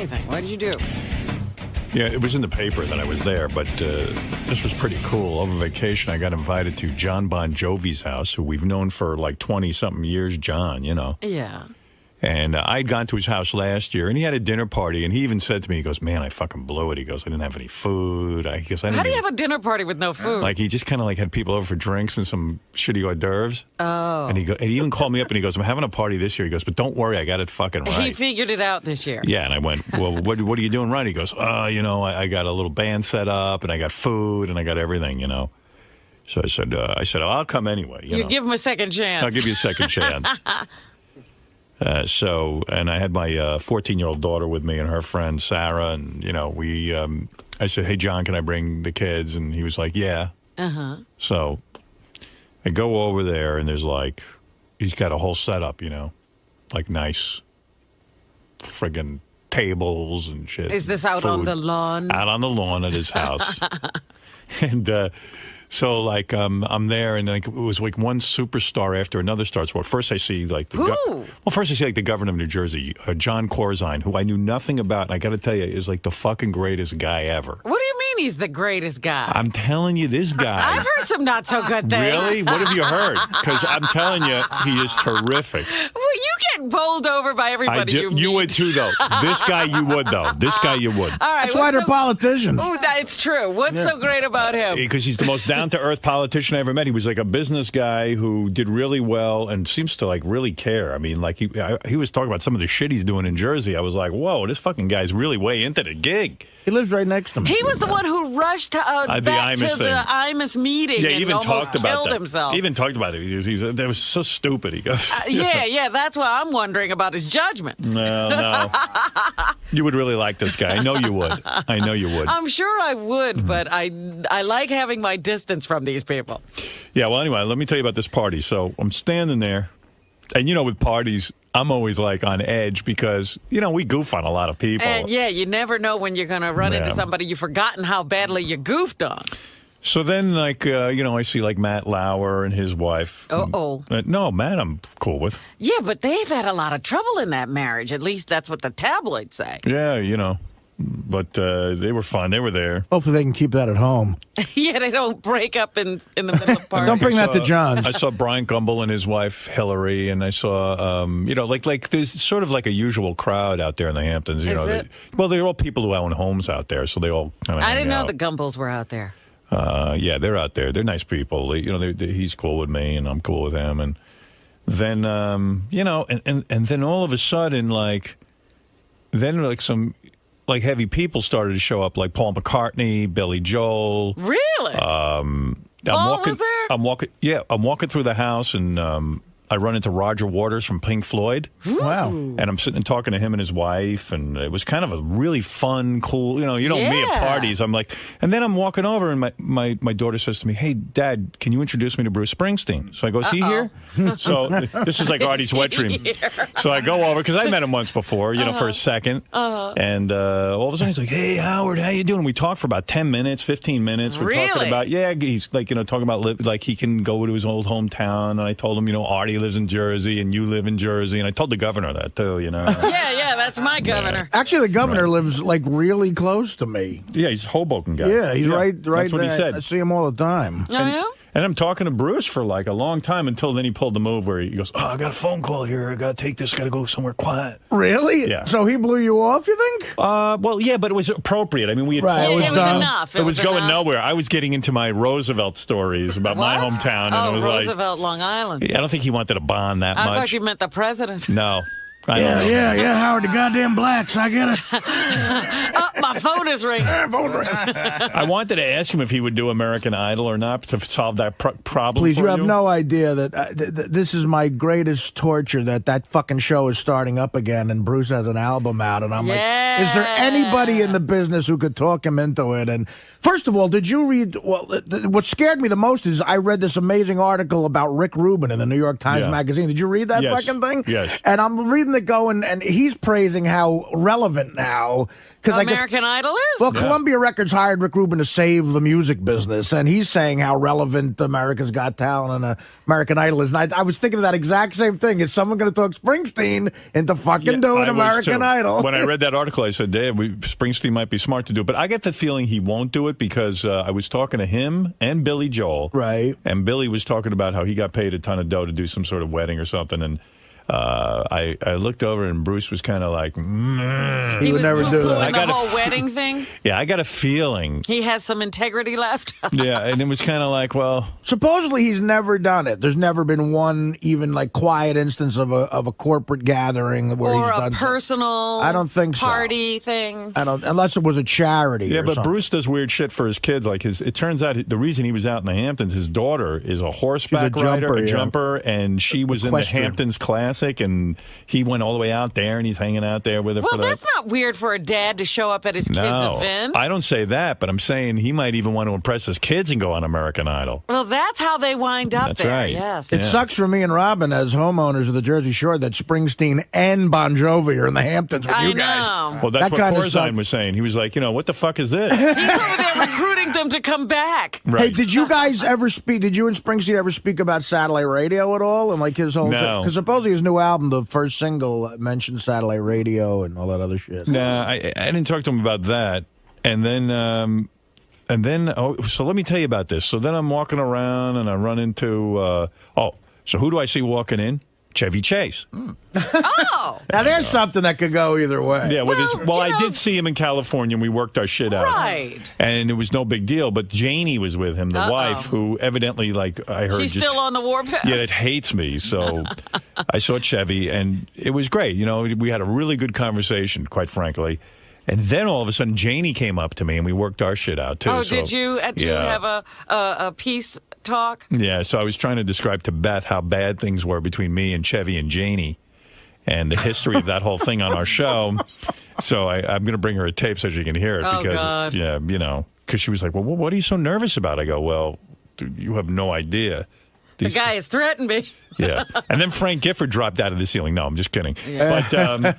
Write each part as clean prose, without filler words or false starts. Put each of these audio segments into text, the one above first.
anything. What did you do? Yeah, it was in the paper that I was there, but this was pretty cool. Over vacation, I got invited to Jon Bon Jovi's house, who we've known for like 20-something years, John, you know. Yeah. And I'd gone to his house last year, and he had a dinner party, and he even said to me, he goes, man, I fucking blew it. He goes, I didn't have any food. How do you have a dinner party with no food? Like, he just kind of like had people over for drinks and some shitty hors d'oeuvres. Oh. And he even called me up, and he goes, I'm having a party this year. He goes, but don't worry, I got it fucking right. He figured it out this year. Yeah, and I went, well, what are you doing right? He goes, you know, I got a little band set up, and I got food, and I got everything, you know. So I said, oh, I'll come anyway. You know? Give him a second chance. I'll give you a second chance. And I had my 14-year-old daughter with me and her friend Sarah, and you know, I said, "Hey, John, can I bring the kids?" And he was like, "Yeah." So I go over there, and there's like, he's got a whole setup, you know, like nice friggin' tables and shit. Is this out on the lawn? Out on the lawn at his house, and. So, like, I'm there, and like it was like one superstar after another starts. Well, first I see like the governor of New Jersey, Jon Corzine, who I knew nothing about. And I got to tell you, is like the fucking greatest guy ever. What do you mean he's the greatest guy? I'm telling you, this guy. I've heard some not so good things. Really? What have you heard? Because I'm telling you, he is terrific. Well, you get bowled over by everybody you meet. You would too, though. This guy you would, though. This guy you would. All right, that's why they're politicians. Oh, it's true. What's so great about him? Because he's the most down-to-earth politician I ever met. He was like a business guy who did really well and seems to like really care. I mean, like he was talking about some of the shit he's doing in Jersey. I was like, whoa, this fucking guy's really way into the gig. He lives right next to me. He was the one who rushed back to the 𝗦𝗵ici𝘄 meeting. Yeah, he even and talked about killed that. himself. He even talked about it. That was so stupid. He goes, yeah. That's why I'm wondering about his judgment. No. You would really like this guy. I know you would. I'm sure I would, but I like having my distance from these people. Yeah, well, anyway, let me tell you about this party. So I'm standing there, and you know, with parties, I'm always like on edge because, you know, we goof on a lot of people. And yeah, you never know when you're going to run into somebody you've forgotten how badly you goofed on. So then, like, you know, I see like Matt Lauer and his wife. No, Matt I'm cool with. Yeah, but they've had a lot of trouble in that marriage. At least that's what the tabloids say. Yeah, you know. But they were fun. They were there. Hopefully they can keep that at home. Yeah, they don't break up in the middle of parties. Don't bring that to John's. I saw Brian Gumbel and his wife Hillary, and I saw, you know, like there's sort of like a usual crowd out there in the Hamptons. You know, they're all people who own homes out there, so they all kind of. I didn't know the Gumbels were out there. Yeah, they're out there. They're nice people. You know, he's cool with me, and I'm cool with him. And then, you know, and then all of a sudden, like some. Like heavy people started to show up, like Paul McCartney, Billy Joel. Really? Paul was there? I'm walking through the house, and I run into Roger Waters from Pink Floyd. Wow. And I'm sitting and talking to him and his wife, and it was kind of a really fun, cool, you know me at parties. I'm like, and then I'm walking over, and my daughter says to me, hey, Dad, can you introduce me to Bruce Springsteen? So I go, is he here? So this is like Artie's wet dream. So I go over, because I met him once before, you know, for a second. And all of a sudden he's like, hey, Howard, how you doing? We talked for about 10 minutes, 15 minutes. We're talking about, he's like, you know, talking about like he can go to his old hometown. And I told him, you know, Artie lives in Jersey and you live in Jersey, and I told the governor that too, you know. yeah, that's my governor. Actually, the governor lives like really close to me. Yeah, he's a Hoboken guy. Yeah, he's right That's what there. he said. I see him all the time. And I'm talking to Bruce for like a long time until then he pulled the move where he goes, oh, I got a phone call here. I got to take this. Got to go somewhere quiet. Really? Yeah. So he blew you off, you think? Well, yeah, but it was appropriate. I mean, we had it was enough. It was going nowhere. I was getting into my Roosevelt stories about my hometown. And it was Roosevelt, Long Island. I don't think he wanted to bond that much. I thought you meant the president. No. Yeah, Howard, the goddamn blacks. I get it. My phone is ringing. I wanted to ask him if he would do American Idol or not to solve that problem. Please, you have no idea that this is my greatest torture, that fucking show is starting up again and Bruce has an album out. And I'm like, is there anybody in the business who could talk him into it? And first of all, did you read, what scared me the most is I read this amazing article about Rick Rubin in the New York Times Magazine. Did you read that fucking thing? Yes. And I'm reading it going, and he's praising how relevant now, because I guess American Idol is. Well, Columbia Records hired Rick Rubin to save the music business, and he's saying how relevant America's Got Talent and American Idol is. And I was thinking of that exact same thing. Is someone going to talk Springsteen into fucking doing American Idol? When I read that article, I said, Dave, Springsteen might be smart to do it. But I get the feeling he won't do it because I was talking to him and Billy Joel. Right. And Billy was talking about how he got paid a ton of dough to do some sort of wedding or something. And I looked over and Bruce was kind of like, he would never do that. I got the whole wedding thing. Yeah, I got a feeling he has some integrity left. Yeah, and it was kind of like, well, supposedly he's never done it. There's never been one even like quiet instance of a corporate gathering where or he's done a personal. I don't think party thing. I don't, unless it was a charity. Yeah, or but something. Bruce does weird shit for his kids. Like it turns out the reason he was out in the Hamptons, his daughter is a horseback rider, a jumper, and she was in the Hamptons Classic, and he went all the way out there, and he's hanging out there with her. Well, that's not weird for a dad to show up at his kids' events. I don't say that, but I'm saying he might even want to impress his kids and go on American Idol. Well, that's how they wind up there. Right. Yes. It sucks for me and Robin as homeowners of the Jersey Shore that Springsteen and Bon Jovi are in the Hamptons with you guys. Well, that's what Corzine was saying. He was like, what the fuck is this? He's over there recruiting them to come back. Right. Hey, did you guys ever speak? Did you and Springsteen ever speak about satellite radio at all? And like his whole because supposedly his new album, the first single, mentioned satellite radio and all that other shit. Nah, I didn't talk to him about that. And then so let me tell you about this. So then I'm walking around and I run into so who do I see walking in? Chevy Chase. Oh, now there's something that could go either way. Yeah, I did see him in California, and we worked our shit out. Right. And it was no big deal, but Janie was with him, the wife, who evidently, like, I heard... She's still on the warpath? Yeah, it hates me, so I saw Chevy, and it was great. We had a really good conversation, quite frankly. And then all of a sudden, Janie came up to me, and we worked our shit out, too. Oh, did you have a peace talk? Yeah, so I was trying to describe to Beth how bad things were between me and Chevy and Janie and the history of that whole thing on our show. So I'm going to bring her a tape so she can hear it. Oh, because, God. because she was like, well, what are you so nervous about? I go, well, dude, you have no idea. The guy has threatened me. Yeah. And then Frank Gifford dropped out of the ceiling. No, I'm just kidding. Yeah.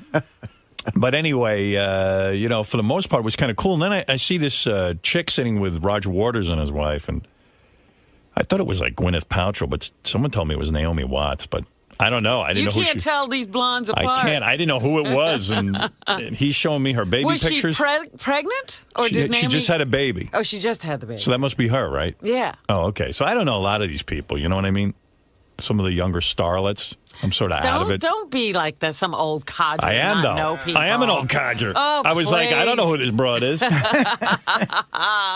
But anyway, for the most part, it was kind of cool. And then I see this chick sitting with Roger Waters and his wife, and I thought it was like Gwyneth Paltrow, but someone told me it was Naomi Watts, but I don't know. I didn't know who she... You can't tell these blondes apart. I can't. I didn't know who it was, and he's showing me her baby pictures. Was she pregnant? Or she just had a baby. Oh, she just had the baby. So that must be her, right? Yeah. Oh, okay. So I don't know a lot of these people, you know what I mean? Some of the younger starlets. I'm sort of out of it. Don't be like some old codger. I am, though. Know people. I am an old codger. Oh, I was like, I don't know who this broad is. I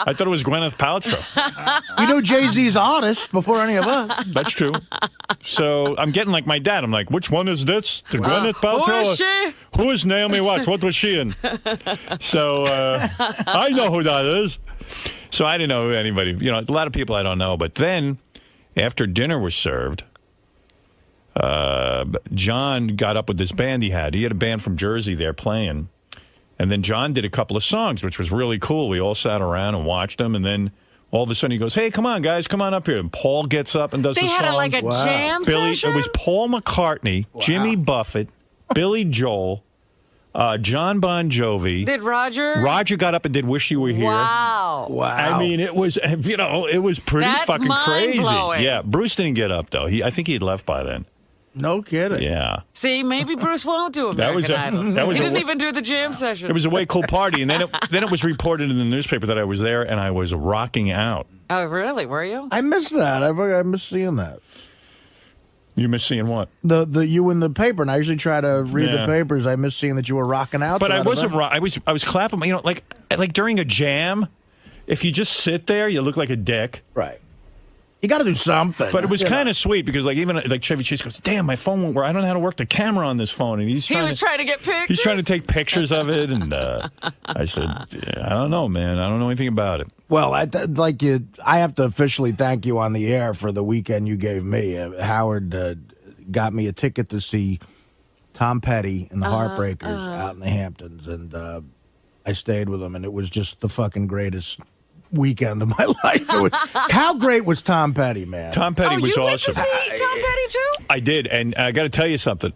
thought it was Gwyneth Paltrow. You know Jay-Z's honest before any of us. That's true. So I'm getting like my dad. I'm like, which one is this? The Gwyneth Paltrow? Who is she? Who is Naomi Watts? What was she in? So I know who that is. So I didn't know anybody. A lot of people I don't know. But then after dinner was served, John got up with this band he had. He had a band from Jersey there playing. And then John did a couple of songs, which was really cool. We all sat around and watched them. And then all of a sudden he goes, hey, come on, guys, come on up here. And Paul gets up and does the song. They had like a jam session? It was Paul McCartney, Jimmy Buffett, Billy Joel, John Bon Jovi. Did Roger? Roger got up and did Wish You Were Here. Wow. I mean, it was, it was pretty fucking crazy. Blowing. Yeah, Bruce didn't get up, though. I think he had left by then. No kidding. Yeah. See, maybe Bruce won't do American Idol. He didn't even do the jam session. It was a way cool party, and then it was reported in the newspaper that I was there, and I was rocking out. Oh, really? Were you? I missed that. I missed seeing that. You miss seeing what? The you in the paper, and I usually try to read the papers. I miss seeing that you were rocking out. But I wasn't. I was clapping. Like during a jam, if you just sit there, you look like a dick. Right. You got to do something. But it was kind of sweet because, even Chevy Chase goes, "Damn, my phone won't work. I don't know how to work the camera on this phone." And he was trying to get pictures. He's trying to take pictures of it, and I said, "I don't know, man. I don't know anything about it." Well, I have to officially thank you on the air for the weekend you gave me. Howard got me a ticket to see Tom Petty and the Heartbreakers out in the Hamptons, and I stayed with him, and it was just the fucking greatest weekend of my life. How great was Tom Petty, man? Tom Petty was awesome. You went to see Tom Petty too? I did, and I got to tell you something.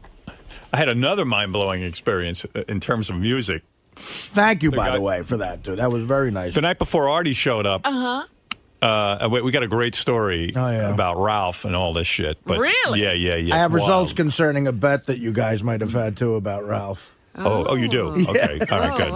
I had another mind-blowing experience in terms of music. Thank you, by the way, for that, dude. That was very nice. The night before Artie showed up, we got a great story about Ralph and all this shit. But really? Yeah. I have results concerning a bet that you guys might have had, too, about Ralph. Oh, you do? Okay. All right, good.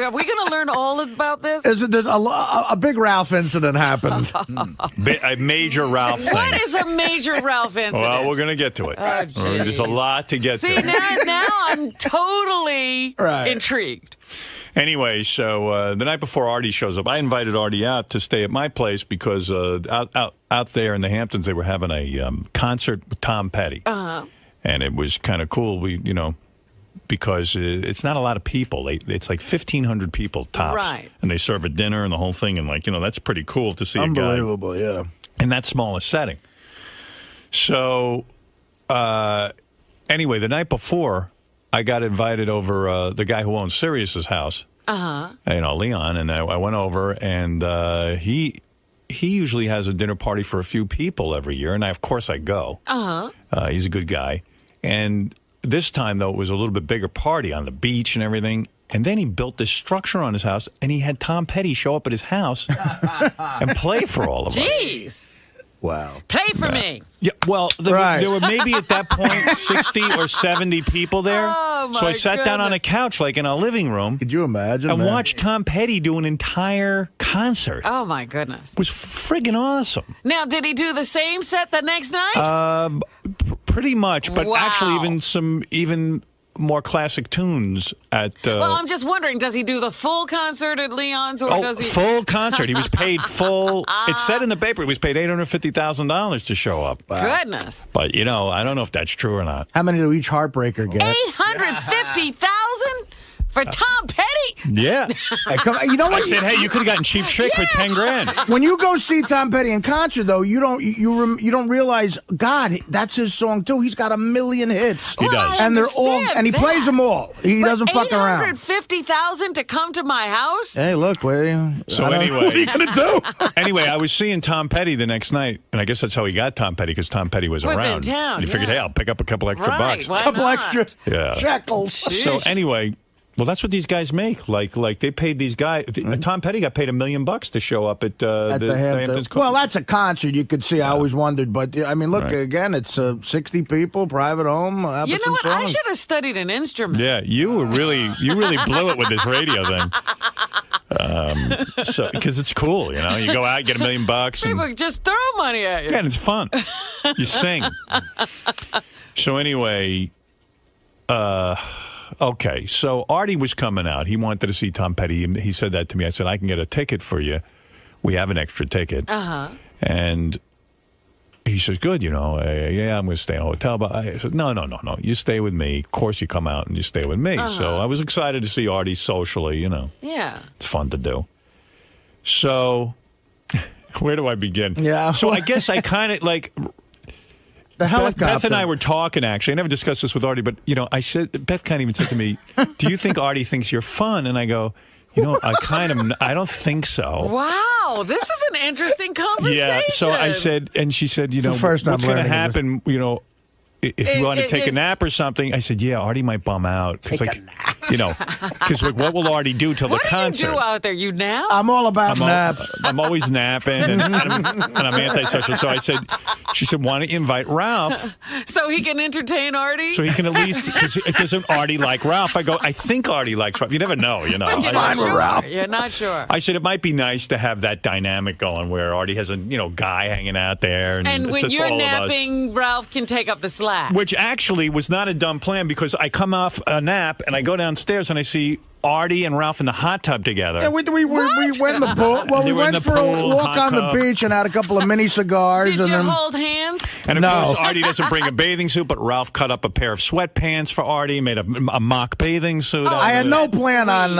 Are we going to learn all about this? There's a big Ralph incident happened. A major Ralph thing. What is a major Ralph incident? Well, we're going to get to it. There's a lot to get to. See, now I'm totally intrigued. Anyway, so the night before Artie shows up, I invited Artie out to stay at my place because out there in the Hamptons, they were having a concert with Tom Petty. And it was kind of cool. Because it's not a lot of people. It's like 1,500 people tops. Right. And they serve a dinner and the whole thing. And, that's pretty cool to see a guy. Unbelievable, yeah. In that smallest setting. So, anyway, the night before, I got invited over the guy who owns Sirius's house. Leon. And I went over, and he usually has a dinner party for a few people every year. And, of course, I go. He's a good guy. And this time, though, it was a little bit bigger party on the beach and everything. And then he built this structure on his house, and he had Tom Petty show up at his house and play for all of us. Jeez. Wow. Play for me. Yeah, well, there were maybe at that point 60 or 70 people there. So I sat down on a couch, like in a living room. Could you imagine? And watched Tom Petty do an entire concert. Oh, my goodness. It was friggin' awesome. Now, did he do the same set the next night? Pretty much, but actually even more classic tunes at... well, I'm just wondering, does he do the full concert at Leon's? Or does he... full concert. He was paid full... It said in the paper he was paid $850,000 to show up. Wow. Goodness. But, I don't know if that's true or not. How many do each Heartbreaker get? $850,000 for Tom Petty? Yeah. Hey, you know what? I said, hey, you could have gotten Cheap Trick for $10,000. When you go see Tom Petty in concert, though, you don't realize, God, that's his song too. He's got a million hits. He does, and they're all, and he plays them all. He doesn't fuck around. $850,000 to come to my house? Hey, look, so anyway, what are you gonna do? Anyway, I was seeing Tom Petty the next night, and I guess that's how he got Tom Petty, because Tom Petty was around. In town. And he figured, hey, I'll pick up a couple extra bucks. Why couple not? extra shekels. So anyway. Well, that's what these guys make. Like they paid these guys. Tom Petty got paid $1 million to show up at the Hamptons. Well, that's a concert. You could see. I always wondered, but I mean, look again. It's 60 people, private home. You know what? I should have studied an instrument. Yeah, you really blew it with this radio thing. Because it's cool, You go out, get $1 million. People just throw money at you. Yeah, and it's fun. You sing. So anyway, okay, so Artie was coming out. He wanted to see Tom Petty. He said that to me. I said, I can get a ticket for you. We have an extra ticket. And he says, good, yeah, I'm going to stay in a hotel. But I said, no. You stay with me. Of course you come out and you stay with me. So I was excited to see Artie socially, Yeah. It's fun to do. So where do I begin? Yeah. So I guess I kind of like... The helicopter. Beth and I were talking, actually. I never discussed this with Artie, but, I said, Beth kind of even said to me, do you think Artie thinks you're fun? And I go, I don't think so. Wow, this is an interesting conversation. Yeah, so I said, and she said, what's going to happen, if you want to take a nap or something? I said, yeah, Artie might bum out. Take a nap. Because what will Artie do till the concert? What do you do out there? You nap? I'm all about naps. I'm always napping, and I'm antisocial. So she said, why don't you invite Ralph? So he can entertain Artie? So he can at least, because doesn't Artie like Ralph? I go, I think Artie likes Ralph. You never know, But you're not sure. Ralph. You're not sure. I said, it might be nice to have that dynamic going where Artie has a, guy hanging out there. And when you're napping, Ralph can take up the slack. Which actually was not a dumb plan, because I come off a nap and I go downstairs and I see Artie and Ralph in the hot tub together. Yeah, we went in the pool. Well, we went for a walk on the beach and had a couple of mini cigars. Did you hold hands? And of course, Artie doesn't bring a bathing suit, but Ralph cut up a pair of sweatpants for Artie, made a mock bathing suit. I had no plan on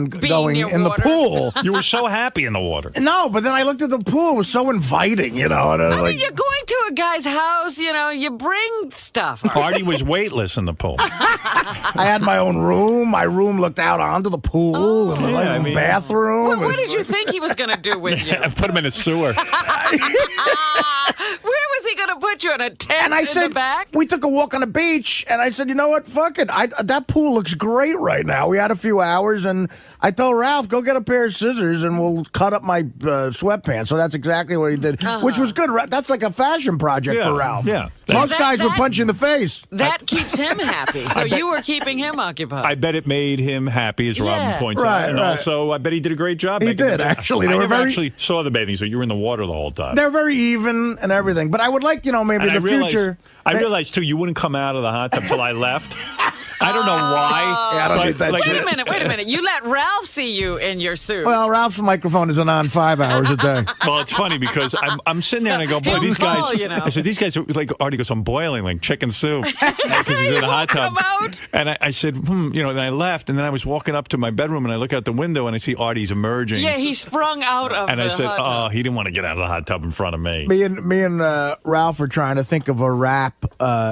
going in the pool. You were so happy in the water. No, but then I looked at the pool. It was so inviting, And I mean, you're going to a guy's house. You bring stuff. Artie was weightless in the pool. I had my own room. My room looked out onto the pool and the bathroom. Well, what did you think he was going to do with you? Put him in a sewer. Where was he going to put you in a tent And I in said, the back? we took a walk on the beach, and I said, you know what? Fuck it. That pool looks great right now. We had a few hours, and I told Ralph, go get a pair of scissors, and we'll cut up my sweatpants. So that's exactly what he did, which was good. That's like a fashion project for Ralph. Yeah. Most guys would punch you in the face. That keeps him happy. So you were keeping him occupied. I bet it made him happy, as Robin points out. And also, I bet he did a great job. He did, actually. I never actually saw the bathing suit. You were in the water the whole time. They're very even and everything. But I would like, maybe in the future. I realized, too, you wouldn't come out of the hot tub till I left. I don't know why. Yeah, I don't need that wait a minute. You let Ralph see you in your suit. Well, Ralph's microphone isn't on 5 hours a day. Well, it's funny because I'm sitting there and I go, boy, these guys. I said, these guys are like, Artie goes, I'm boiling like chicken soup. Because he's in a hot tub. And I said, and I left. And then I was walking up to my bedroom and I look out the window and I see Artie's emerging. Yeah, he sprung out of and the I said, hot tub. he didn't want to get out of the hot tub in front of me. Me and Ralph were trying to think of a rap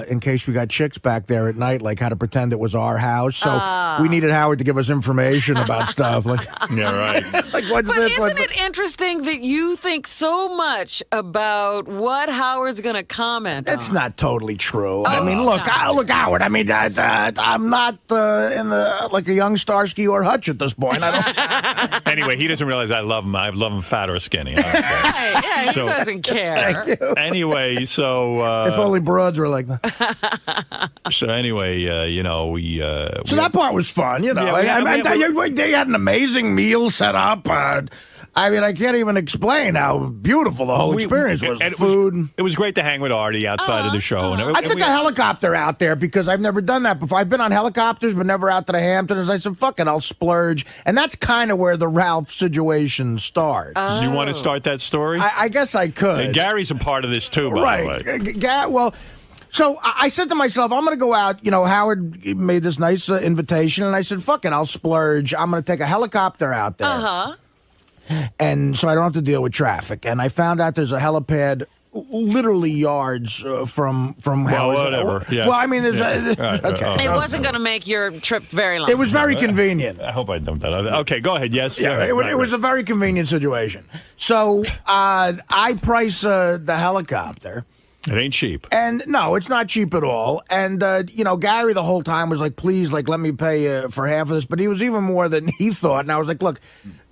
in case we got chicks back there at night, like how to pretend it was our house. So we needed Howard to give us information about stuff. Like, yeah, right. Like, what's but this? Isn't it interesting that you think so much about what Howard's going to comment on? It's not totally true. I mean, look, Howard. I mean, I'm not in the like a young Starsky or Hutch at this point. I don't. Anyway, he doesn't realize I love him. I love him fat or skinny. I don't care. He doesn't care. Thank you. Anyway, so if only broads were like that. So anyway, So that part was fun, they had an amazing meal set up. I mean, I can't even explain how beautiful the whole experience was. It was great to hang with Artie outside of the show. I took a helicopter out there because I've never done that before. I've been on helicopters, but never out to the Hamptons. I said, fuck it, I'll splurge. And that's kind of where the Ralph situation starts. Do you want to start that story? I guess I could. And Gary's a part of this, too, by the way. Well... So I said to myself, I'm going to go out. Howard made this nice invitation, and I said, fuck it, I'll splurge. I'm going to take a helicopter out there. And so I don't have to deal with traffic. And I found out there's a helipad literally yards from Howard. Whatever. Yeah. Well, I mean, okay. It wasn't going to make your trip very long. It was very convenient. I hope I dumped that. Okay, go ahead. Yes. Yeah, it was a very convenient situation. So I price the helicopter. It ain't cheap. And no, it's not cheap at all. And, Gary the whole time was like, please, like, let me pay for half of this. But he was even more than he thought. And I was like, look,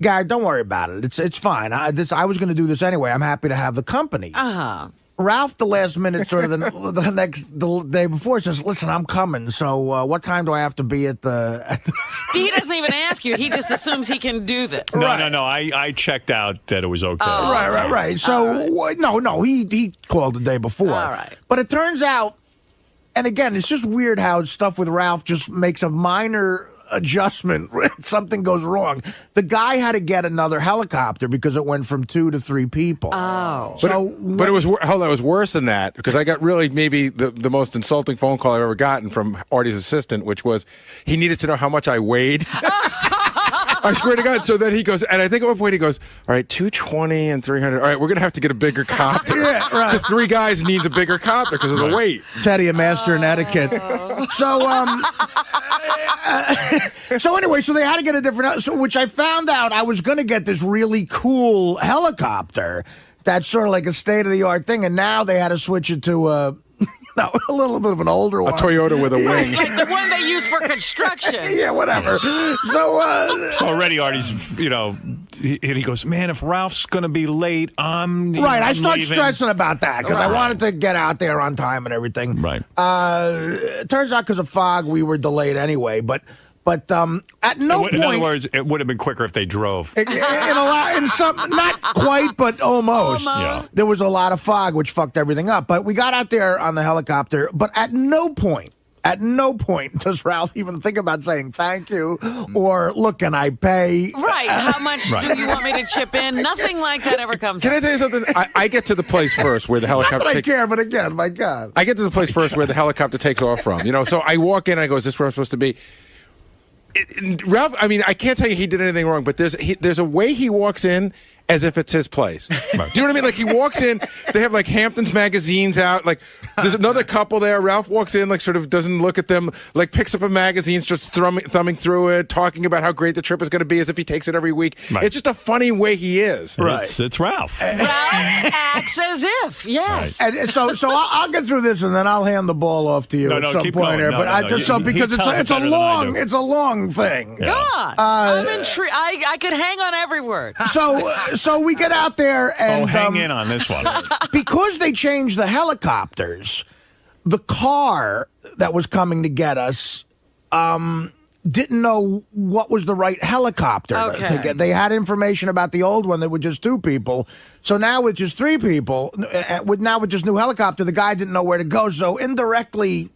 Gary, don't worry about it. It's fine. I was going to do this anyway. I'm happy to have the company. Ralph, the last minute, sort of the day before, says, listen, I'm coming. So what time do I have to be at the... He doesn't even ask you. He just assumes he can do this. No. I checked out that it was okay. Right. So, no, he called the day before. All right. But it turns out, and again, it's just weird how stuff with Ralph just makes a minor adjustment. Something goes wrong. The guy had to get another helicopter because it went from 2 to 3 people. Oh. But it was worse than that, because I got really maybe the most insulting phone call I've ever gotten from Artie's assistant, which was he needed to know how much I weighed. I swear to God. So then he goes, and I think at one point he goes, all right, 220 and 300. All right, we're going to have to get a bigger copter. Yeah, right. Because 3 guys needs a bigger copter because of the weight. Teddy, a master in etiquette. So anyway, so they had to get a different, which I found out I was going to get this really cool helicopter that's sort of like a state-of-the-art thing, and now they had to switch it to a little bit of an older one. A Toyota with a wing. Like the one they use for construction. Yeah, whatever. So already Artie's, he goes, man, if Ralph's going to be late, I'm I start leaving. stressing about that because I wanted to get out there on time and everything. Right. It turns out because of fog, we were delayed anyway, but at no point... In other words, it would have been quicker if they drove. Not quite, but almost. Yeah. There was a lot of fog, which fucked everything up. But we got out there on the helicopter, but at no point does Ralph even think about saying thank you or, look, can I pay? Right. How much do you want me to chip in? Nothing like that ever comes Can up. I tell you something? I get to the place first where the helicopter Not that takes... I care, but again, my God. I get to the place first where the helicopter takes off from. So I walk in, I go, is this where I'm supposed to be? Ralph, I mean, I can't tell you he did anything wrong, but there's a way he walks in, as if it's his place. Do you know what I mean? Like he walks in, they have like Hamptons magazines out. Like there's another couple there. Ralph walks in, like sort of doesn't look at them, like picks up a magazine, starts thumbing through it, talking about how great the trip is going to be as if he takes it every week. Right. It's just a funny way he is. Right. It's Ralph. Ralph acts as if, yes. Right. And so I'll get through this and then I'll hand the ball off to you at some keep point going. here. No, but no, I no. just because it's a long thing. Yeah. Go on. I'm intrigued. I could hang on every word. So we get out there and hang in on this one. because they changed the helicopters, the car that was coming to get us didn't know what was the right helicopter to get. They had information about the old one that was just 2 people. So now with just 3 people, with just new helicopter, the guy didn't know where to go. So indirectly,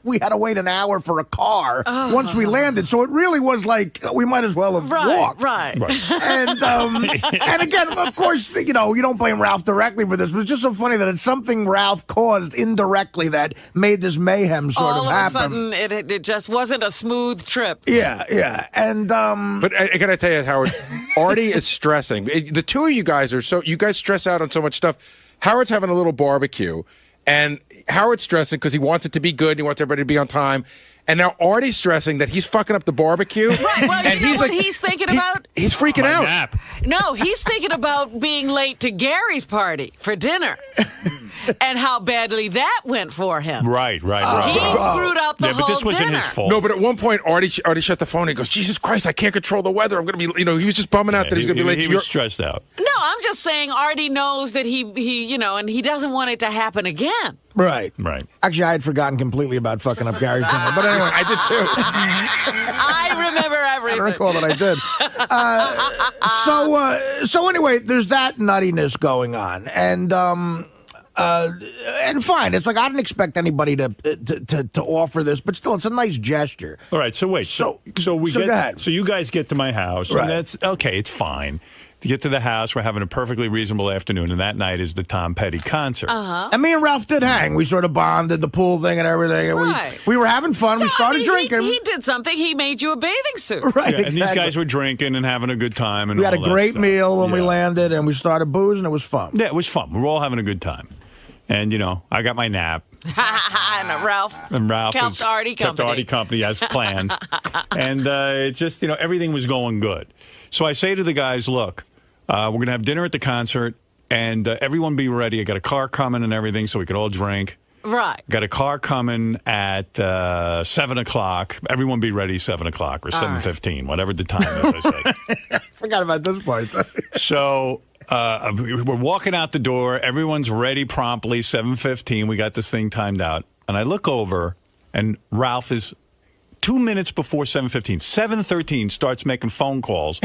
we had to wait an hour for a car once we landed. So it really was like we might as well have walked. Right. And and again, of course, you don't blame Ralph directly for this, but it's just so funny that it's something Ralph caused indirectly that made this mayhem sort of happen. All of a sudden, it just wasn't a smooth trip. Yeah. And but I gotta tell you, Howard, Artie is stressing. The two of you guys you guys stress out on so much stuff. Howard's having a little barbecue. And Howard's stressing because he wants it to be good. And he wants everybody to be on time. And now Artie's stressing that he's fucking up the barbecue. Right. Well, and you know he's what he's thinking about? He's freaking out. Nap. No, he's thinking about being late to Gary's party for dinner. And how badly that went for him. Right. He screwed up the whole but this wasn't dinner. his fault. No, but at one point, Artie shut the phone and he goes, Jesus Christ, I can't control the weather. I'm going to be, he was just bumming out that he's going to be late. He was stressed out. No, I'm just saying Artie knows that he and he doesn't want it to happen again. Right. Actually, I had forgotten completely about fucking up Gary's dinner. But anyway, I did too. I remember everything. I recall that I did. So anyway, there's that nuttiness going on, and fine. It's like I didn't expect anybody to offer this, but still, it's a nice gesture. All right. So wait. So you guys get to my house, right? And that's okay. It's fine. To get to the house, we're having a perfectly reasonable afternoon, and that night is the Tom Petty concert. And me and Ralph did hang. We sort of bonded, the pool thing and everything. And right. we were having fun. We started drinking. He did something. He made you a bathing suit. Right, yeah, exactly. And these guys were drinking and having a good time. And we had a all that great stuff. meal when we landed, and we started boozing. It was fun. Yeah, it was fun. We were all having a good time. And, I got my nap. And Ralph kept Artie company as planned. And it just, everything was going good. So I say to the guys, look, we're going to have dinner at the concert, and everyone be ready. I got a car coming and everything so we could all drink. Right. Got a car coming at 7 o'clock. Everyone be ready 7 o'clock or 7:15, whatever the time is, I said. I forgot about this part. So we're walking out the door. Everyone's ready promptly, 7:15. We got this thing timed out. And I look over, and Ralph is 2 minutes before 7:15. 7:13 starts making phone calls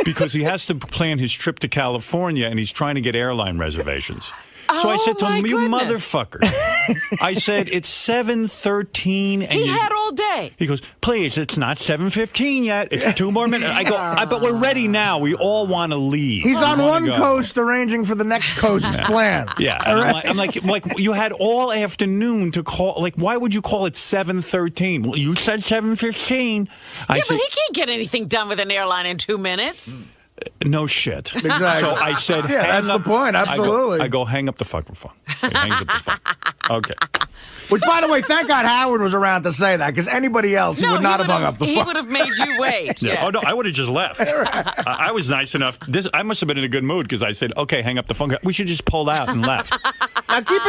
because he has to plan his trip to California, and he's trying to get airline reservations. So I said to him, you motherfucker. I said, it's 7:13. And he had all day. He goes, please, it's not 7:15 yet. It's 2 more minutes. I go, but we're ready now. We all want to leave. He's on one coast arranging for the next coast's plan. Yeah. I'm like, you had all afternoon to call. Like, why would you call it 7:13? Well, you said 7:15. But he can't get anything done with an airline in 2 minutes. No shit. Exactly. So I said, yeah, that's the point. Absolutely. I go hang up the fucking phone. So he hangs up the phone. Okay. Which, by the way, thank God Howard was around to say that, because anybody else, he would not have hung up the phone. He would have made you wait. Yeah. Oh, no, I would have just left. I was nice enough. I must have been in a good mood because I said, okay, hang up the phone. We should just pull out and left. Now, keep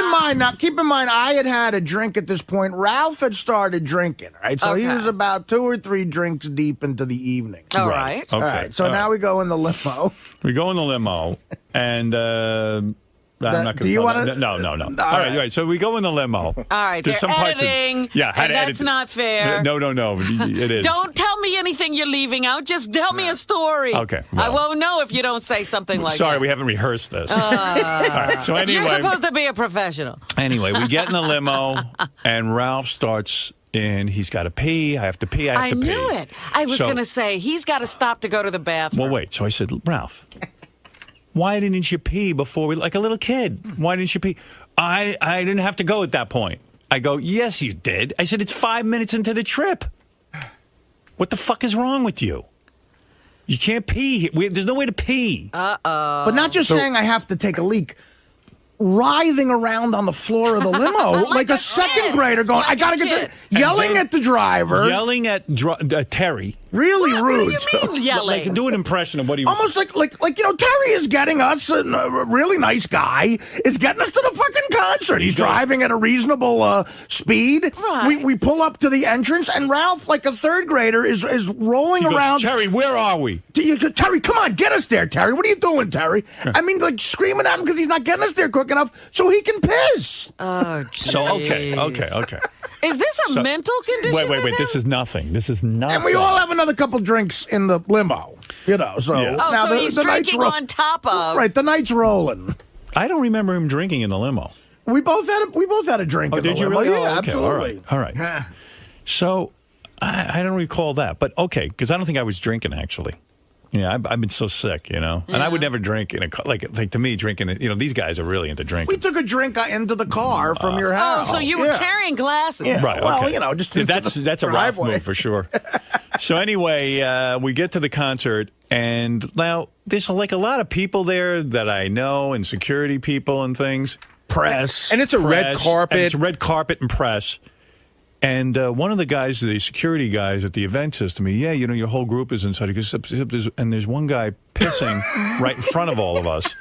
in mind, I had a drink at this point. Ralph had started drinking, right? So he was about 2 or 3 drinks deep into the evening. All right. Okay. All right. So now we go in the limo. We go in the limo, and I'm not do you want to? No. All right. So we go in the limo. All right. There's some parts editing. and that's not fair. No. It is. Don't tell me anything you're leaving out. Just tell me a story. Okay. I won't know if you don't say something like that. Sorry, we haven't rehearsed this. All right. So anyway, you're supposed to be a professional. Anyway, we get in the limo, and Ralph starts. And he's got to pee. I have to pee. I knew it. I was going to say, he's got to stop to go to the bathroom. Well, wait. So I said, Ralph, why didn't you pee before like a little kid? Why didn't you pee? I didn't have to go at that point. I go, yes, you did. I said, it's 5 minutes into the trip. What the fuck is wrong with you? You can't pee. There's no way to pee. But not just saying I have to take a leak. Writhing around on the floor of the limo like a second grader going, I gotta get yelling at the driver. Yelling at Terry. Really rude. What do you mean yelling? Like, do an impression of what he was. Almost like Terry is getting us, a really nice guy, is getting us to the fucking concert. He's driving at a reasonable speed. Right. We pull up to the entrance, and Ralph, like a third grader, is rolling around. Terry, where are we? Terry, come on, get us there, Terry. What are you doing, Terry? I mean, like screaming at him because he's not getting us there quick enough so he can piss. Oh, So, okay. Is this a mental condition? Wait. This is nothing. And we all have another couple drinks in the limo, So now so he's drinking on top of. Right, the night's rolling. I don't remember him drinking in the limo. We both had a drink in the did you limo. really? Yeah, okay. absolutely. All right. So I don't recall that, but okay, because I don't think I was drinking actually. Yeah, I've been so sick, And I would never drink in a car. Like to me, drinking. These guys are really into drinking. We took a drink into the car from your house. Oh, so you were carrying glasses, right? Well, okay. just that's a Ralph move for sure. So anyway, we get to the concert, and now there's like a lot of people there that I know, and security people and things. Press, and it's a red carpet. And it's a red carpet and press. And one of the guys, the security guys at the event, says to me, "Yeah, your whole group is inside." He goes, and there's one guy pissing right in front of all of us.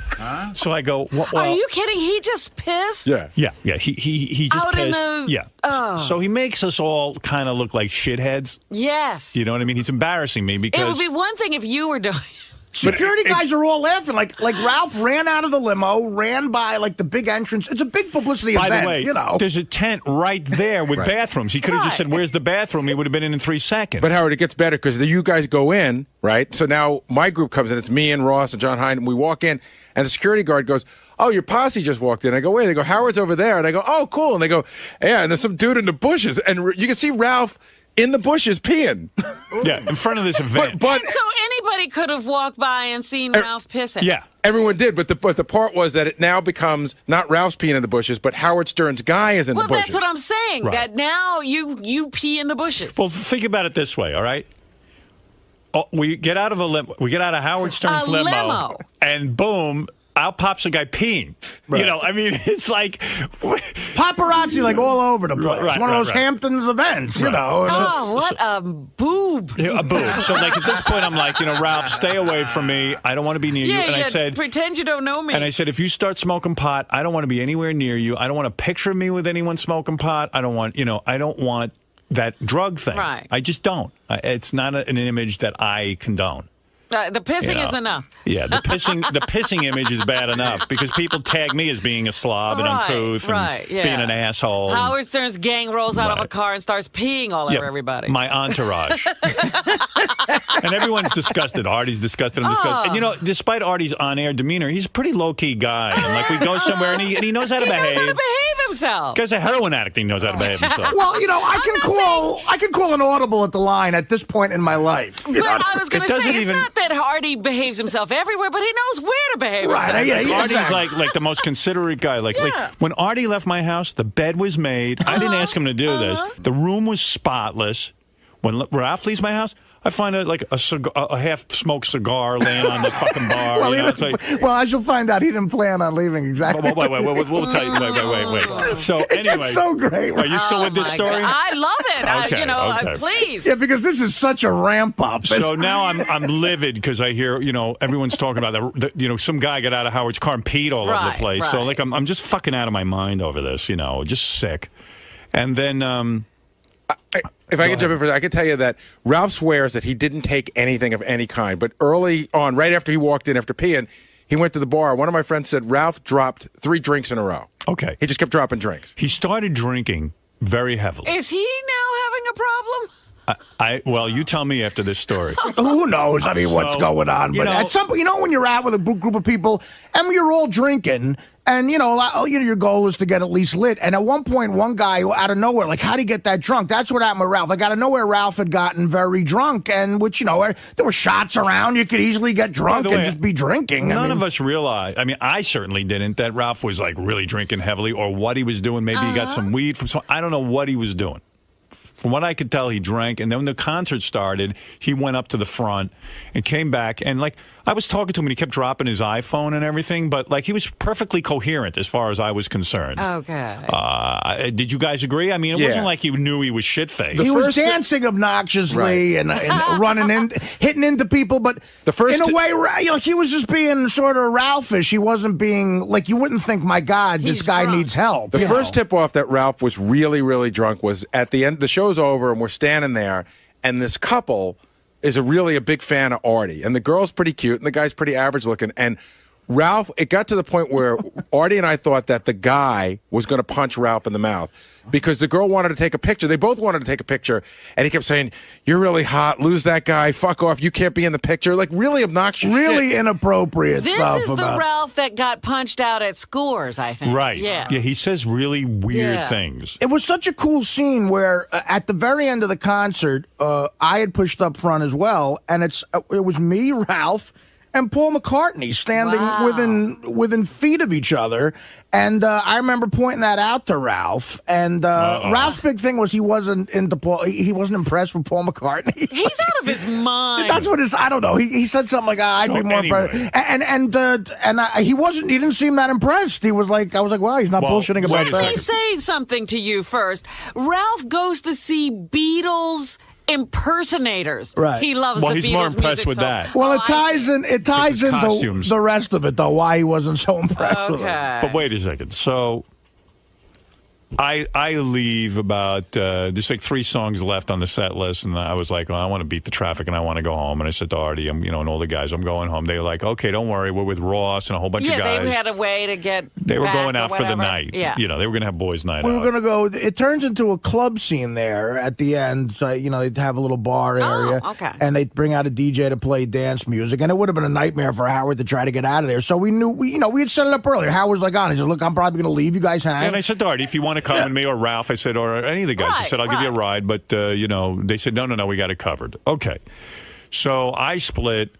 So I go, well, "Are you kidding? He just pissed?" Yeah. He just out pissed. In the... Yeah. Oh. So he makes us all kind of look like shitheads. Yes. You know what I mean? He's embarrassing me because it would be one thing if you were doing. Security guys are all laughing. Like Ralph ran out of the limo, ran by like the big entrance. It's a big publicity event. By the way, there's a tent right there with bathrooms. He could have just said, "Where's the bathroom?" He would have been in 3 seconds. But Howard, it gets better because you guys go in, right? So now my group comes in. It's me and Ross and John Hine, and we walk in, and the security guard goes, "Oh, your posse just walked in." I go, "Wait." They go, "Howard's over there." And I go, "Oh, cool." And they go, "Yeah." And there's some dude in the bushes, and you can see Ralph in the bushes peeing. Yeah, in front of this event. But so anybody could have walked by and seen Ralph pissing. Yeah. Everyone did, but the part was that it now becomes not Ralph's peeing in the bushes, but Howard Stern's guy is in the bushes. Well, that's what I'm saying. Right. That now you pee in the bushes. Well, think about it this way, all right? We get out of we get out of Howard Stern's limo, and boom, out pops a guy peeing. Right. I mean, it's like paparazzi like all over the place. Right, One of those Hamptons events, Oh, what a boob. Yeah, a boob. So like at this point, I'm like, Ralph, stay away from me. I don't want to be near you. And I said, pretend you don't know me. And I said, if you start smoking pot, I don't want to be anywhere near you. I don't want a picture of me with anyone smoking pot. I don't want, I don't want that drug thing. Right. I just don't. It's not an image that I condone. The pissing is enough. Yeah, the pissing image is bad enough because people tag me as being a slob and uncouth and being an asshole. Howard Stern's gang rolls out of a car and starts peeing all over everybody. My entourage. And everyone's disgusted. Artie's disgusted. I'm disgusted. And despite Artie's on-air demeanor, he's a pretty low-key guy. And like we go somewhere and he knows how to behave. He knows how to behave himself. Guy's a heroin addict. He knows how to behave himself. Well, I can call an audible at the line at this point in my life. But I was going to say, it's not that Artie behaves himself everywhere, but he knows where to behave himself. Artie's like the most considerate guy. Like when Artie left my house, the bed was made. I didn't ask him to do this. The room was spotless. When Ralph leaves my house, I find a half-smoked cigar laying on the fucking bar. Well, as you'll find out, he didn't plan on leaving exactly. Wait. We'll tell you. Wait. So anyway, it's so great. Are you still with this story? God. I love it. Okay. Please. Yeah, because this is such a ramp up. So now I'm livid because I hear everyone's talking about that. Some guy got out of Howard's car and peed all over the place. So I'm just fucking out of my mind over this. Just sick. And then. If I could jump in for that, I can tell you that Ralph swears that he didn't take anything of any kind. But early on, right after he walked in after peeing, he went to the bar. One of my friends said Ralph dropped 3 drinks in a row. Okay. He just kept dropping drinks. He started drinking very heavily. Is he now having a problem? Well, you tell me after this story. Who knows? I mean, what's going on? But at some point, when you're out with a group of people and you're all drinking, and your goal is to get at least lit. And at one point, one guy out of nowhere, like, how'd he get that drunk? That's what happened with Ralph. Like, out of nowhere, Ralph had gotten very drunk, and there were shots around. You could easily get drunk and just be drinking. None of us realized. I mean, I certainly didn't that Ralph was like really drinking heavily, or what he was doing. Maybe he got some weed from. I don't know what he was doing. From what I could tell, he drank, and then when the concert started, he went up to the front and came back, and like I was talking to him, and he kept dropping his iPhone and everything, but like he was perfectly coherent as far as I was concerned. Okay. Did you guys agree? I mean, it wasn't like he knew he was shit-faced. He was dancing obnoxiously and running in, hitting into people, but in a way, he was just being sort of Ralphish. He wasn't being like, you wouldn't think, my God, this guy needs help. The first tip-off that Ralph was really, really drunk was at the end. The show's over, and we're standing there, and this couple is really a big fan of Artie, and the girl's pretty cute, and the guy's pretty average looking, and Ralph, it got to the point where Artie and I thought that the guy was going to punch Ralph in the mouth because the girl wanted to take a picture. They both wanted to take a picture, and he kept saying, "You're really hot. Lose that guy. Fuck off. You can't be in the picture." Like, really obnoxious shit. Inappropriate stuff. This is the Ralph that got punched out at Scores, I think. Right. Yeah. Yeah, he says really weird things. It was such a cool scene where at the very end of the concert, I had pushed up front as well, and it was me, Ralph, and Paul McCartney standing within feet of each other. And I remember pointing that out to Ralph. And Ralph's big thing was he wasn't into Paul. He wasn't impressed with Paul McCartney. He's out of his mind. That's what I don't know. He said something like, I'd be more impressed. And he wasn't. He didn't seem that impressed. He was like, I was like, wow, he's not bullshitting about that. Let me say something to you first. Ralph goes to see Beatles impersonators. Right. He loves the Beatles. Well, he's more impressed with so, that. Well, it ties into the rest of it, though, why he wasn't so impressed with it. But wait a second. So I leave about, there's like 3 songs left on the set list, and I was like, well, I want to beat the traffic, and I want to go home. And I said to Artie, and all the guys, I'm going home. They were like, okay, don't worry, we're with Ross and a whole bunch of guys. Yeah, they had a way to get They were going out for the night. Yeah. They were going to have boys' night out. We were going to go, it turns into a club scene there at the end. So, they'd have a little bar area. Oh, okay. And they'd bring out a DJ to play dance music. And it would have been a nightmare for Howard to try to get out of there. So we knew, we had set it up earlier. Howard was like, he said, look, I'm probably going to leave. You guys hang. And I said to Artie, if you want to come with me or Ralph, I said, or any of the guys, I said, I'll give you a ride. But, they said, no, we got it covered. Okay. So I split.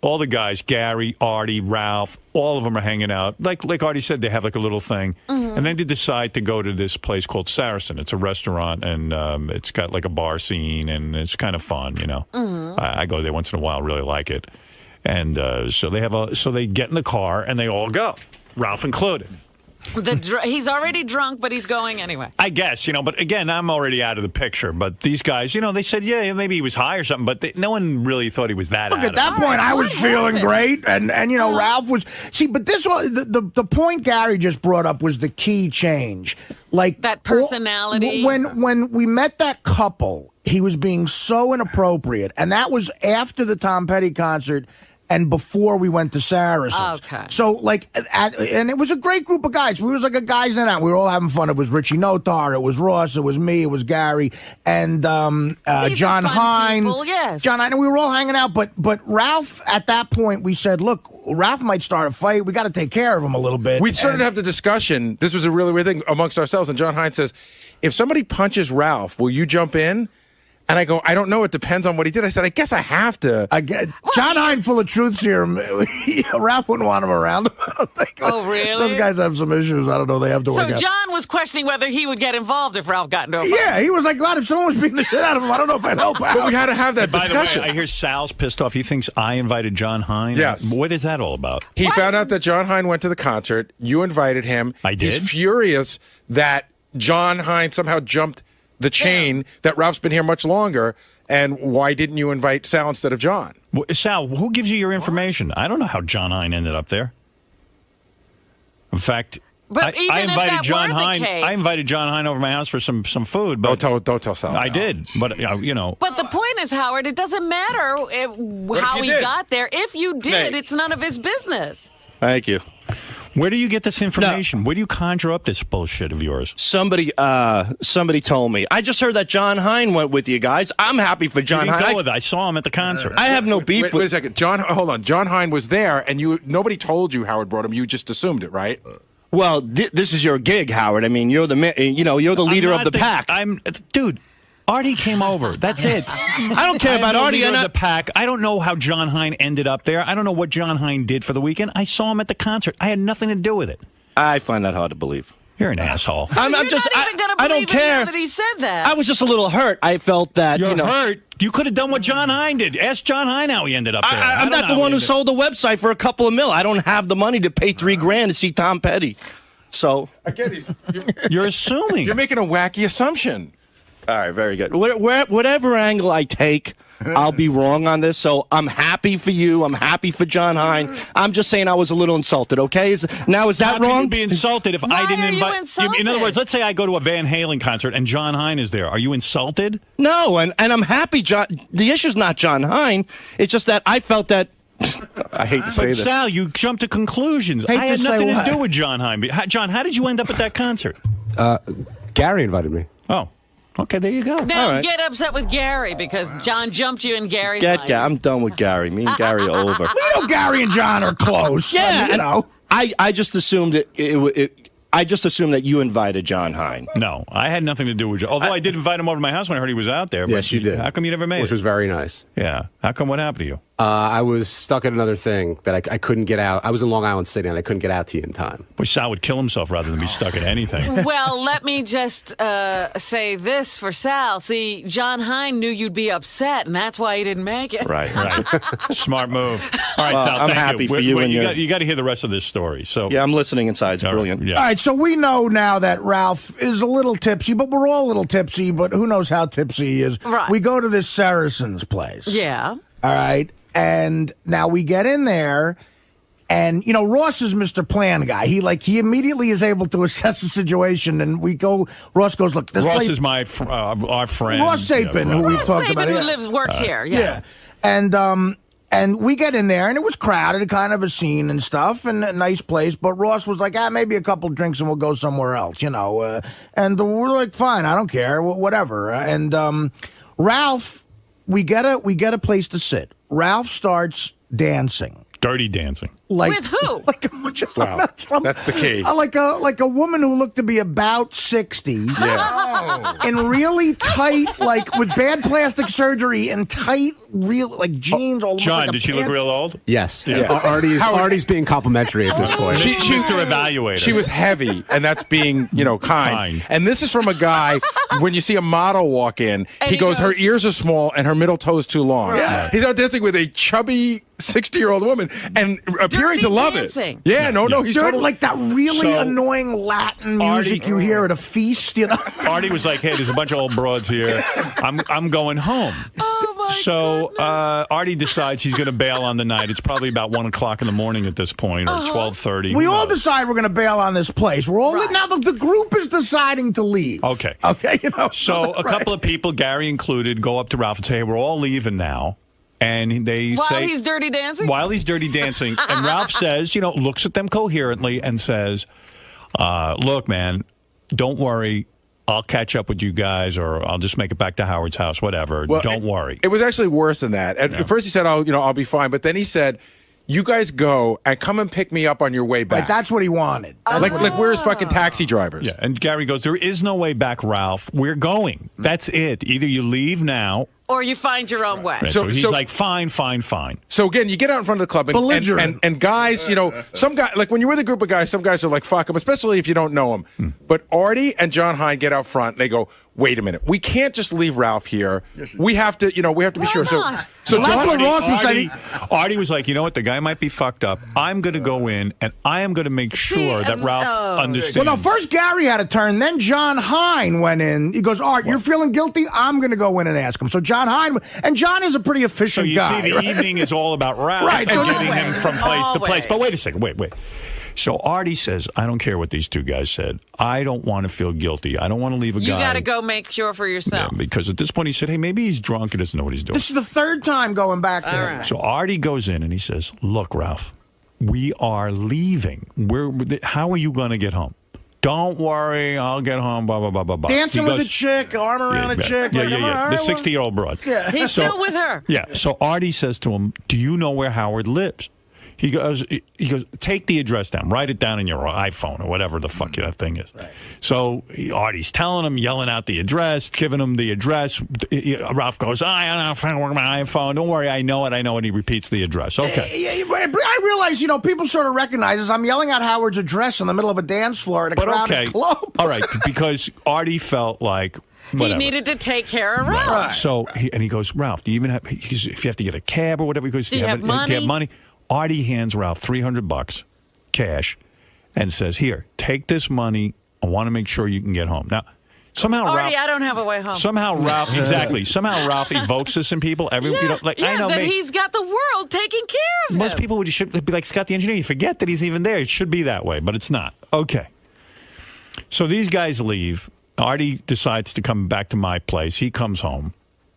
All the guys, Gary, Artie, Ralph, all of them are hanging out. Like Artie said, they have like a little thing. Mm-hmm. And then they decide to go to this place called Saracen. It's a restaurant, and it's got like a bar scene, and it's kind of fun, Mm-hmm. I go there once in a while, really like it. And so they get in the car, and they all go, Ralph included. He's already drunk, but he's going anyway. I guess, but again, I'm already out of the picture. But these guys, they said, yeah, maybe he was high or something, but no one really thought he was that Look, at that point, I was feeling great, and Ralph was... See, but this one, the point Gary just brought up was the key change. Like that personality. When we met that couple, he was being so inappropriate, and that was after the Tom Petty concert and before we went to Saracens. Okay. So, and it was a great group of guys. We was like a guys in out. We were all having fun. It was 𝗫𝗏𝗏, it was Ross, it was me, it was Gary, and John Hein. Yes. John Hein, and we were all hanging out. But Ralph, at that point, we said, look, Ralph might start a fight. We got to take care of him a little bit. We started to have the discussion. This was a really weird thing amongst ourselves. And John Hein says, if somebody punches Ralph, will you jump in? And I go, I don't know. It depends on what he did. I said, I guess I have to. John Hein, full of truth serum. Ralph wouldn't want him around. Oh, really? Those guys have some issues. I don't know. They have to work out. So John was questioning whether he would get involved if Ralph got into a fight. Yeah, he was like, God, if someone was beating the shit out of him, I don't know if I'd help out. But we had to have that discussion. By the way, I hear Sal's pissed off. He thinks I invited John Hein. Yes. What is that all about? He found out that John Hein went to the concert. You invited him. I did? He's furious that John Hein somehow jumped the chain, that Ralph's been here much longer. And why didn't you invite Sal instead of John? Well, Sal, who gives you your information? I don't know how John Hein ended up there. In fact, I invited John Hein. I invited John Hein over my house for some food. But don't tell Sal. I did, but But the point is, Howard, it doesn't matter how he got there. If you did, it's none of his business. Thank you. Where do you get this information? No. Where do you conjure up this bullshit of yours? Somebody told me. I just heard that John Hein went with you guys. I'm happy for John Hein. I saw him at the concert. I have no beef with... Wait a second. Hold on. John Hein was there, and nobody told you Howard brought him. You just assumed it, right? Well, this is your gig, Howard. I mean, you're the leader of the pack. Dude. Artie came over. That's it. I don't care about Artie. The pack. I don't know how John Hein ended up there. I don't know what John Hein did for the weekend. I saw him at the concert. I had nothing to do with it. I find that hard to believe. You're an asshole. So I'm just. not even gonna I don't believe him now care that he said that. I was just a little hurt. I felt that You're you know. hurt. You could have done what John Hein did. Ask John Hein how he ended up there. I'm not the one who sold the website for a couple of mil. I don't have the money to pay $3,000 to see Tom Petty. So Again, You're assuming. you're making a wacky assumption. all right, very good. Whatever angle I take, I'll be wrong on this. So I'm happy for you. I'm happy for John Hein. I'm just saying I was a little insulted. Okay, is that How wrong? could you be insulted if I Why didn't are you invite insulted? In other words, let's say I go to a Van Halen concert and John Hein is there. Are you insulted? No, and I'm happy. John. The issue's not John Hein. It's just that I felt that. I hate to say But this. Sal, you jumped to conclusions. Hate I had to say nothing to what? do with John Hein. John, how did you end up at that concert? Gary invited me. Oh, okay, there you go. Now All right. get upset with Gary because John jumped you in Gary's life. I'm done with Gary. Me and Gary are over. You know, Gary and John are close. Yeah, I mean, you and know. I just assumed I just assumed that you invited John Hein. No, I had nothing to do with you. Although I did invite him over to my house when I heard he was out there. Yes, but you did. How come you never made Which it? was very nice. Yeah. How come? What happened to you? I was stuck at another thing that I couldn't get out. I was in Long Island City, and I couldn't get out to you in time. Wish Sal would kill himself rather than be stuck at anything. Well, let me just say this for Sal. See, John Hein knew you'd be upset, and that's why he didn't make it. Right. Right. Smart move. All right, Well, Sal, I'm thank happy you. for you and you your- got to hear the rest of this story. So Yeah, I'm listening inside. It's All right, brilliant. yeah. All right, so we know now that Ralph is a little tipsy, but we're all a little tipsy, but who knows how tipsy he is. Right. We go to this Saracen's place. Yeah. All right. And now we get in there, and, you know, Ross is Mr. Plan guy. He immediately is able to assess the situation, and Ross goes, look, this Ross place is our friend. Ross Sapin, who we've Ross talked Saban, about. who Yeah. works here. Yeah. And we get in there, and it was crowded, kind of a scene and stuff, and a nice place. But Ross was like, maybe a couple drinks and we'll go somewhere else, you know. And we're like, fine, I don't care, whatever. And Ralph, we get a place to sit. Ralph starts dancing. Dirty dancing. With who? That's the key. Like a woman who looked to be about 60. Yeah. In really tight, with bad plastic surgery and tight, jeans. All John, like did she look real old? Yes. Yeah. Artie's being complimentary at this point. She Mr. Evaluator. She was heavy, and that's being, kind. Kind. And this is from a guy, when you see a model walk in, And he he goes, her goes- ears are small and her middle toe's too long. Yeah. He's out dancing with a chubby 60-year-old woman and appearing to love dancing. it. Yeah, no, he's During, totally... that really So- annoying Latin music Artie- you hear at a feast, you know. Artie was like, hey, there's a bunch of old broads here. I'm going home. Oh, my So Artie decides he's going to bail on the night. It's probably about 1 o'clock in the morning at this point, or 12:30. We Who all knows? decide we're going to bail on this place. We're all Right. now. The group is deciding to leave. Okay. Okay. You know. So a couple of people, Gary included, go up to Ralph and say, hey, we're all leaving now. And they While say... he's dirty dancing? While he's dirty dancing. And Ralph says, looks at them coherently and says, look, man, don't worry. I'll catch up with you guys, or I'll just make it back to Howard's house, whatever. Well, don't worry. It was actually worse than that. At first he said, I'll be fine. But then he said, you guys go and come and pick me up on your way back. Right, that's what he wanted. like where's fucking taxi drivers? Yeah, and Gary goes, there is no way back, Ralph. We're going. That's it. Either you leave now. Or you find your own way. So he's So- like, fine. So again, you get out in front of the club and guys, some guy, like when you're with a group of guys, some guys are like, fuck them, especially if you don't know them. But Artie and John Hein get out front and they go, wait a minute, we can't just leave Ralph here. We have to, we have to be sure. not? So Well, that's John, what Ross was saying. Artie was like, you know what? The guy might be fucked up. I'm going to go in, and I am going to make sure that Ralph understands. Well, no, first Gary had a turn, then John Hein went in. He goes, Art, you're feeling guilty? I'm going to go in and ask him. So John Hein, and John is a pretty So efficient you guy. see, the right? evening is all about Ralph Right, so and getting no him way. from place to place. Always. But wait a second, wait. So Artie says, I don't care what these two guys said. I don't want to feel guilty. I don't want to leave a You guy. got to go make sure for Yeah, yourself. because at this point he said, hey, maybe he's drunk. He doesn't know what he's doing. This is the third time going back to him. right. So Artie goes in and he says, look, Ralph, we are leaving. How are you going to get home? Don't worry, I'll get home, blah, blah, blah, blah, blah. Dancing He with goes- a chick, arm around a chick. Yeah, like, yeah. all right, The well, 60-year-old broad. Yeah. He's still with her. Yeah, so Artie says to him, do you know where Howard lives? He goes, take the address down. Write it down in your iPhone or whatever the fuck that thing is. Right. So Artie's telling him, yelling out the address, giving him the address. Ralph goes, I don't know if I work my iPhone. Don't worry, I know it. And he repeats the address. Okay. I realize, people sort of recognize this. I'm yelling out Howard's address in the middle of a dance floor at a crowded club. All right, because Artie felt like whatever. He needed to take care of Ralph. Right. So he goes, Ralph, do you even have? If you have to get a cab or whatever, he goes, do you have money? Do you have money? Artie hands Ralph $300 cash, and says, "Here, take this money. I want to make sure you can get home." Now, somehow Artie, Ralph, I don't have a way home. Somehow Ralph, exactly. Somehow Ralph evokes this in people. I know that he's got the world taking care of him. Most people should be like Scott the engineer. You forget that he's even there. It should be that way, but it's not. Okay. So these guys leave. Artie decides to come back to my place. He comes home.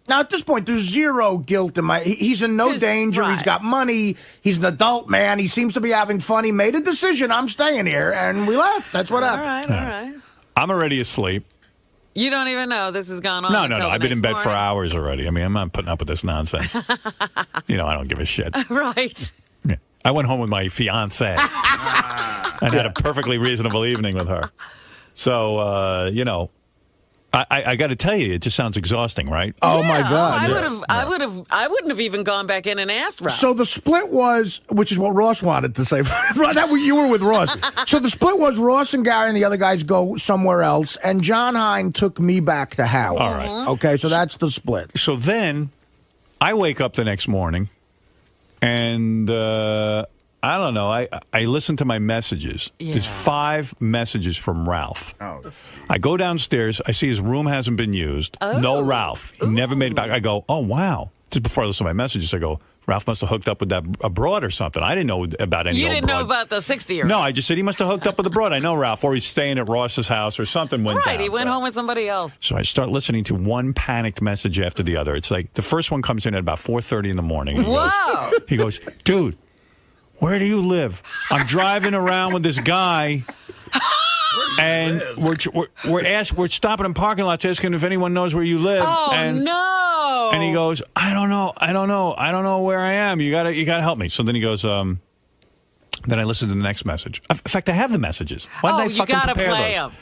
Now, at this point, there's zero guilt in he's in no danger. Right. He's got money. He's an adult man. He seems to be having fun. He made a decision. I'm staying here. And we left. That's what happened. All right. I'm already asleep. You don't even know this has gone on. No. I've been in bed for hours already. I mean, I'm not putting up with this nonsense. I don't give a shit. Right. Yeah. I went home with my fiance and had a perfectly reasonable evening with her. So, I got to tell you, it just sounds exhausting, right? Oh my God! I wouldn't have even gone back in and asked Ralph. So the split was, which is what Ross wanted to say. You were with Ross. So the split was Ross and Gary and the other guys go somewhere else, and John Hein took me back to Howard. All right. Okay, so that's the split. So then, I wake up the next morning, and I don't know. I listen to my messages. Yeah. There's 5 messages from Ralph. Oh. I go downstairs. I see his room hasn't been used. Oh. No Ralph. He never made it back. I go, oh, wow. Just before I listen to my messages, I go, Ralph must have hooked up with a broad or something. I didn't know about any old broad. You didn't know about the 60-year-old. No, I just said he must have hooked up with a broad. I know Ralph. Or he's staying at Ross's house or something went down. Right, he went home with somebody else. So I start listening to one panicked message after the other. It's like the first one comes in at about 4:30 in the morning. Whoa. He goes, dude, where do you live? I'm driving around with this guy, and we're stopping in parking lots asking if anyone knows where you live. Oh, and, no. And he goes, I don't know where I am. You gotta help me. So then he goes, then I listen to the next message. In fact, I have the messages. Why didn't I fucking prepare those? Them.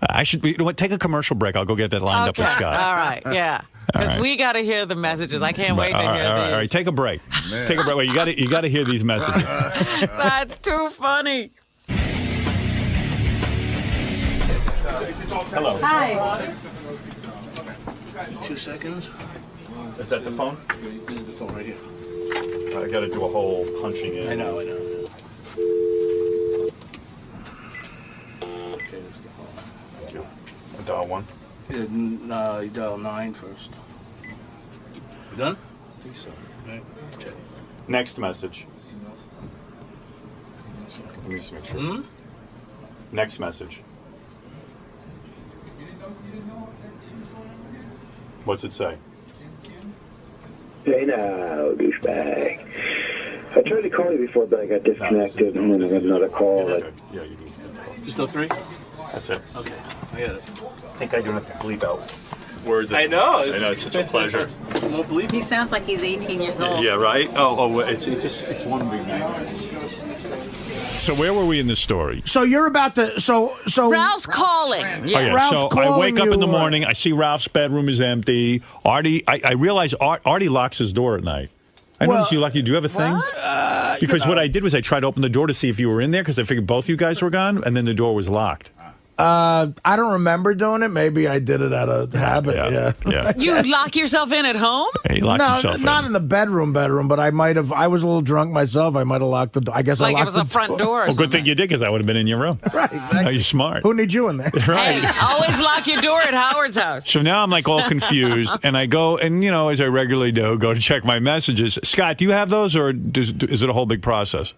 I should. You know what? Take a commercial break. I'll go get that lined up with Scott. All right. Yeah. Because we got to hear the messages. I can't wait to hear these. All right. Take a break. Man. Take a break. Wait, you got to hear these messages. That's too funny. Hello. Hi. 2 seconds. Is that the phone? This is the phone right here. I got to do a whole punching in. I know. Okay, this is the phone. Thank you. Dial 1. You dial 9 first. You done? I think so. Right. Okay. Next message. Let me just make sure. Next message. What's it say? Hey now, douchebag. I tried to call you before, but I got disconnected, and then I got another call. Yeah, you do. Just no 3? That's it. Okay, I got it. I think I don't have to bleep out words. I know. It's such a pleasure. Won't believe He sounds like he's 18 years old. Yeah, right? Oh, it's one big night. So where were we in this story? So you're about to so Ralph's calling. Yeah. Oh, yeah. Ralph's so I wake up in the you, morning. I see Ralph's bedroom is empty. Artie, I realize Artie locks his door at night. I noticed you lock. Do you have a thing? Because what I did was I tried to open the door to see if you were in there because I figured both you guys were gone, and then the door was locked. I don't remember doing it. Maybe I did it out of habit. Yeah. You lock yourself in at home? Yeah, you lock yourself not in the bedroom, but I might have. I was a little drunk myself. I might have locked the door. I guess like I locked it was a front door. Well, good thing you did because I would have been in your room. Right. Exactly. No, you're smart. Who needs you in there? Right. Hey, always lock your door at Howard's house. So now I'm like all confused, and I go and as I regularly do, go to check my messages. Scott, do you have those, or is it a whole big process?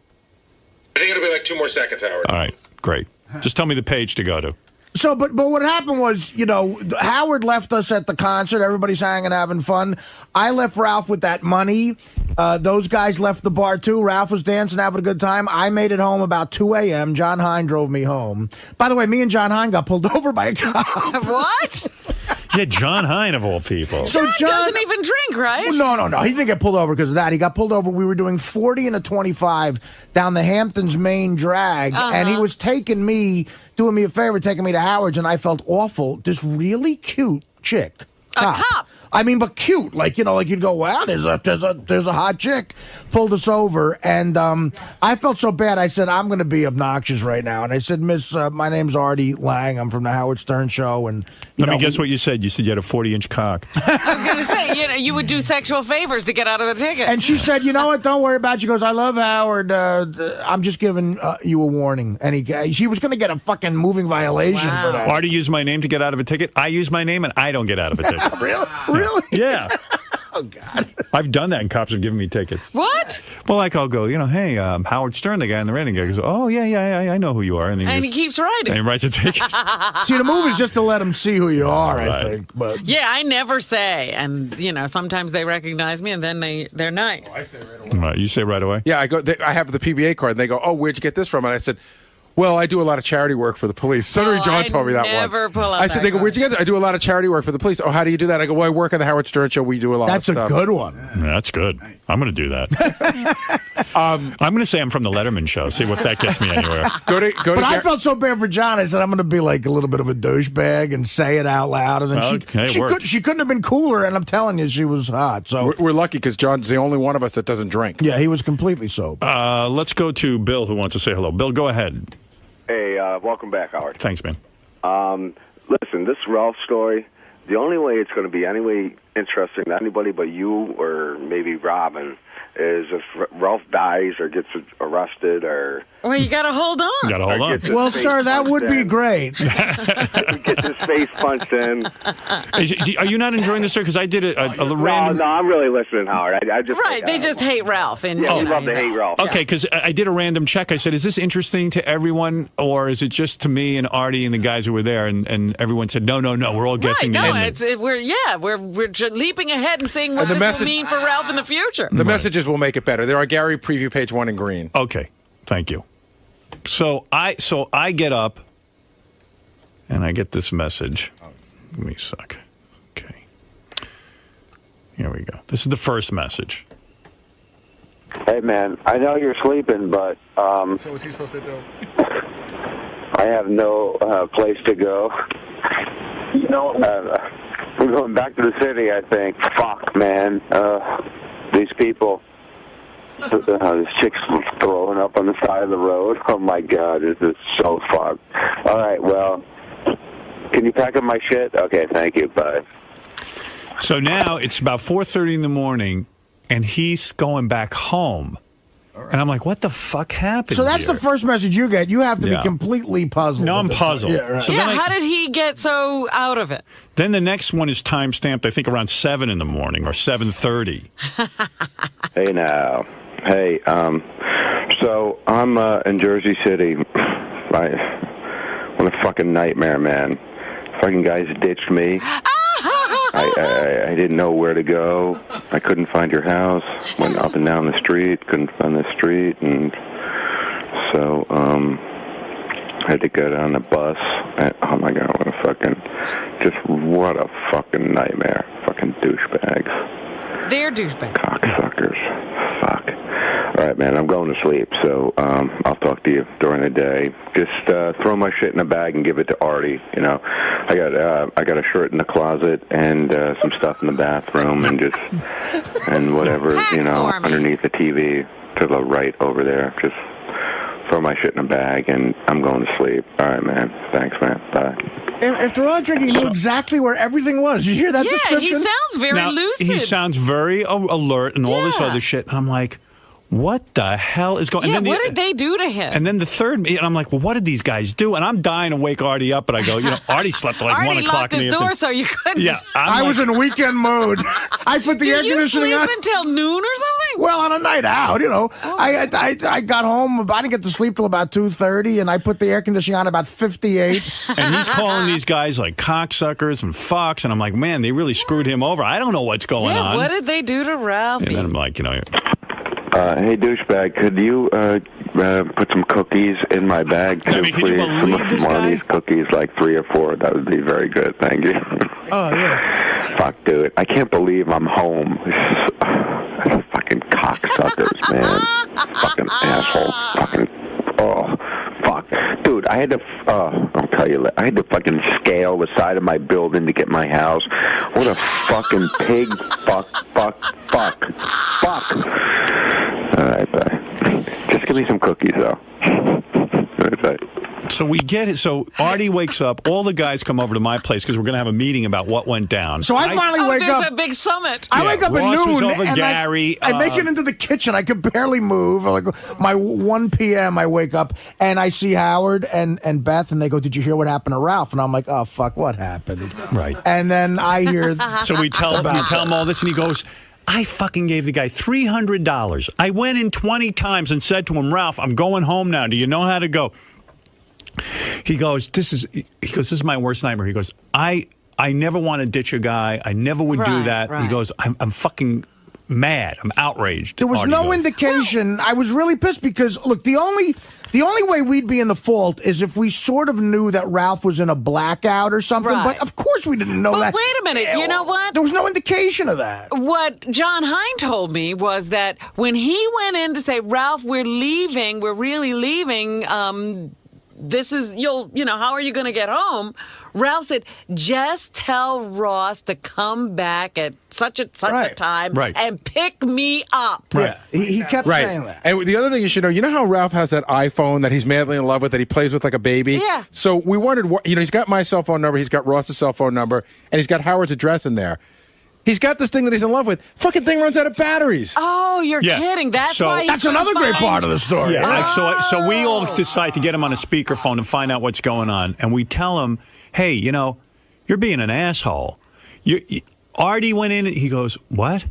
I think it'll be like 2 more seconds, Howard. All right, great. Just tell me the page to go to. So, but what happened was, Howard left us at the concert. Everybody's hanging, having fun. I left Ralph with that money. Those guys left the bar, too. Ralph was dancing, having a good time. I made it home about 2 a.m. John Hein drove me home. By the way, me and John Hein got pulled over by a cop. What? Yeah, John Hein of all people. So John doesn't even drink, right? Well, no. He didn't get pulled over because of that. He got pulled over. We were doing 40 and a 25 down the Hamptons main drag, and he was doing me a favor, taking me to Howard's, and I felt awful. This really cute chick. A cop. I mean, but cute. Like, like you'd go, wow, there's a hot chick. Pulled us over, and I felt so bad. I said, I'm going to be obnoxious right now. And I said, Miss, my name's Artie Lang. I'm from the Howard Stern Show. And Let me guess what you said. You said you had a 40-inch cock. I was going to say, you would do sexual favors to get out of the ticket. And she said, you know what? Don't worry about it. She goes, I love Howard. I'm just giving you a warning. And she was going to get a fucking moving violation for that. Artie used my name to get out of a ticket. I use my name, and I don't get out of a ticket. Really? Yeah. Oh, God. I've done that, and cops have given me tickets. What? Well, like, I'll go, hey, Howard Stern, the guy in the rating guy, goes, oh, yeah, I know who you are. And he keeps writing. And he writes a ticket. See, the move is just to let them see who you are, Right. I think. But Yeah, I never say. And, sometimes they recognize me, and then they're nice. I say right away. Right, you say right away? Yeah, I have the PBA card, and they go, oh, where'd you get this from? And I said, well, I do a lot of charity work for the police. Senator John told me that one. Never pull out I said, that they go, card. where'd you get that? I do a lot of charity work for the police. Oh, how do you do that? I go, well, I work on the Howard Stern Show. We do a lot that's of a stuff. good one. Yeah, that's good. I'm going to do that. I'm going to say I'm from the Letterman Show. See what that gets me anywhere. But I felt so bad for John. I said, I'm going to be like a little bit of a douchebag and say it out loud. And then she couldn't have been cooler. And I'm telling you, she was hot. So we're lucky because John's the only one of us that doesn't drink. Yeah, he was completely sober. Let's go to Bill, who wants to say hello. Bill, go ahead. Hey, welcome back, Howard. Thanks, man. Listen, this Ralph story, the only way it's going to be any interesting to anybody but you or maybe Robin is if Ralph dies or gets arrested or... Well, you got to hold on. You got to hold on. Well, sir, that would be great. He gets his face punched in. Are you not enjoying this story? Because I did a random... No, I'm really listening, Howard. I just Right, they just hate Ralph. And, we love to hate Ralph. Okay, because I did a random check. I said, is this interesting to everyone, or is it just to me and Artie and the guys who were there? And everyone said, no, we're all guessing the ending. We're leaping ahead and seeing what this will mean for Ralph in the future. The messages will make it better. There are Gary preview page 1 in green. Okay, thank you. So I get up and I get this message. Give me a sec. Okay. Here we go. This is the first message. Hey, man, I know you're sleeping, but So what's he supposed to do? I have no place to go. We're going back to the city, I think. Fuck, man. These people. This chick's throwing up on the side of the road. Oh, my God, this is so fucked. All right, well, can you pack up my shit? Okay, thank you. Bye. So now it's about 4:30 in the morning, and he's going back home. And I'm like, what the fuck happened So that's here? the first message you get. You have to be completely puzzled. No, I'm puzzled. Yeah, right. So Yeah, then how did he get so out of it? Then the next one is time stamped, I think, around 7 in the morning or 7:30. Hey, now. Hey, so I'm in Jersey City. What a fucking nightmare, man. Fucking guys ditched me. I didn't know where to go. I couldn't find your house. Went up and down the street, couldn't find the street, and so I had to go down the bus. And, oh my God, what a fucking nightmare. Fucking douchebags. They're douchebags. Cocksuckers. Fuck. All right, man, I'm going to sleep, so I'll talk to you during the day. Just throw my shit in a bag and give it to Artie. I got a shirt in the closet and some stuff in the bathroom and whatever, underneath the TV to the right over there. Just throw my shit in a bag and I'm going to sleep. All right, man. Thanks, man. Bye. After all drinking, he knew exactly where everything was. Did you hear that description? Yeah, he sounds very lucid. He sounds very alert and all this other shit. And I'm like, what the hell is going on? Yeah, what did they do to him? And then the third, and I'm like, well, what did these guys do? And I'm dying to wake Artie up, but I go, Artie slept till like 1 o'clock in the afternoon. Artie locked his door so you couldn't. Yeah, I was in weekend mode. I put the air conditioning on. Did you sleep until noon or something? Well, on a night out, I got home. I didn't get to sleep till about 2:30, and I put the air conditioning on about 58. And he's calling these guys like cocksuckers and fucks, and I'm like, man, they really screwed him over. I don't know what's going on. What did they do to Ralphie? And then I'm like, Hey, douchebag, could you put some cookies in my bag, too, please? Some of these cookies, like 3 or 4. That would be very good. Thank you. Oh, yeah. Fuck, dude. I can't believe I'm home. Fucking cocksuckers, man. Fucking asshole. Fucking, oh, fuck. Dude, I had to, I'll tell you, I had to fucking scale the side of my building to get my house. What a fucking pig. Fuck. All right, bye. Just give me some cookies, though. All right, bye. So we get it. So Artie wakes up. All the guys come over to my place because we're going to have a meeting about what went down. So I finally wake up. There's a big summit. I wake up at Ross noon. was over, and Gary. I make it into the kitchen. I could barely move. Like my 1 p.m. I wake up and I see Howard and Beth, and they go, "Did you hear what happened to Ralph?" And I'm like, "Oh fuck, what happened?" Right. And then I hear. So we tell him all this, and he goes, I fucking gave the guy $300. I went in 20 times and said to him, Ralph, I'm going home now. Do you know how to go? He goes, this is my worst nightmare. He goes, I never want to ditch a guy. I never would do that. Right. He goes, I'm fucking mad. I'm outraged. There was no indication. I was really pissed because, look, the only way we'd be in the fault is if we sort of knew that Ralph was in a blackout or something. Right. But of course we didn't know that. But wait a minute. You know what? There was no indication of that. What John Hein told me was that when he went in to say, Ralph, we're leaving, we're really leaving, this is, how are you going to get home? Ralph said, just tell Ross to come back at such a time and pick me up. Right. Yeah. He kept saying that. And the other thing you should know, you know how Ralph has that iPhone that he's madly in love with that he plays with like a baby? Yeah. So we wondered, he's got my cell phone number, he's got Ross's cell phone number, and he's got Howard's address in there. He's got this thing that he's in love with. Fucking thing runs out of batteries. Oh, you're kidding. That's why. That's another great part of the story. Yeah. So we all decide to get him on a speakerphone and find out what's going on. And we tell him, hey, you're being an asshole. Artie went in and he goes, what?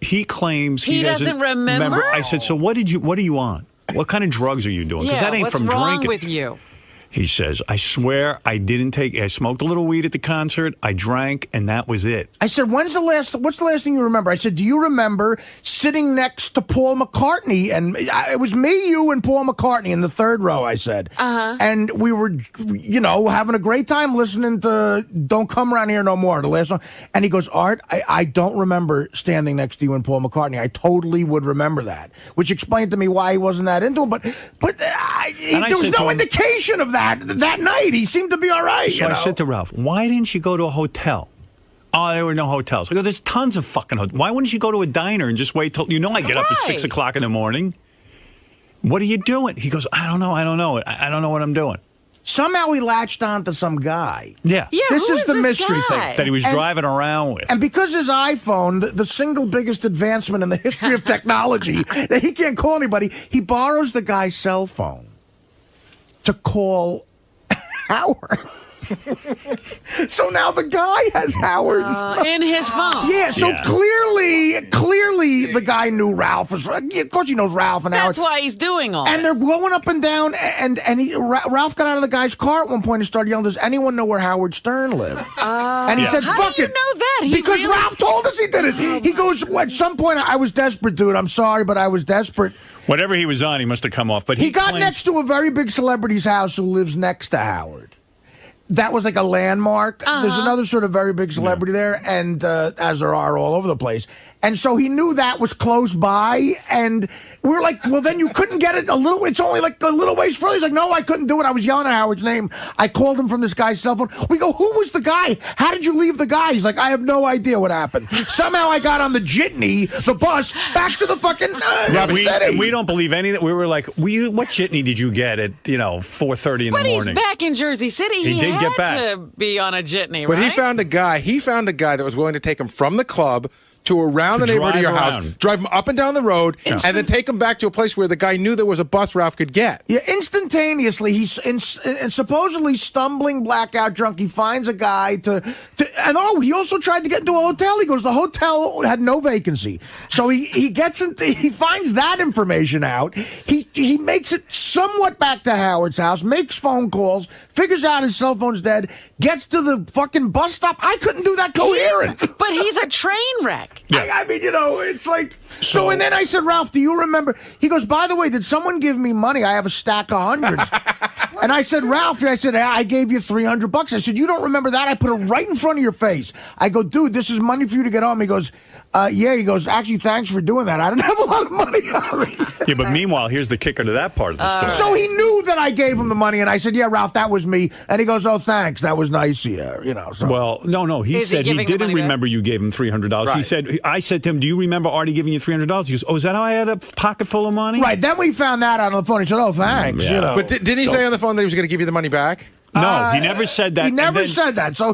He claims he doesn't remember. I said, so what are you on? What kind of drugs are you doing? Because that ain't from drinking. What's wrong with you? He says, I swear I smoked a little weed at the concert, I drank, and that was it. I said, what's the last thing you remember? I said, do you remember sitting next to Paul McCartney? And it was me, you, and Paul McCartney in the third row, I said. And we were, having a great time listening to Don't Come Around Here No More, the last song. And he goes, Art, I don't remember standing next to you and Paul McCartney. I totally would remember that, which explained to me why he wasn't that into him. But there was no indication of that night. He seemed to be all right. So I said to Ralph, why didn't you go to a hotel? Oh, there were no hotels. I go, there's tons of fucking hotels. Why wouldn't you go to a diner and just wait till, I get up at 6 o'clock in the morning. What are you doing? He goes, I don't know. I don't know what I'm doing. Somehow he latched on to some guy. Yeah. This is the mystery thing. That he was driving around with. And because his iPhone, the single biggest advancement in the history of technology, that he can't call anybody, he borrows the guy's cell phone to call Howard. So now the guy has Howard's in his phone. Yeah, so clearly the guy knew Ralph was. Of course he knows Ralph and Howard. That's why he's doing all. And they're going up and down. And Ralph got out of the guy's car at one point and started yelling, "Does anyone know where Howard Stern lived?" And he said, "Fuck it." How do you know that? Because Ralph told us he did it. He goes, at some point, I was desperate, dude. I'm sorry, but I was desperate. Whatever he was on, he must have come off. But he got next to a very big celebrity's house who lives next to Howard. That was like a landmark. There's another sort of very big celebrity there, and as there are all over the place. And so he knew that was close by, and we were like, well, then you couldn't get it it's only like a little ways further. He's like, no, I couldn't do it. I was yelling at Howard's name. I called him from this guy's cell phone. We go, who was the guy? How did you leave the guy? He's like, I have no idea what happened. Somehow I got on the jitney, the bus, back to the fucking city. We don't believe any of that. We were like, what jitney did you get at, 4:30 in the morning? But he's back in Jersey City. He did get back. To be on a jitney, right? But he found a guy that was willing to take him from the club to around the neighborhood of your house, drive him up and down the road, and then take him back to a place where the guy knew there was a bus Ralph could get. Yeah, instantaneously, he's supposedly stumbling blackout drunk. He finds a guy he also tried to get into a hotel. He goes, the hotel had no vacancy. So he finds that information out. He makes it somewhat back to Howard's house, makes phone calls, figures out his cell phone's dead, gets to the fucking bus stop. I couldn't do that coherent. But he's a train wreck. back. Yeah. I mean, it's like so. And then I said, Ralph, do you remember? He goes, by the way, did someone give me money? I have a stack of hundreds. And I said, Ralph, I gave you $300. I said, you don't remember that? I put it right in front of your face. I go, dude, this is money for you to get home. He goes, yeah. He goes, actually, thanks for doing that. I didn't have a lot of money on me. Yeah, but meanwhile, here's the kicker to that part of the story. So he knew that I gave him the money, and I said, yeah, Ralph, that was me. And he goes, oh, thanks. That was nice of you. So. Well, no. He said he didn't remember you gave him $300. Right. He said, I said to him, do you remember Artie giving you $300? He goes, oh, is that how I had a pocket full of money? Right. Then we found that out on the phone. He said, oh, thanks. Yeah. But didn't he say on the phone that he was going to give you the money back? No, he never said that. He never said that. So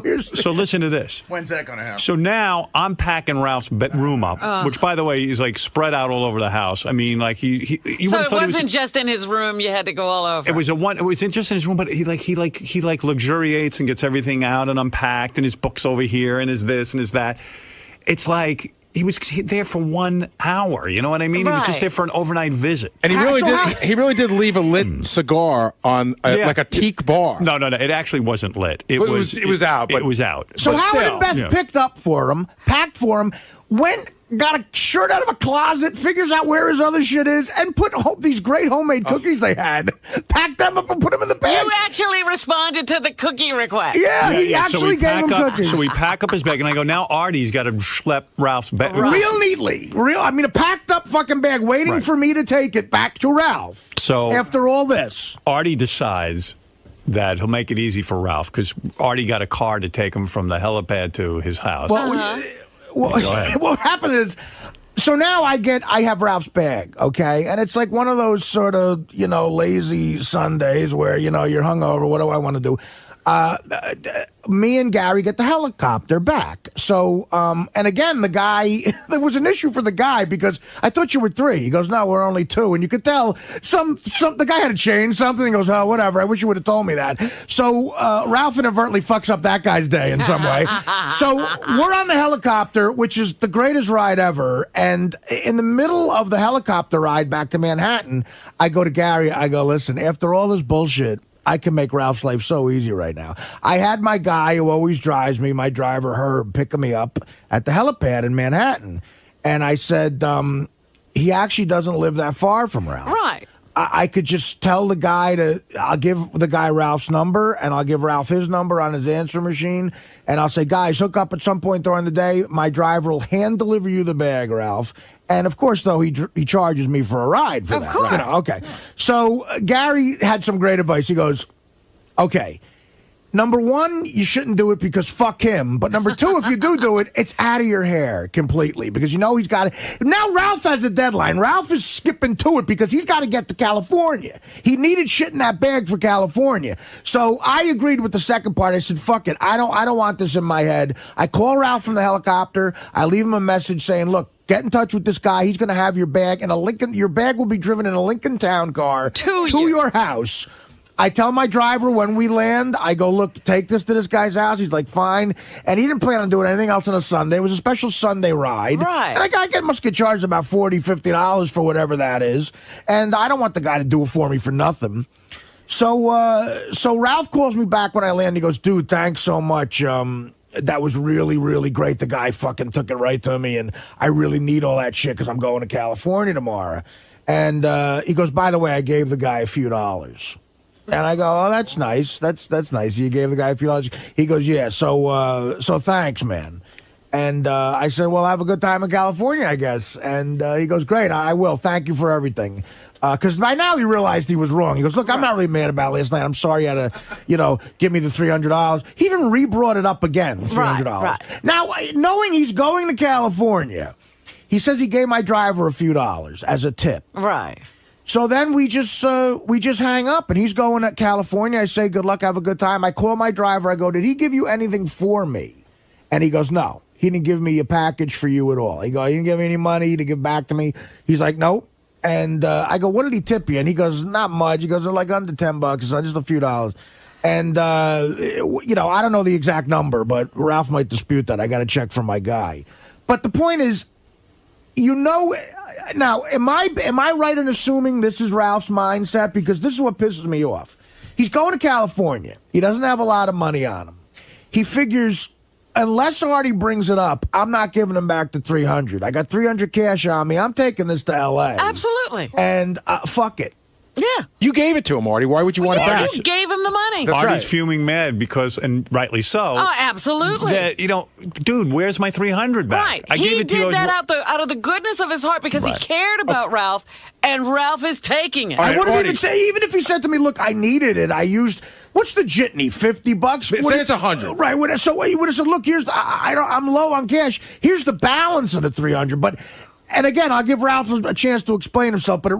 listen to this. When's that going to happen? So now I'm packing Ralph's room up, which, by the way, is like spread out all over the house. I mean, like he so it wasn't just in his room. You had to go all over. It was just in his room, but he luxuriates and gets everything out and unpacked, and his books over here, and his this and his that. It's like he was there for 1 hour. You know what I mean? Right. He was just there for an overnight visit. And he really did leave a lit cigar on like a teak bar. No. It actually wasn't lit. It was out. But it was out. So Howard and Beth picked up for him, packed for him, went, got a shirt out of a closet, figures out where his other shit is, and put these great homemade cookies they had. Packed them up and put them in the bag. You actually responded to the cookie request. Yeah, he actually gave him cookies. So we pack up his bag, and I go, now Artie's got to schlep Ralph's bag. Real neatly. A packed up fucking bag waiting for me to take it back to Ralph. So after all this, Artie decides that he'll make it easy for Ralph because Artie got a car to take him from the helipad to his house. Well, what happened is, so now I have Ralph's bag, okay? And it's like one of those sort of, lazy Sundays where, you're hungover. What do I want to do? Me and Gary get the helicopter back. So, and again, the guy, there was an issue for the guy because I thought you were 3. He goes, no, we're only 2. And you could tell the guy had to change something. He goes, oh, whatever. I wish you would have told me that. So, Ralph inadvertently fucks up that guy's day in some way. So we're on the helicopter, which is the greatest ride ever. And in the middle of the helicopter ride back to Manhattan, I go to Gary. I go, listen, after all this bullshit, I can make Ralph's life so easy right now. I had my guy who always drives me, my driver Herb, picking me up at the helipad in Manhattan. And I said, he actually doesn't live that far from Ralph. Right. I could just tell the guy I'll give the guy Ralph's number, and I'll give Ralph his number on his answer machine, and I'll say, guys, hook up at some point during the day. My driver will hand deliver you the bag, Ralph. And, of course, though, he charges me for a ride for that. Of course. Okay. So Gary had some great advice. He goes, okay, number 1, you shouldn't do it because fuck him. But number 2, if you do it, it's out of your hair completely because he's got it. Now Ralph has a deadline. Ralph is skipping to it because he's got to get to California. He needed shit in that bag for California. So I agreed with the second part. I said, fuck it. I don't want this in my head. I call Ralph from the helicopter. I leave him a message saying, look, get in touch with this guy. He's going to have your bag in a Lincoln. Your bag will be driven in a Lincoln Town car to your house. I tell my driver when we land, I go, look, take this to this guy's house. He's like, fine. And he didn't plan on doing anything else on a Sunday. It was a special Sunday ride. Right. And I must get charged about $40, $50 for whatever that is. And I don't want the guy to do it for me for nothing. So Ralph calls me back when I land. He goes, dude, thanks so much. That was really, really great. The guy fucking took it right to me, and I really need all that shit because I'm going to California tomorrow. And he goes, by the way, I gave the guy a few dollars. And I go, oh, that's nice. That's nice. You gave the guy a few dollars. He goes, yeah, so thanks, man. And I said, well, have a good time in California, I guess. And he goes, great, I will. Thank you for everything. Because by now he realized he was wrong. He goes, look, I'm not really mad about last night. I'm sorry you had to, give me the $300. He even re-brought it up again, $300. Right. Now, knowing he's going to California, he says he gave my driver a few dollars as a tip. Right. So then we just hang up, and he's going to California. I say, good luck, have a good time. I call my driver. I go, did he give you anything for me? And he goes, no. He didn't give me a package for you at all. He didn't give me any money to give back to me. He's like, nope. And I go, what did he tip you? And he goes, not much. He goes, like under $10, so just a few dollars. And, I don't know the exact number, but Ralph might dispute that. I got to check from my guy. But the point is, now, am I right in assuming this is Ralph's mindset? Because this is what pisses me off. He's going to California. He doesn't have a lot of money on him. He figures unless Artie brings it up, I'm not giving him back the $300. I got $300 cash on me. I'm taking this to L.A. Absolutely. And fuck it. Yeah. You gave it to him, Artie. Why would you want it back? You gave him the money. Artie's fuming mad because, and rightly so. Oh, absolutely. That, dude, where's my $300 back? Right. I gave it to you. He did that out of the goodness of his heart because he cared about Ralph, and Ralph is taking it. I wouldn't even say, even if he said to me, look, I needed it. I used, what's the jitney, $50? Say it's $100. Right. So he would have said, look, I'm low on cash. Here's the balance of the $300. But, and again, I'll give Ralph a chance to explain himself, but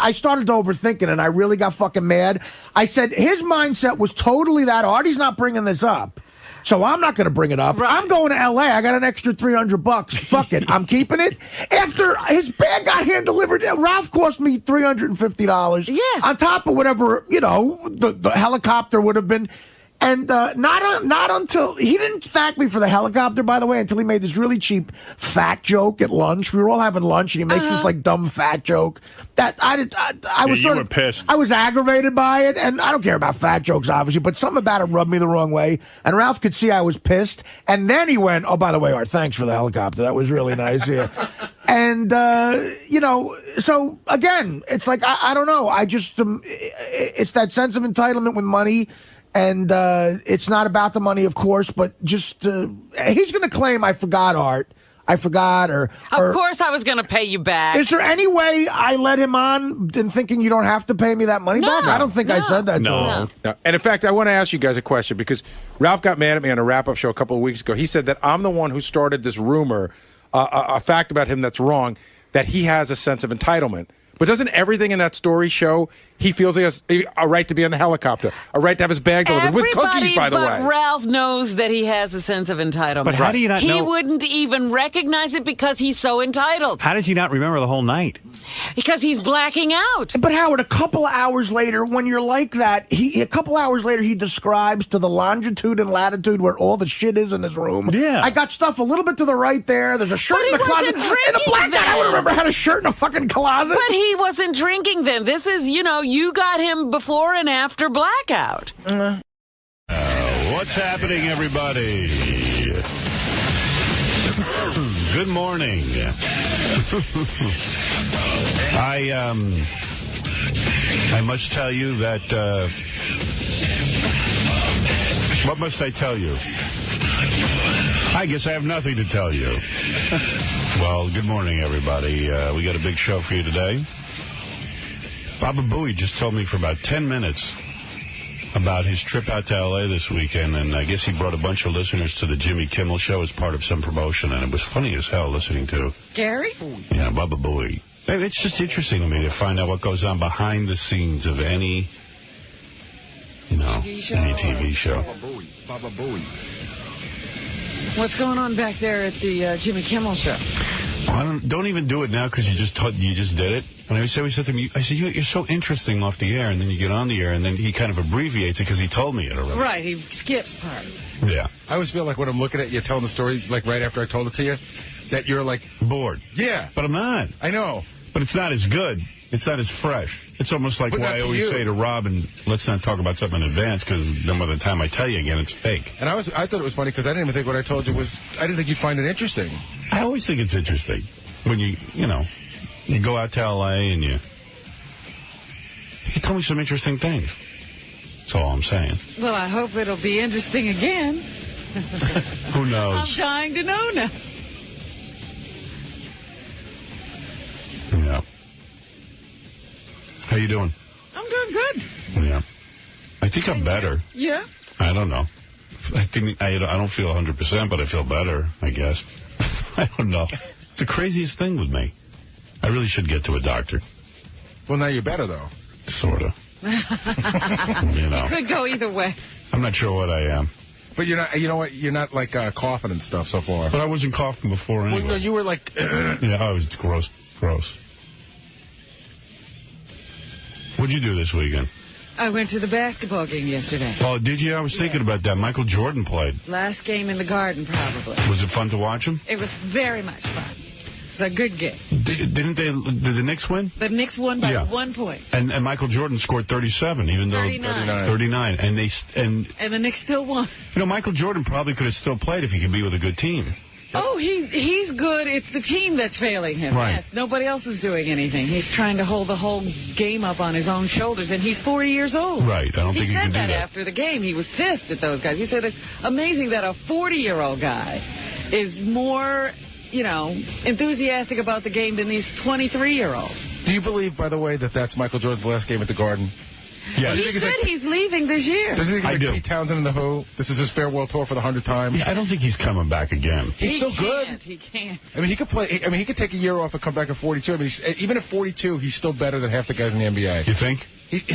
I started to overthink it, and I really got fucking mad. I said his mindset was totally that Artie's not bringing this up, so I'm not going to bring it up. Right. I'm going to L.A. I got an extra $300. Fuck it. I'm keeping it. After his bag got hand-delivered, Ralph cost me $350. Yeah. On top of whatever, the helicopter would have been. And not until he didn't thank me for the helicopter, by the way, until he made this really cheap fat joke at lunch. We were all having lunch, and he makes this like dumb fat joke that I was sort of pissed. I was aggravated by it, and I don't care about fat jokes, obviously, but something about it rubbed me the wrong way. And Ralph could see I was pissed, and then he went, "Oh, by the way, Art, thanks for the helicopter. That was really nice." Yeah, and so again, it's like I don't know. I just it's that sense of entitlement with money. And it's not about the money, of course, but just he's going to claim I forgot, Art. I forgot, or of course I was going to pay you back. Is there any way I let him on in thinking you don't have to pay me that money back? I don't think I said that to him. No. And in fact, I want to ask you guys a question because Ralph got mad at me on a wrap-up show a couple of weeks ago. He said that I'm the one who started this rumor, a fact about him that's wrong, that he has a sense of entitlement. But doesn't everything in that story show he feels he has a right to be on the helicopter, a right to have his bag delivered with cookies, by the way? But Ralph knows that he has a sense of entitlement. But how do you not know? He wouldn't even recognize it because he's so entitled. How does he not remember the whole night? Because he's blacking out. But Howard, a couple hours later, when you're like that, a couple hours later he describes to the longitude and latitude where all the shit is in his room. Yeah. I got stuff a little bit to the right there. There's a shirt in the closet. In a blackout, I would remember I had a shirt in a fucking closet. But he wasn't drinking then. This is, you got him before and after blackout. What's happening, everybody? Good morning. I must tell you that, what must I tell you? I guess I have nothing to tell you. Well, good morning, everybody. We got a big show for you today. Baba Booey just told me for about 10 minutes about his trip out to L.A. this weekend, and I guess he brought a bunch of listeners to the Jimmy Kimmel Show as part of some promotion, and it was funny as hell listening to Gary? Yeah, Baba Booey. It's just interesting to me to find out what goes on behind the scenes of any, any TV show. Baba Booey. What's going on back there at the Jimmy Kimmel Show? Well, don't even do it now because you just did it. And I said to him, I said, you're so interesting off the air, and then you get on the air, and then he kind of abbreviates it because he told me it already. Right, he skips part. Yeah. I always feel like when I'm looking at you telling the story, like right after I told it to you, that you're like bored. Yeah. But I'm not. I know. But it's not as good. It's not as fresh. It's almost like why I always say to Robin, let's not talk about something in advance, because then by the time I tell you again, it's fake. And I thought it was funny because I didn't even think what I told you I didn't think you'd find it interesting. I always think it's interesting when you go out to L.A. and you told me some interesting things. That's all I'm saying. Well, I hope it'll be interesting again. Who knows? I'm dying to know now. Yeah. How you doing? I'm doing good. Yeah. I think I'm better. Yeah? I don't know. I don't feel 100%, but I feel better, I guess. I don't know. It's the craziest thing with me. I really should get to a doctor. Well, now you're better, though. Sort of. It could go either way. I'm not sure what I am. But you're not, you're not like coughing and stuff so far. But I wasn't coughing before anyway. Well, no, you were like... Yeah, I was gross. What'd you do this weekend? I went to the basketball game yesterday. Oh, did you? I was thinking about that. Michael Jordan played. Last game in the Garden, probably. Was it fun to watch him? It was very much fun. was a good game. Did the Knicks win? The Knicks won by 1 point. And Michael Jordan scored 37, even though 39. And the Knicks still won. You know, Michael Jordan probably could have still played if he could be with a good team. Oh, he's good. It's the team that's failing him. Right. Yes, nobody else is doing anything. He's trying to hold the whole game up on his own shoulders, and he's 40 years old. Right. I don't think he can do that. He said that after the game. He was pissed at those guys. He said it's amazing that a 40-year-old guy is more, enthusiastic about the game than these 23-year-olds. Do you believe, by the way, that that's Michael Jordan's last game at the Garden? Yeah, he said he's leaving this year. Does he think like Pete Townsend and the Who? This is his farewell tour for the 100th time. Yeah, I don't think he's coming back again. He's still good. He can't. I mean, he could play. I mean, he could take a year off and come back at 42. I mean, even at 42, he's still better than half the guys in the NBA. You think?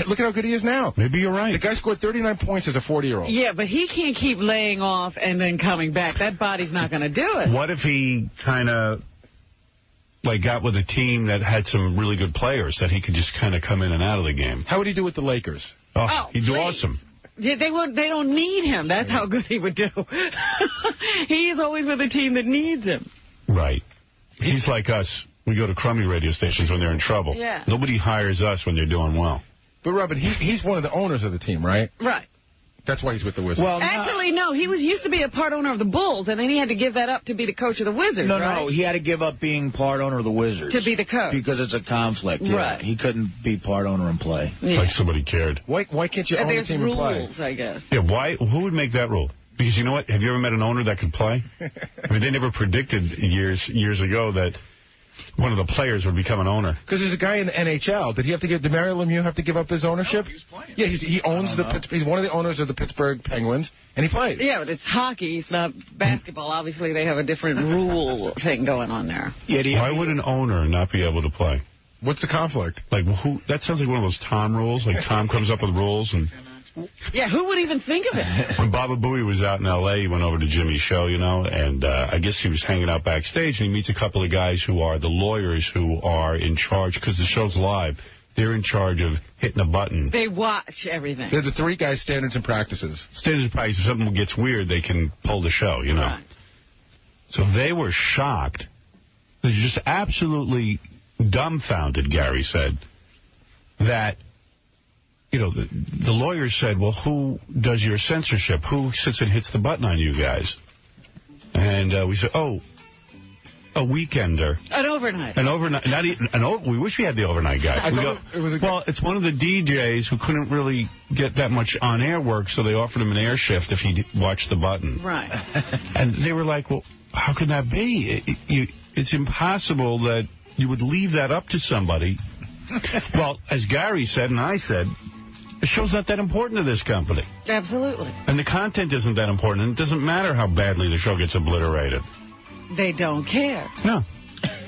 Look at how good he is now. Maybe you're right. The guy scored 39 points as a 40-year-old. Yeah, but he can't keep laying off and then coming back. That body's not going to do it. What if he kind of got with a team that had some really good players that he could just kind of come in and out of the game? How would he do with the Lakers? Oh, he'd do awesome. They don't need him. That's how good he would do. He's always with a team that needs him. Right. He's like us. We go to crummy radio stations when they're in trouble. Yeah. Nobody hires us when they're doing well. But, Robin, he's one of the owners of the team, right? Right. That's why he's with the Wizards. Well, actually, no. He used to be a part owner of the Bulls, and then he had to give that up to be the coach of the Wizards, No, he had to give up being part owner of the Wizards. To be the coach. Because it's a conflict. Yeah. Right. He couldn't be part owner and play. Yeah. Like somebody cared. Why can't you own the team and play? There's rules, I guess. Yeah, why? Who would make that rule? Because you know what? Have you ever met an owner that could play? I mean, they never predicted years ago that one of the players would become an owner. Because there's a guy in the NHL. Did Mario Lemieux have to give up his ownership? No, he was playing. Yeah, he owns he's one of the owners of the Pittsburgh Penguins, and he played. Yeah, but it's hockey. It's not basketball. Obviously, they have a different rule thing going on there. Yeah, why would an owner not be able to play? What's the conflict? Like, who? That sounds like one of those Tom rules. Like, Tom comes up with rules and... Yeah, who would even think of it? When Baba Booey was out in L.A., he went over to Jimmy's show, and I guess he was hanging out backstage, and he meets a couple of guys who are the lawyers who are in charge, because the show's live. They're in charge of hitting a button. They watch everything. They're the three guys, standards and practices. Standards and practices. If something gets weird, they can pull the show, Right. So they were shocked. They're just absolutely dumbfounded, Gary said, that... the lawyer said, well, who does your censorship? Who sits and hits the button on you guys? And we said, a weekender. An overnight. An overnight. We wish we had the overnight guys. It's one of the DJs who couldn't really get that much on-air work, so they offered him an air shift if he watched the button. Right. And they were like, well, how can that be? It's impossible that you would leave that up to somebody. Well, as Gary said and I said, the show's not that important to this company. Absolutely. And the content isn't that important, and it doesn't matter how badly the show gets obliterated. They don't care. No.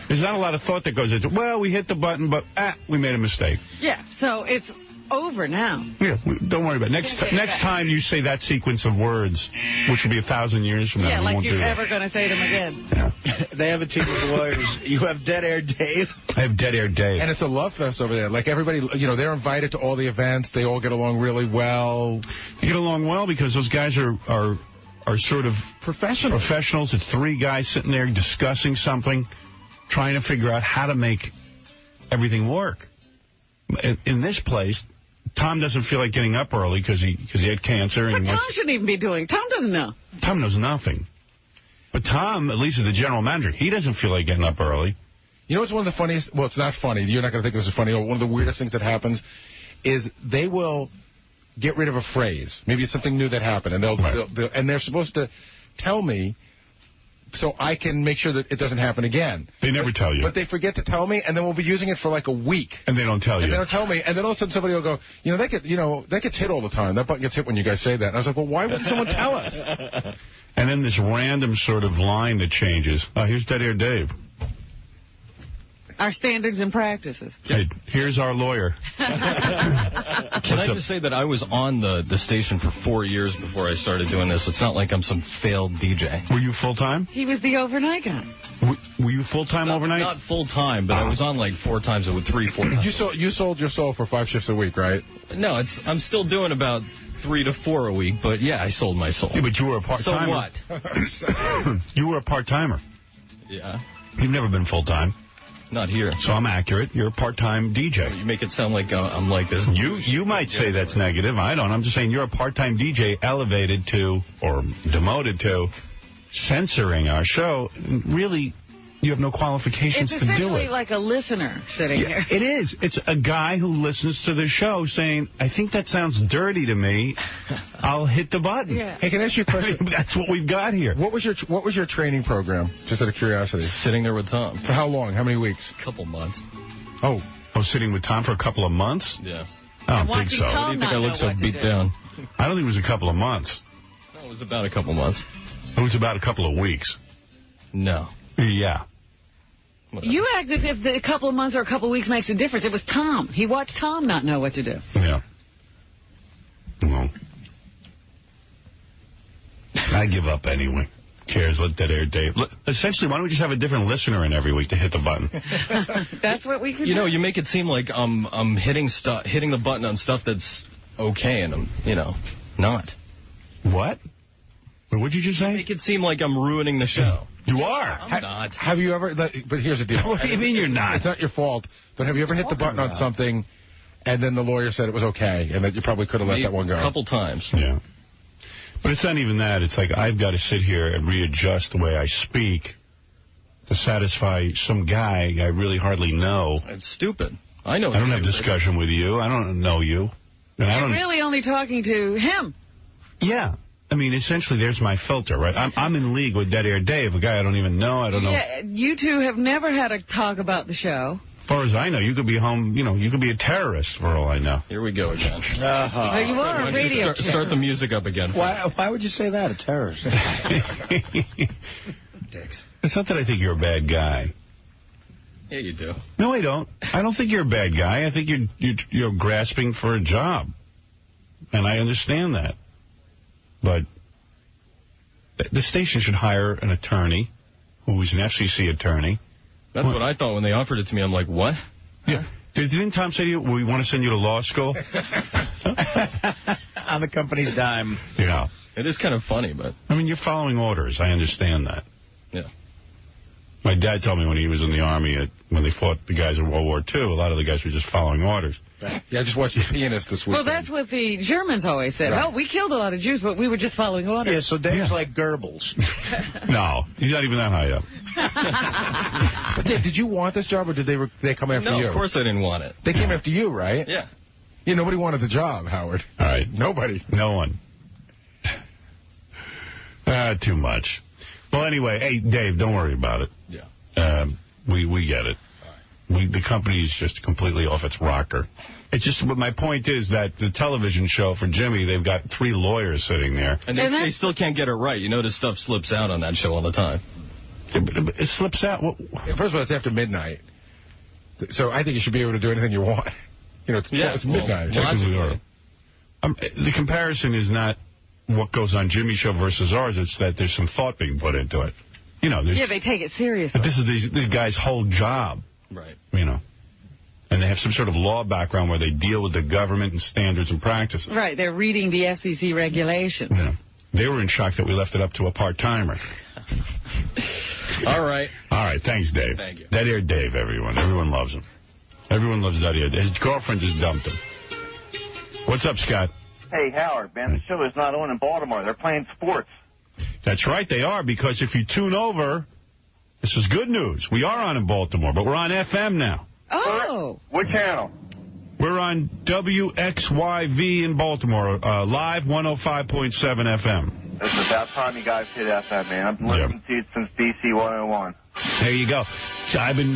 There's not a lot of thought that goes into, well, we hit the button, but we made a mistake. Yeah, so it's over now. Yeah, don't worry about it. Next time you say that sequence of words, which will be 1,000 years from now, yeah, we like won't you're do ever going to say them again. Yeah. They have a team of lawyers. You have Dead Air Dave. I have Dead Air Dave. And it's a love fest over there. Like, everybody, they're invited to all the events. They all get along really well. They get along well because those guys are sort of professionals. It's three guys sitting there discussing something, trying to figure out how to make everything work. In this place, Tom doesn't feel like getting up early because he had cancer. But Tom shouldn't even be doing. Tom doesn't know. Tom knows nothing. But Tom, at least is the general manager, he doesn't feel like getting up early. You know what's one of the funniest? Well, it's not funny. You're not going to think this is funny. One of the weirdest things that happens is they will get rid of a phrase. Maybe it's something new that happened, and they're supposed to tell me so I can make sure that it doesn't happen again. They never tell you. But they forget to tell me, and then we'll be using it for like a week. And they don't tell you. And they don't tell me. And then all of a sudden somebody will go, that gets hit all the time. That button gets hit when you guys say that. And I was like, well, why wouldn't someone tell us? And then this random sort of line that changes. Here's Dead Air Dave. Our standards and practices. Hey, here's our lawyer. Can I just say that I was on the station for 4 years before I started doing this. It's not like I'm some failed DJ. Were you full-time? He was the overnight guy. Were you full-time overnight? Not full-time, but I was on like 4 times, 4 times. You sold your soul for 5 shifts a week, right? No, I'm still doing about 3 to 4 a week, but yeah, I sold my soul. Yeah, but you were a part-timer. So what? You were a part-timer. Yeah. You've never been full-time. Not here. So I'm accurate. You're a part-time DJ. You make it sound like I'm like this. You might say that's negative. I don't. I'm just saying you're a part-time DJ elevated to, or demoted to, censoring our show. Really, you have no qualifications to do it. It's essentially like a listener sitting here. It is. It's a guy who listens to the show saying, I think that sounds dirty to me. I'll hit the button. Yeah. Hey, can I ask you a question? That's what we've got here. What was your training program, just out of curiosity? Sitting there with Tom. For how long? How many weeks? A couple months. Oh, sitting with Tom for a couple of months? Yeah. I don't think so. Why do you think I look so beat down? I don't think it was a couple of months. No, it was about a couple months. It was about a couple of weeks. No. Yeah. Whatever. You act as if a couple of months or a couple of weeks makes a difference. It was Tom. He watched Tom not know what to do. Yeah. Well, I give up anyway. Cares, let that air, Dave. Look, essentially, why don't we just have a different listener in every week to hit the button? That's what we could do. You know, you make it seem like I'm hitting the button on stuff that's okay, and I'm, not. What? What'd you just say? Make it seem like I'm ruining the show. You are. I'm not. Have you ever... But here's the deal. What do you mean you're not? It's not your fault. But have you ever hit the button on something, and then the lawyer said it was okay, and that you probably could have let that one go? A couple times. Yeah. But it's not even that. It's like I've got to sit here and readjust the way I speak to satisfy some guy I really hardly know. It's stupid. I know. I don't have discussion with you. I don't know you. And You're really only talking to him. Yeah. I mean, essentially, there's my filter, right? I'm in league with Dead Air Dave, a guy I don't even know. I don't know. Yeah, you two have never had a talk about the show. As far as I know, you could be home, you could be a terrorist for all I know. Here we go again. But you are a radio start the music up again. Why would you say that, a terrorist? It's not that I think you're a bad guy. Yeah, you do. No, I don't. I don't think you're a bad guy. I think you're grasping for a job. And I understand that. But the station should hire an attorney who's an FCC attorney. That's what I thought when they offered it to me. I'm like, what? Yeah. Didn't Tom say to you, we want to send you to law school? On the company's dime. Yeah. It is kind of funny, but... I mean, you're following orders. I understand that. Yeah. My dad told me when he was in the Army, when they fought the guys in World War II, a lot of the guys were just following orders. Yeah, I just watched The Pianist this week. Well, that's what the Germans always said. Right. Oh, we killed a lot of Jews, but we were just following orders. Yeah, so Dave's like Goebbels. No, he's not even that high up. But Dave, did you want this job, or did they come after you? No, of course I didn't want it. They came after you, right? Yeah. Yeah, nobody wanted the job, Howard. All right. Nobody. No one. Too much. Well, anyway, hey, Dave, don't worry about it. Yeah. We get it. The company is just completely off its rocker. It's just, but my point is that the television show for Jimmy, they've got 3 lawyers sitting there. And they still can't get it right. You notice stuff slips out on that show all the time. It slips out. First of all, it's after midnight. So I think you should be able to do anything you want. It's midnight. The comparison is not what goes on Jimmy's show versus ours. It's that there's some thought being put into it. Yeah, they take it seriously. But this is these guys' whole job. Right. And they have some sort of law background where they deal with the government and standards and practices. Right, they're reading the FCC regulations. Yeah. They were in shock that we left it up to a part-timer. All right. All right, thanks, Dave. Thank you. Dead Air Dave, everyone. Everyone loves him. Everyone loves Dead Air Dave. His girlfriend just dumped him. What's up, Scott? Hey, Howard, man, the show is not on in Baltimore. They're playing sports. That's right, they are, because if you tune over, this is good news. We are on in Baltimore, but we're on FM now. Oh. What channel? We're on WXYV in Baltimore, live 105.7 FM. It's about time you guys hit FM, man. I've been listening to it since DC 101. There you go. So I've been,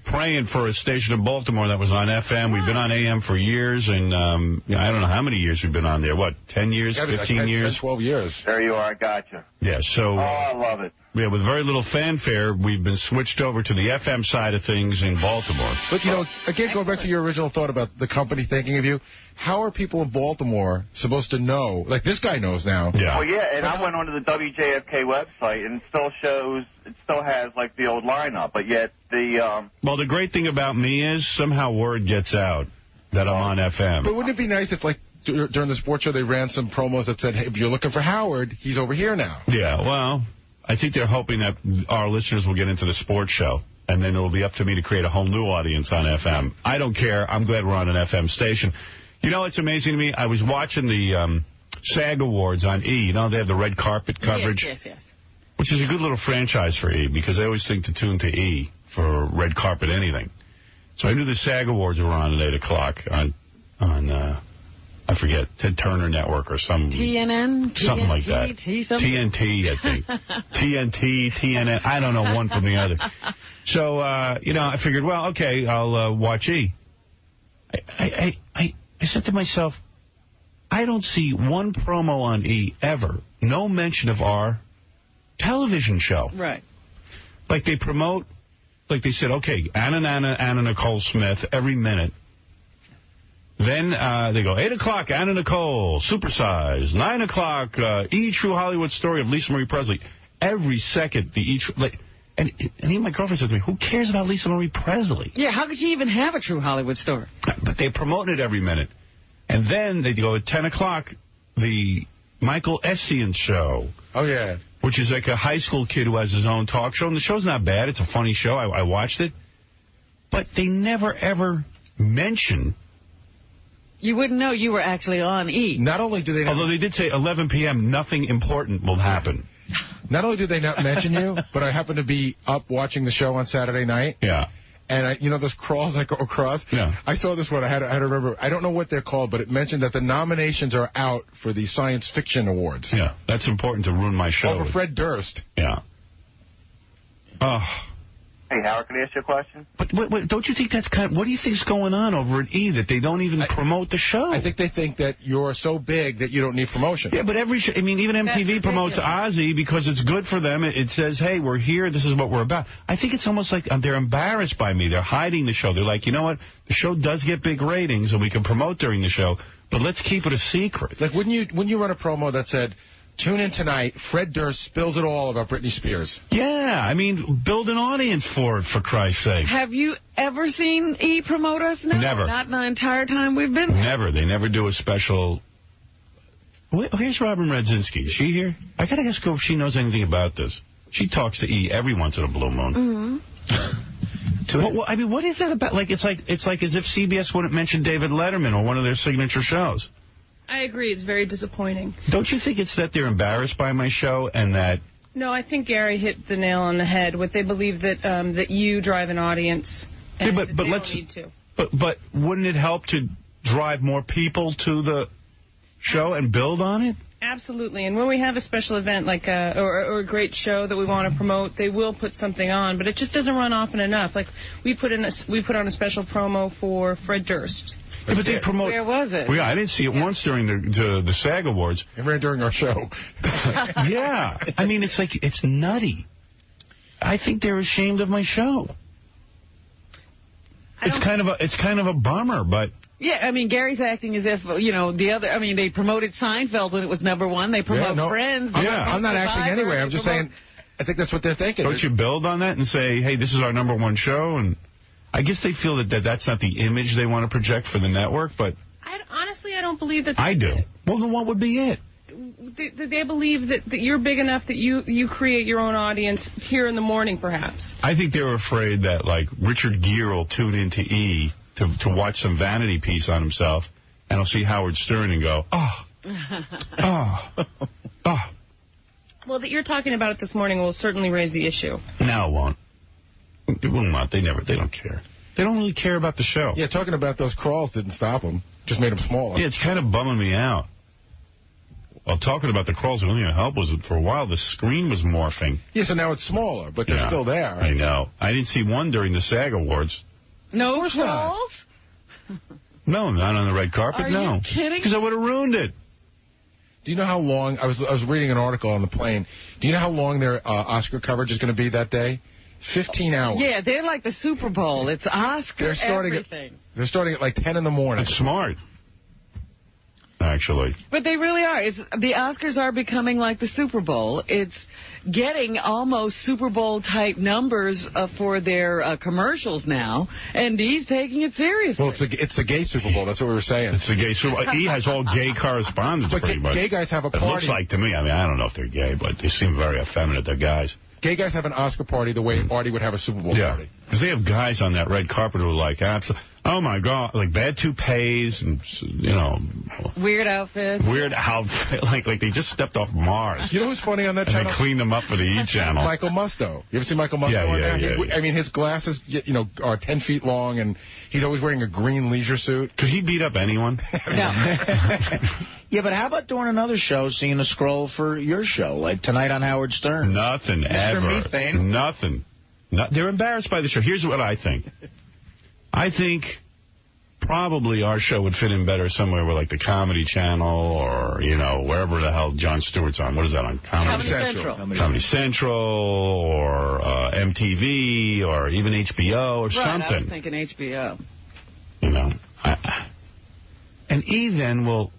praying for a station in Baltimore that was on FM. We've been on AM for years, and I don't know how many years we've been on there. What, 10 years, 15 years? 12 years. There you are. I got you. Yeah, so... Oh, I love it. Yeah, with very little fanfare, we've been switched over to the FM side of things in Baltimore. But, again, going back to your original thought about the company thinking of you, how are people in Baltimore supposed to know? Like, this guy knows now. Yeah. Well, yeah, and I went onto the WJFK website, and it still has, like, the old lineup, but yet the... Well, the great thing about me is somehow word gets out that I'm on FM. But wouldn't it be nice if, like, during the sports show they ran some promos that said, hey, if you're looking for Howard, he's over here now? Yeah, well... I think they're hoping that our listeners will get into the sports show, and then it will be up to me to create a whole new audience on FM. I don't care. I'm glad we're on an FM station. You know what's amazing to me? I was watching the SAG Awards on E. You know, they have the red carpet coverage. Yes. Which is a good little franchise for E, because I always think to tune to E for red carpet anything. So I knew the SAG Awards were on at 8 o'clock on I forget, Ted Turner Network or some... TNN? Something like that. TNT, I think. TNT, TNN, I don't know one from the other. So, you know, I figured, well, okay, I'll watch E. I said to myself, I don't see one promo on E ever. No mention of our television show. Right. Like they promote, like they said, okay, Anna Nicole Smith every minute. Then they go, 8 o'clock, Anna Nicole, Supersize. 9 o'clock, E! True Hollywood Story of Lisa Marie Presley. Every second, the E! Like, and even my girlfriend said to me, who cares about Lisa Marie Presley? Yeah, how could she even have a True Hollywood Story? But they promote it every minute. And then they go at 10 o'clock, the Michael Essien show. Oh, yeah. Which is like a high school kid who has his own talk show. And the show's not bad. It's a funny show. I watched it. But they never, ever mention... You wouldn't know you were actually on E. Not only do they... Although they did say 11 p.m., nothing important will happen. Not only do they not mention you, but I happen to be up watching the show on Saturday night. Yeah. And, you know those crawls I go across? Yeah. I saw this one. I had to remember. I don't know what they're called, but it mentioned that the nominations are out for the Science Fiction Awards. Yeah, that's important to ruin my show. Over Fred Durst. Yeah. Oh. Hey, Howard, can I ask you a question? But don't you think that's kind of... What do you think's going on over at E that they don't even promote the show? I think they think that you're so big that you don't need promotion. Yeah, but every show... I mean, even MTV promotes Ozzy because it's good for them. It says, hey, we're here. This is what we're about. I think it's almost like they're embarrassed by me. They're hiding the show. They're like, you know what? The show does get big ratings, and we can promote during the show, but let's keep it a secret. Like, wouldn't you run a promo that said... Tune in tonight, Fred Durst spills it all about Britney Spears. Yeah, I mean, build an audience for it, for Christ's sake. Have you ever seen E! promote us? No, never. Not in the entire time we've been there. Never. They never do a special... Here's Robin Radzinski. Is she here? I got to ask her if she knows anything about this. She talks to E! every once in a blue moon. Mm-hmm. I mean, what is that about? Like, it's like as if CBS wouldn't mention David Letterman or one of their signature shows. I agree. It's very disappointing. Don't you think it's that they're embarrassed by my show and that... No, I think Gary hit the nail on the head. What they believe that that you drive an audience and but they don't let's, need to. But wouldn't it help to drive more people to the show and build on it? Absolutely. And when we have a special event like or a great show that we want to promote, they will put something on, but it just doesn't run often enough. Like we put on a special promo for Fred Durst. Yeah, but they promote. Where was it? Well, yeah, I didn't see it once during the SAG Awards. It ran during our show. Yeah, I mean it's nutty. I think they're ashamed of my show. It's kind of a bummer, but. Yeah, I mean, Gary's acting as if, you know, they promoted Seinfeld when it was #1. They promote Friends. I'm not acting anyway. I'm just saying, I think that's what they're thinking. Don't you build on that and say, hey, this is our #1 show? And I guess they feel that that's not the image they want to project for the network, but... Honestly, I don't believe that. I do. Well, then what would be it? They believe that you're big enough that you create your own audience here in the morning, perhaps. I think they were afraid that, like, Richard Gere will tune into E! to watch some vanity piece on himself, and he'll see Howard Stern and go, oh. Well, that you're talking about it this morning will certainly raise the issue. No, it won't. It will not. They don't care. They don't really care about the show. Yeah, talking about those crawls didn't stop them. Just made them smaller. Yeah, it's kind of bumming me out. Well, talking about the crawls, the only thing that helped was that for a while the screen was morphing. Yeah, so now it's smaller, but they're still there. I know. I didn't see one during the SAG Awards. No crawls? No, not on the red carpet, Are you kidding? Because I would have ruined it. Do you know how long, I was reading an article on the plane, do you know how long their Oscar coverage is going to be that day? 15 hours. Yeah, they're like the Super Bowl. It's Oscar they're starting everything. They're starting at like 10 in the morning. That's smart. actually. But they really are. The Oscars are becoming like the Super Bowl. It's getting almost Super Bowl-type numbers for their commercials now, and he's taking it seriously. Well, it's the gay Super Bowl. That's what we were saying. It's the gay Super Bowl. He has all gay correspondence, but pretty much. Gay guys have a party. It looks like to me. I mean, I don't know if they're gay, but they seem very effeminate. They're guys. Gay guys have an Oscar party the way Artie would have a Super Bowl party. Because they have guys on that red carpet who are like, oh, my God, like bad toupees and, you know. Weird outfits. Weird outfit. Like they just stepped off Mars. You know who's funny on that channel? channel? And they cleaned them up for the E! channel. Michael Musto. You ever see Michael Musto on there? Yeah. I mean, his glasses, you know, are 10 feet long, and he's always wearing a green leisure suit. Could he beat up anyone? No. Yeah, but how about doing another show, seeing a scroll for your show, like tonight on Howard Stern? Nothing, Mr. ever. Methane. Nothing. They're embarrassed by the show. Here's what I think. I think probably our show would fit in better somewhere with, like, the Comedy Channel or, you know, wherever the hell Jon Stewart's on. What is that on? Comedy Central. Comedy Central or MTV or even HBO or something. I was thinking HBO. You know. And E! then will...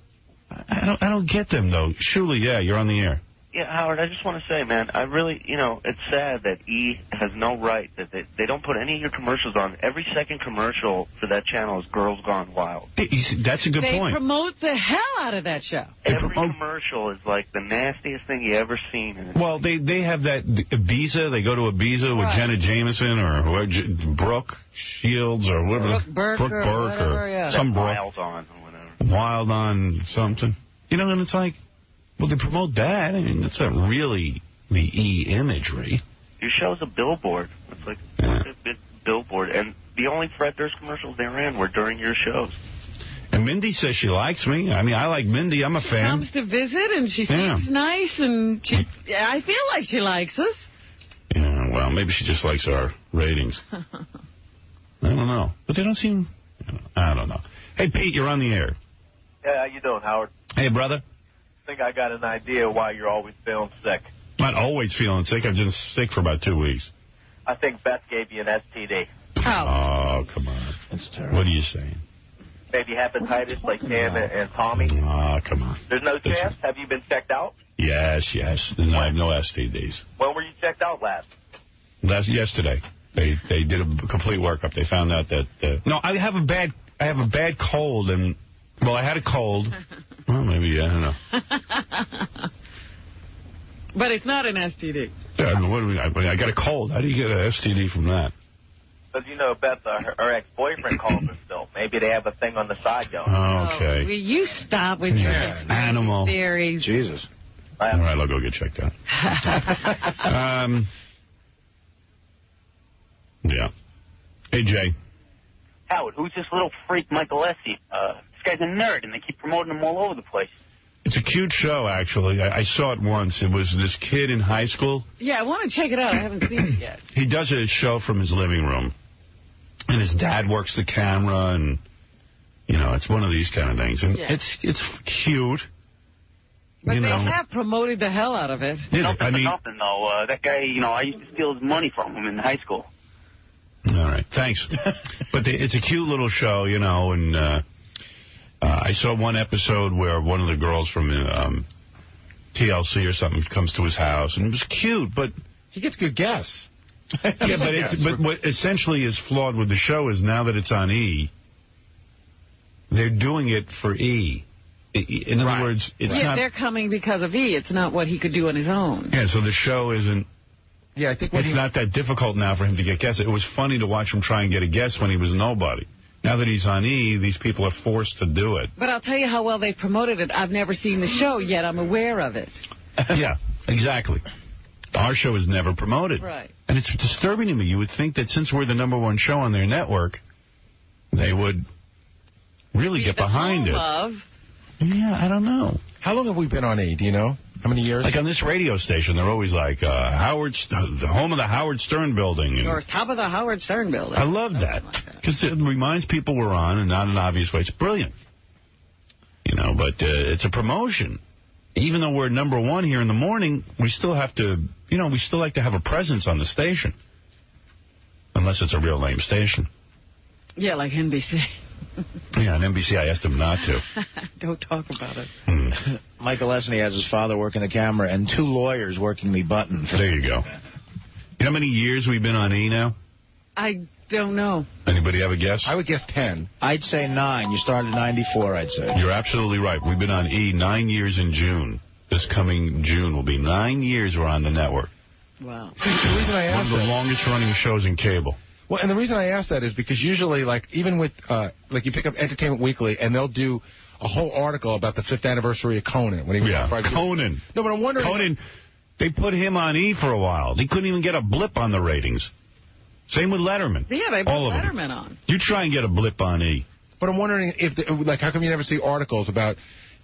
I don't get them, though. Shuli, yeah, you're on the air. Yeah, Howard, I just want to say, man, I really, you know, it's sad that E! has no right, that they don't put any of your commercials on. Every second commercial for that channel is Girls Gone Wild. That's a good point. They promote the hell out of that show. Every commercial is like the nastiest thing you ever seen. Well, they have that Ibiza. They go to Ibiza with Jenna Jameson or whoever, Brooke Shields or whatever. Brooke Burke or whatever, yeah. Some Brooke. Wild on or whatever. Wild on something. You know, and it's like, well, they promote that. I mean, it's not really the E! imagery. Your show's a billboard. It's like a big billboard. And the only Fred Durst commercials they ran were during your shows. And Mindy says she likes me. I mean, I like Mindy. I'm a fan. She comes to visit, and she seems nice, and I feel like she likes us. Yeah, well, maybe she just likes our ratings. I don't know. But they don't seem... I don't know. Hey, Pete, you're on the air. Yeah, how you doing, Howard? Hey, brother. I think I got an idea why you're always feeling sick. Not always feeling sick. I've been sick for about 2 weeks. I think Beth gave you an STD. Oh, come on. That's terrible. What are you saying? Maybe hepatitis like Sam and Tommy. Oh, come on. There's no chance? Have you been checked out? Yes. No, I have no STDs. When were you checked out last? Yesterday. They did a complete workup. They found out that... no, I have a bad cold, and... Well, I had a cold. Well, maybe, I don't know. But it's not an STD. Yeah, I got a cold. How do you get an STD from that? Because, you know, Beth, her ex-boyfriend calls her still. Maybe they have a thing on the side going. Okay. Will you stop with your animal theories? Jesus. All right, I'll go get checked out. Yeah. Hey, Jay. Howard, who's this little freak Michael Essie? This guy's a nerd, and they keep promoting him all over the place. It's a cute show, actually. I saw it once. It was this kid in high school. Yeah, I want to check it out. I haven't seen it yet. He does a show from his living room. And his dad works the camera, and, you know, it's one of these kind of things. And it's cute. But they have promoted the hell out of it. Nothing, though. That guy, you know, I used to steal his money from him in high school. All right, thanks. But it's a cute little show, you know, and I saw one episode where one of the girls from TLC or something comes to his house, and it was cute, but... He gets good guests. Yeah, but what essentially is flawed with the show is now that it's on E!, they're doing it for E! In other words, it's not... they're coming because of E! It's not what he could do on his own. Yeah, so the show isn't... Yeah, I think it's not that difficult now for him to get guests. It was funny to watch him try and get a guest when he was nobody. Now that he's on E!, these people are forced to do it. But I'll tell you how well they've promoted it. I've never seen the show, yet I'm aware of it. Yeah, exactly. Our show is never promoted. Right. And it's disturbing to me. You would think that since we're the #1 show on their network, they would really get behind it. Yeah, I don't know. How long have we been on E!, do you know? How many years? Like on this radio station, they're always like, the home of the Howard Stern building. Or top of the Howard Stern building. I love that. Because it reminds people we're on, and not in an obvious way. It's brilliant. You know, but it's a promotion. Even though we're #1 here in the morning, we still have to, you know, we still like to have a presence on the station. Unless it's a real lame station. Yeah, like NBC. Yeah, on NBC I asked him not to. Don't talk about it. Michael Esney has his father working the camera and 2 lawyers working the buttons. There you go. You know how many years we've been on E now? I don't know. Anybody have a guess? I would guess 10. I'd say 9. You started in 94, I'd say. You're absolutely right. We've been on E 9 years in June. This coming June will be 9 years we're on the network. Wow. See, the reason I asked one of the longest running shows in cable. Well, and the reason I ask that is because usually, like, even with, like, you pick up Entertainment Weekly, and they'll do a whole article about the 5th anniversary of Conan. When he was Conan. No, but I'm wondering... Conan, they put him on E for a while. He couldn't even get a blip on the ratings. Same with Letterman. Yeah, they put All of Letterman them. on. You try and get a blip on E. But I'm wondering if, like, how come you never see articles about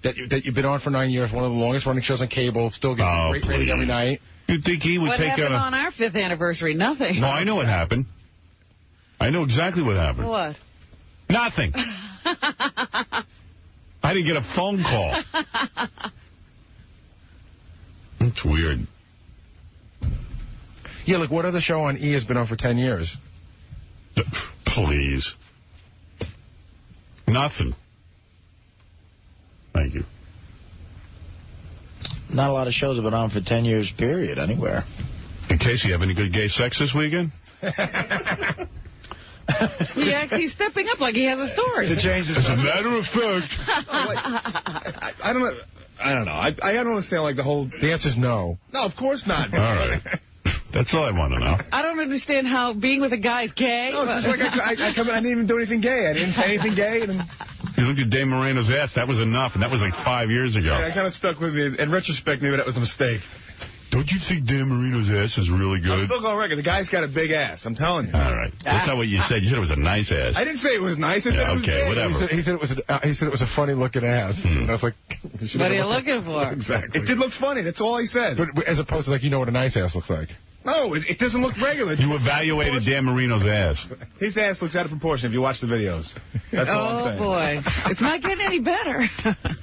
that you've been on for 9 years, one of the longest running shows on cable, still gets a great rating every night? You'd think he would what take happened on our 5th anniversary? Nothing. No, I know what happened. I know exactly what happened. What? Nothing. I didn't get a phone call. It's weird. Yeah, like, what other show on E has been on for 10 years? Please. Nothing. Thank you. Not a lot of shows have been on for 10 years, period, anywhere. In case you have any good gay sex this weekend? He's stepping up like he has a story. As a matter of fact. I don't know. I don't understand, like, the whole... The answer's no. No, of course not. All right. That's all I want to know. I don't understand how being with a guy is gay. No, it's just like I didn't even do anything gay. I didn't say anything gay. And you looked at Dave Moreno's ass. That was enough, and that was like 5 years ago. Yeah, I kind of stuck with me. In retrospect, maybe that was a mistake. Don't you think Dan Marino's ass is really good? I'm still going record. The guy's got a big ass. I'm telling you. All right. That's not what you said. You said it was a nice ass. I didn't say it was nice. I said it was okay, big. whatever. He said it was a funny looking ass. And I was like, what are you looking for? Exactly. It did look funny. That's all he said. But as opposed to, like, you know what a nice ass looks like. No, it doesn't look regular. You evaluated Dan Marino's ass. His ass looks out of proportion if you watch the videos. That's all I'm saying. Oh, boy. It's not getting any better.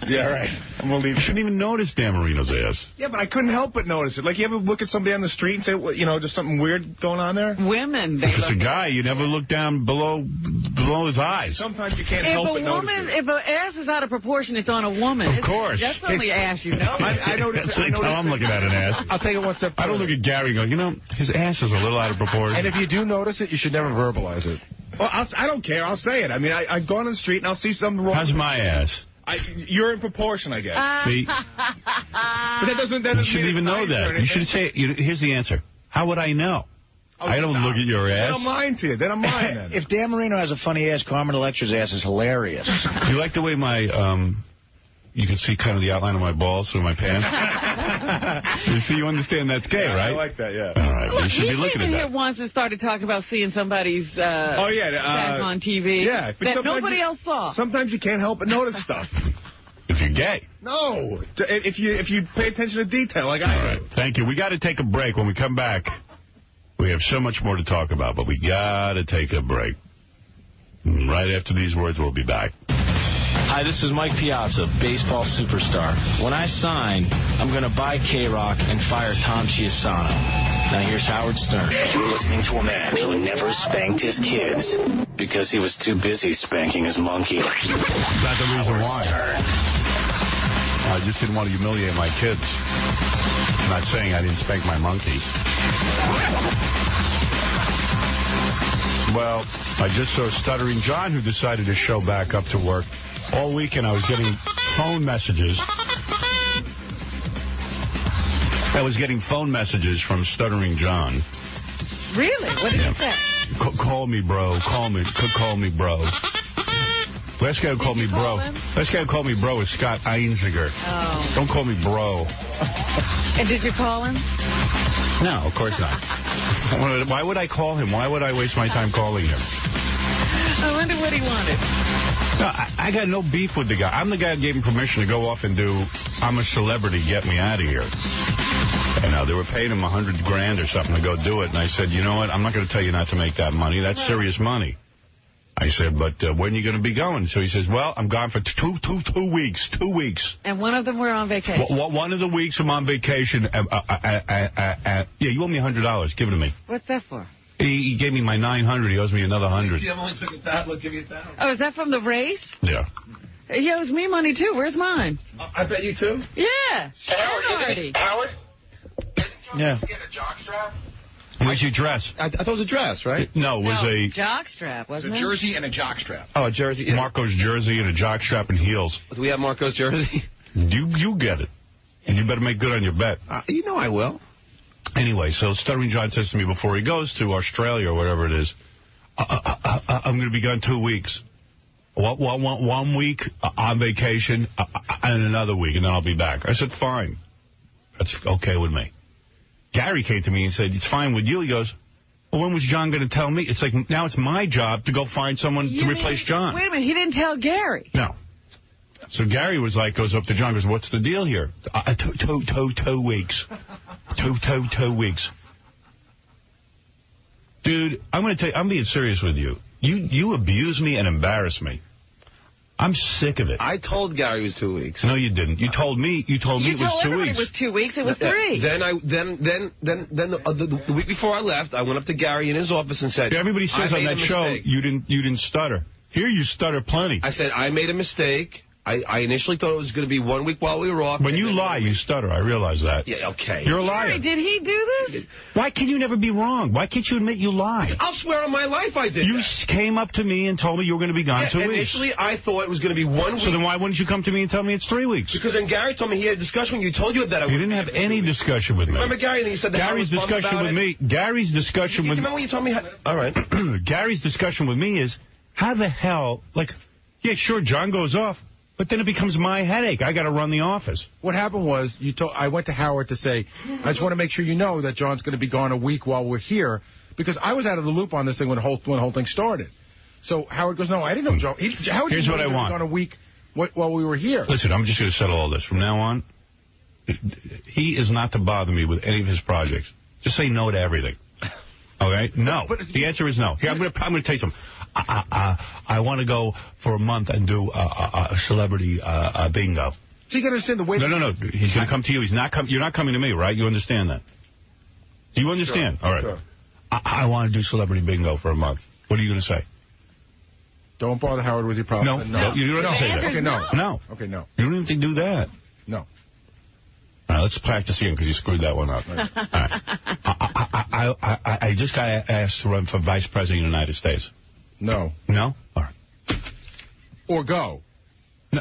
Yeah, right. I'm going to leave. You shouldn't even notice Dan Marino's ass. Yeah, but I couldn't help but notice it. Like, you ever look at somebody on the street and say, well, you know, there's something weird going on there? Women. If it's a guy, you never look down below his eyes. Sometimes you can't help but notice it. If an ass is out of proportion, it's on a woman. Of course. That's the only ass you know. I noticed That's like how I'm looking at an ass. I'll take it one step further. I don't look at Gary and go, you know, his ass is a little out of proportion. And if you do notice it, you should never verbalize it. Well, I don't care. I'll say it. I mean, I've gone on the street and I'll see something wrong. How's my ass? You're in proportion, I guess. See? But that doesn't you shouldn't even know that. You should say, here's the answer. How would I know? I don't look at your ass. Then I'm lying to you. Then I'm lying then. If Dan Marino has a funny ass, Carmen Electra's ass is hilarious. You like the way my... you can see kind of the outline of my balls through my pants. You see, you understand that's gay, right? I like that, yeah. All right, well, you should be looking at He came that. here once and started talking about seeing somebody's on TV that nobody else saw. Sometimes you can't help but notice stuff. If you're gay. No. If you pay attention to detail like I do. All right, thank you. We got to take a break. When we come back, we have so much more to talk about, but we got to take a break. And right after these words, we'll be back. Hi, this is Mike Piazza, baseball superstar. When I sign, I'm going to buy K-Rock and fire 𝗵𝗵ici𝗿𝗍. Now here's Howard Stern. You're listening to a man who never spanked his kids because he was too busy spanking his monkey. That's not the reason why. I just didn't want to humiliate my kids. I'm not saying I didn't spank my monkey. Well, I just saw Stuttering John, who decided to show back up to work. All weekend I was getting phone messages. From Stuttering John. Really? What did he say? Call me, bro. Call me, bro. Last guy who called me bro. Last guy who called me bro was Scott Einziger. Oh. Don't call me bro. And did you call him? No, of course not. Why would I call him? Why would I waste my time calling him? I wonder what he wanted. No, I got no beef with the guy. I'm the guy who gave him permission to go off and do I'm a Celebrity, get me out of here. And they were paying him $100,000 or something to go do it. And I said, you know what? I'm not going to tell you not to make that money. That's serious money. I said, but when are you going to be going? So he says, well, I'm gone for two weeks. 2 weeks. And one of them were on vacation. One of the weeks I'm on vacation. Yeah, you owe me $100. Give it to me. What's that for? He gave me my 900. He owes me another 100. You only took $1,000. Give me $1,000. Oh, is that from the race? Yeah. He owes me money, too. Where's mine? I bet you too. Yeah. Howard. Howard? Yeah. Get a jockstrap? Where's your dress? I thought it was a dress, right? No, it was a jockstrap, wasn't it? A jersey and a jockstrap. Oh, a jersey. Yeah. Marco's jersey and a jockstrap and heels. Do we have Marco's jersey? You get it. And you better make good on your bet. You know I will. Anyway, so Stuttering John says to me before he goes to Australia or whatever it is, I'm going to be gone 2 weeks. 1 week on vacation and another week, and then I'll be back. I said, fine. That's okay with me. Gary came to me and said, it's fine with you. He goes, well, when was John going to tell me? It's like, now it's my job to go find someone to replace John. Wait a minute, he didn't tell Gary. No. So Gary was like, goes up to John, goes, what's the deal here? 2 weeks. 2 weeks. Dude, I'm going to tell you, I'm being serious with you. You abuse me and embarrass me. I'm sick of it. I told Gary it was 2 weeks. No, you didn't. You told me it was 2 weeks. You told everybody it was 2 weeks. It was 3. Then the week before I left, I went up to Gary in his office and said, everybody says on that show you didn't stutter. Here you stutter plenty. I said, I made a mistake. I initially thought it was going to be 1 week while we were off. When you lie, you stutter. I realize that. Yeah, okay. You're a liar. Gary, did he do this? Why can you never be wrong? Why can't you admit you lie? I'll swear on my life I did. You came up to me and told me you were going to be gone 2 weeks. Initially, I thought it was going to be 1 week. So then why wouldn't you come to me and tell me it's 3 weeks? Because then Gary told me he had a discussion with you. Told you that I You didn't have any discussion with me. Remember Gary? And he said that Gary's discussion with me. Gary's discussion with me. Remember when you told me? All right. Gary's discussion with me is how the hell? Like, yeah, sure, John goes off. But then it becomes my headache. I got to run the office. What happened was I went to Howard to say, I just want to make sure you know that John's going to be gone a week while we're here, because I was out of the loop on this thing when the whole thing started. So Howard goes, no, I didn't know John. Howard Here's what I want. Gone a week while we were here. Listen, I'm just going to settle all this. From now on, he is not to bother me with any of his projects. Just say no to everything. Okay? No. The answer is no. Here, I'm going to tell you something. I want to go for a month and do a celebrity bingo. So you got to understand the way... No. He's going to come to you. You're not coming to me, right? You understand that? Do you understand? Sure. All right. Sure. I want to do celebrity bingo for a month. What are you going to say? Don't bother Howard with your problem. No. You don't have to say that. Okay, no. No. Okay, no. You don't even have to do that. No. All right, let's practice again because you screwed that one up. Right. All right. I just got asked to run for vice president of the United States. No. No? All right. Or go.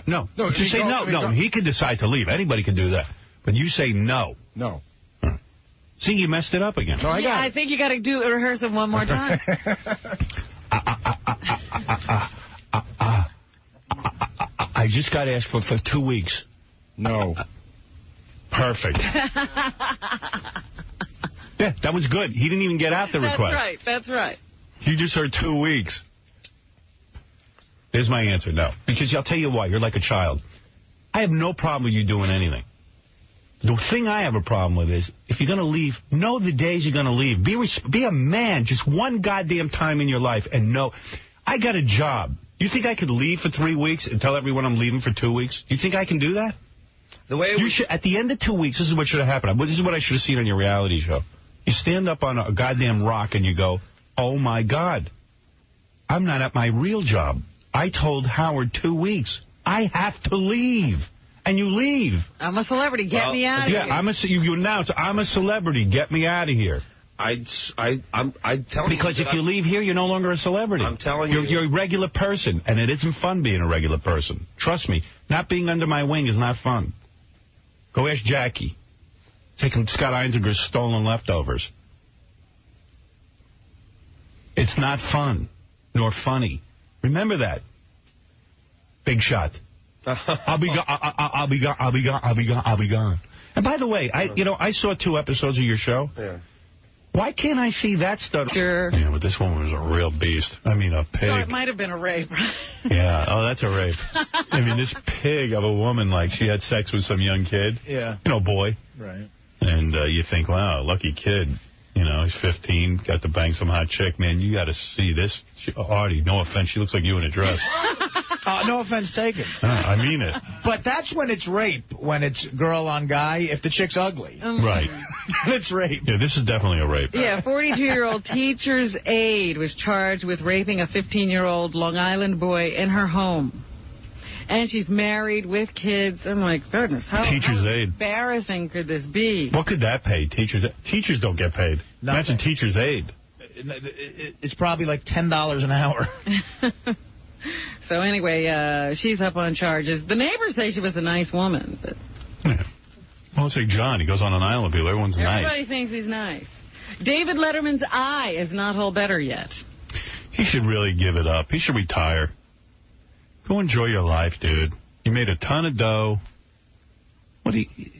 No. Just say no. No, he can decide to leave. Anybody can do that. But you say no. No. Right. See, you messed it up again. No, I think you got to rehearse it one more time. I just got asked for 2 weeks. No. Perfect. Yeah, that was good. He didn't even get out the request. That's right. You just heard 2 weeks. There's my answer, no. Because I'll tell you why. You're like a child. I have no problem with you doing anything. The thing I have a problem with is, if you're going to leave, know the days you're going to leave. Be a man just one goddamn time in your life and know, I got a job. You think I could leave for 3 weeks and tell everyone I'm leaving for 2 weeks? You think I can do that? At the end of 2 weeks, this is what should have happened. This is what I should have seen on your reality show. You stand up on a goddamn rock and you go, oh, my God, I'm not at my real job. I told Howard 2 weeks. I have to leave. And you leave. I'm a celebrity. Get me out of here. Yeah, you announce, I'm a celebrity. Get me out of here. I'm telling you. Because if you leave here, you're no longer a celebrity. I'm telling you. You're a regular person, and it isn't fun being a regular person. Trust me. Not being under my wing is not fun. Go ask Jackie. Taking Scott Einzinger's stolen leftovers. It's not fun, nor funny. Remember that. Big shot. I'll be gone. And by the way, I saw 2 episodes of your show. Yeah. Why can't I see that stuff? Sure. Yeah, but this woman was a real beast. I mean, a pig. So it might have been a rape. Yeah. Oh, that's a rape. I mean, this pig of a woman, like, she had sex with some young kid. Yeah. Boy. Right. And you think, wow, lucky kid. He's 15, got to bang some hot chick. Man, you got to see this. Artie, no offense, she looks like you in a dress. No offense taken. I mean it. But that's when it's rape, when it's girl on guy, if the chick's ugly. Right. It's rape. Yeah, this is definitely a rape. Yeah, 42-year-old teacher's aide was charged with raping a 15-year-old Long Island boy in her home. And she's married with kids. I'm like, goodness, how embarrassing could this be? What could that pay? Teachers don't get paid. Nothing. Imagine teacher's aide. It's probably like $10 an hour. So anyway, she's up on charges. The neighbors say she was a nice woman. But yeah. Well, it's like John. He goes on an island with people. Everyone's nice. Everybody thinks he's nice. David Letterman's eye is not all better yet. He should really give it up. He should retire. Go enjoy your life, dude. You made a ton of dough.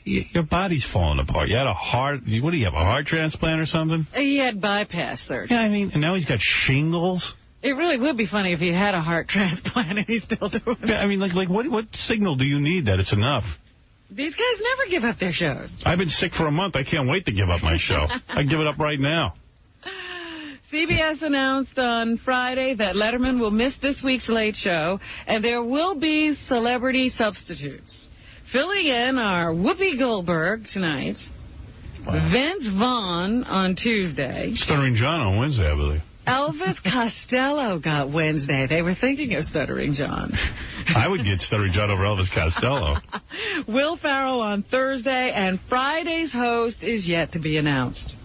Your body's falling apart. You had a heart. What do you have, a heart transplant or something? He had bypass surgery. Yeah, I mean, and now he's got shingles. It really would be funny if he had a heart transplant and he's still doing it. I mean, like what signal do you need that it's enough? These guys never give up their shows. I've been sick for a month. I can't wait to give up my show. I give it up right now. CBS announced on Friday that Letterman will miss this week's Late Show, and there will be celebrity substitutes. Filling in are Whoopi Goldberg tonight, Vince Vaughn on Tuesday. Stuttering John on Wednesday, I believe. Elvis Costello got Wednesday. They were thinking of Stuttering John. I would get Stuttering John over Elvis Costello. Will Ferrell on Thursday, and Friday's host is yet to be announced.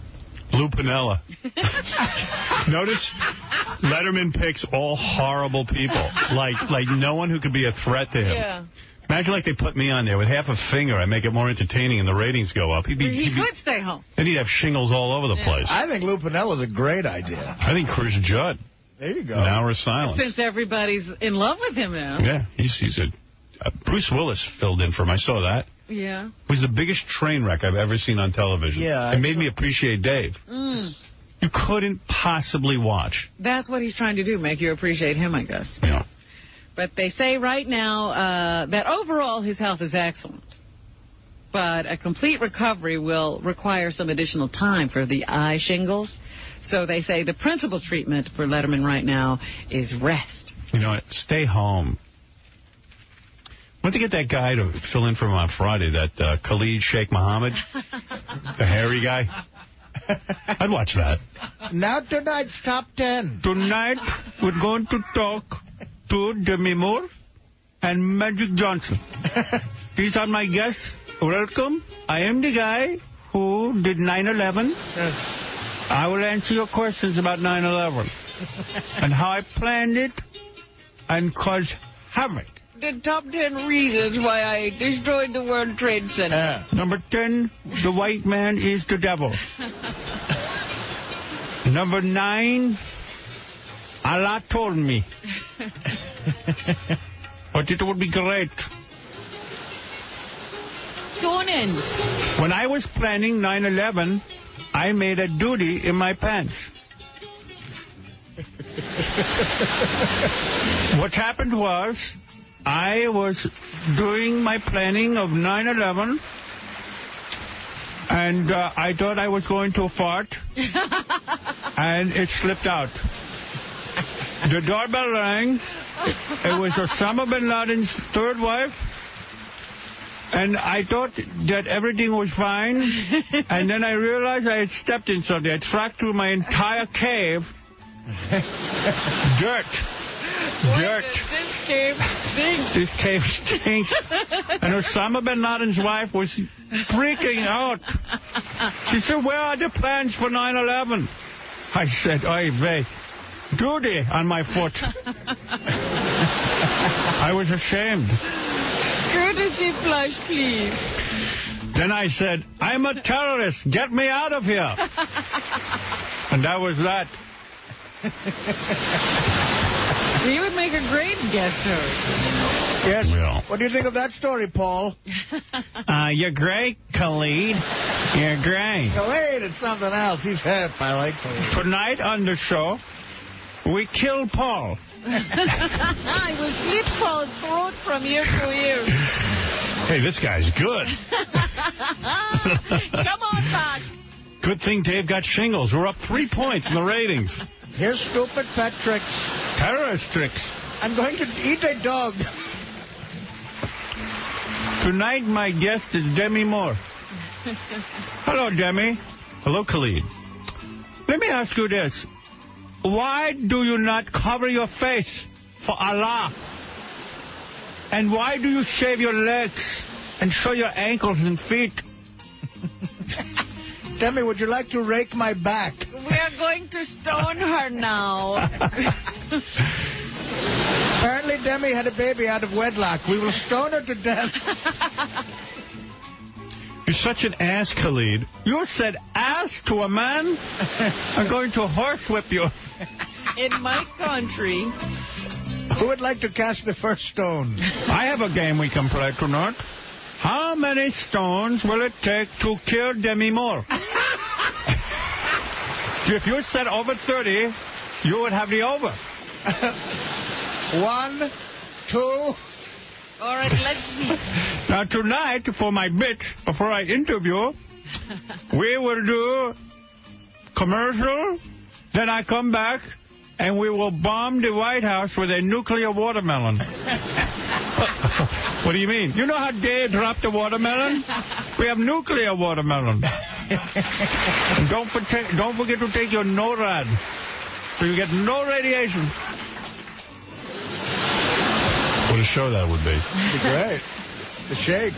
Lou Piniella. Notice Letterman picks all horrible people. Like no one who could be a threat to him. Yeah. Imagine like they put me on there with half a finger. I make it more entertaining and the ratings go up. He could stay home. Then he'd have shingles all over the place. I think Lou Piniella's a great idea. I think Chris Judd. There you go. An hour of silence. Since everybody's in love with him now. Yeah, he's Bruce Willis filled in for him. I saw that. Yeah. It was the biggest train wreck I've ever seen on television. Yeah. It made me appreciate Dave. You couldn't possibly watch. That's what he's trying to do, make you appreciate him, I guess. Yeah. But they say right now that overall his health is excellent. But a complete recovery will require some additional time for the eye shingles. So they say the principal treatment for Letterman right now is rest. You know what? Stay home. I went to get that guy to fill in for him on Friday, that 𝗦𝗁𝗄𝗿𝗍𝗍, the hairy guy. I'd watch that. Now tonight's Top 10. Tonight we're going to talk to Demi Moore and Magic Johnson. These are my guests. Welcome. I am the guy who did 9/11. Yes. I will answer your questions about 9/11 and how I planned it and caused havoc. The top 10 reasons why I destroyed the World Trade Center. Number 10, the white man is the devil. Number 9, Allah told me. But it would be great. Tune in. When I was planning 9/11, I made a doody in my pants. What happened was, I was doing my planning of 9/11, and I thought I was going to fart, and it slipped out. The doorbell rang. It was Osama bin Laden's third wife, and I thought that everything was fine, and then I realized I had stepped in something. I tracked through my entire cave. Dirt. This cave stinks. This cave stinks. And Osama bin Laden's wife was freaking out. She said, where are the plans for 9/11? I said, oy vey, duty on my foot. I was ashamed. Courtesy flush, please. Then I said, I'm a terrorist. Get me out of here. And that was that. He would make a great guest host. Yes. Yeah. What do you think of that story, Paul? You're great, Khalid. You're great. Khalid, it's something else. He's hip. I like Khalid. Tonight on the show, we kill Paul. I will slit Paul's throat from ear to ear. Hey, this guy's good. Come on, Fox. Good thing Dave got shingles. We're up 3 points in the ratings. Here's stupid pet tricks. Terrorist tricks. I'm going to eat a dog. Tonight, my guest is Demi Moore. Hello, Demi. Hello, Khalid. Let me ask you this. Why do you not cover your face for Allah? And why do you shave your legs and show your ankles and feet? Demi, would you like to rake my back? We are going to stone her now. Apparently, Demi had a baby out of wedlock. We will stone her to death. You're such an ass, Khalid. You said ass to a man? I'm going to horsewhip you. In my country. Who would like to cast the first stone? I have a game we can play tonight. How many stones will it take to kill Demi Moore? If you said over 30, you would have the over. 1, 2. All right, let's see. Now, tonight, for my bit, before I interview, we will do commercial, then I come back, and we will bomb the White House with a nuclear watermelon. What do you mean? You know how Dave dropped the watermelon? We have nuclear watermelon. Don't forget to take your NORAD, so you get no radiation. What a show that would be. Great. The shake.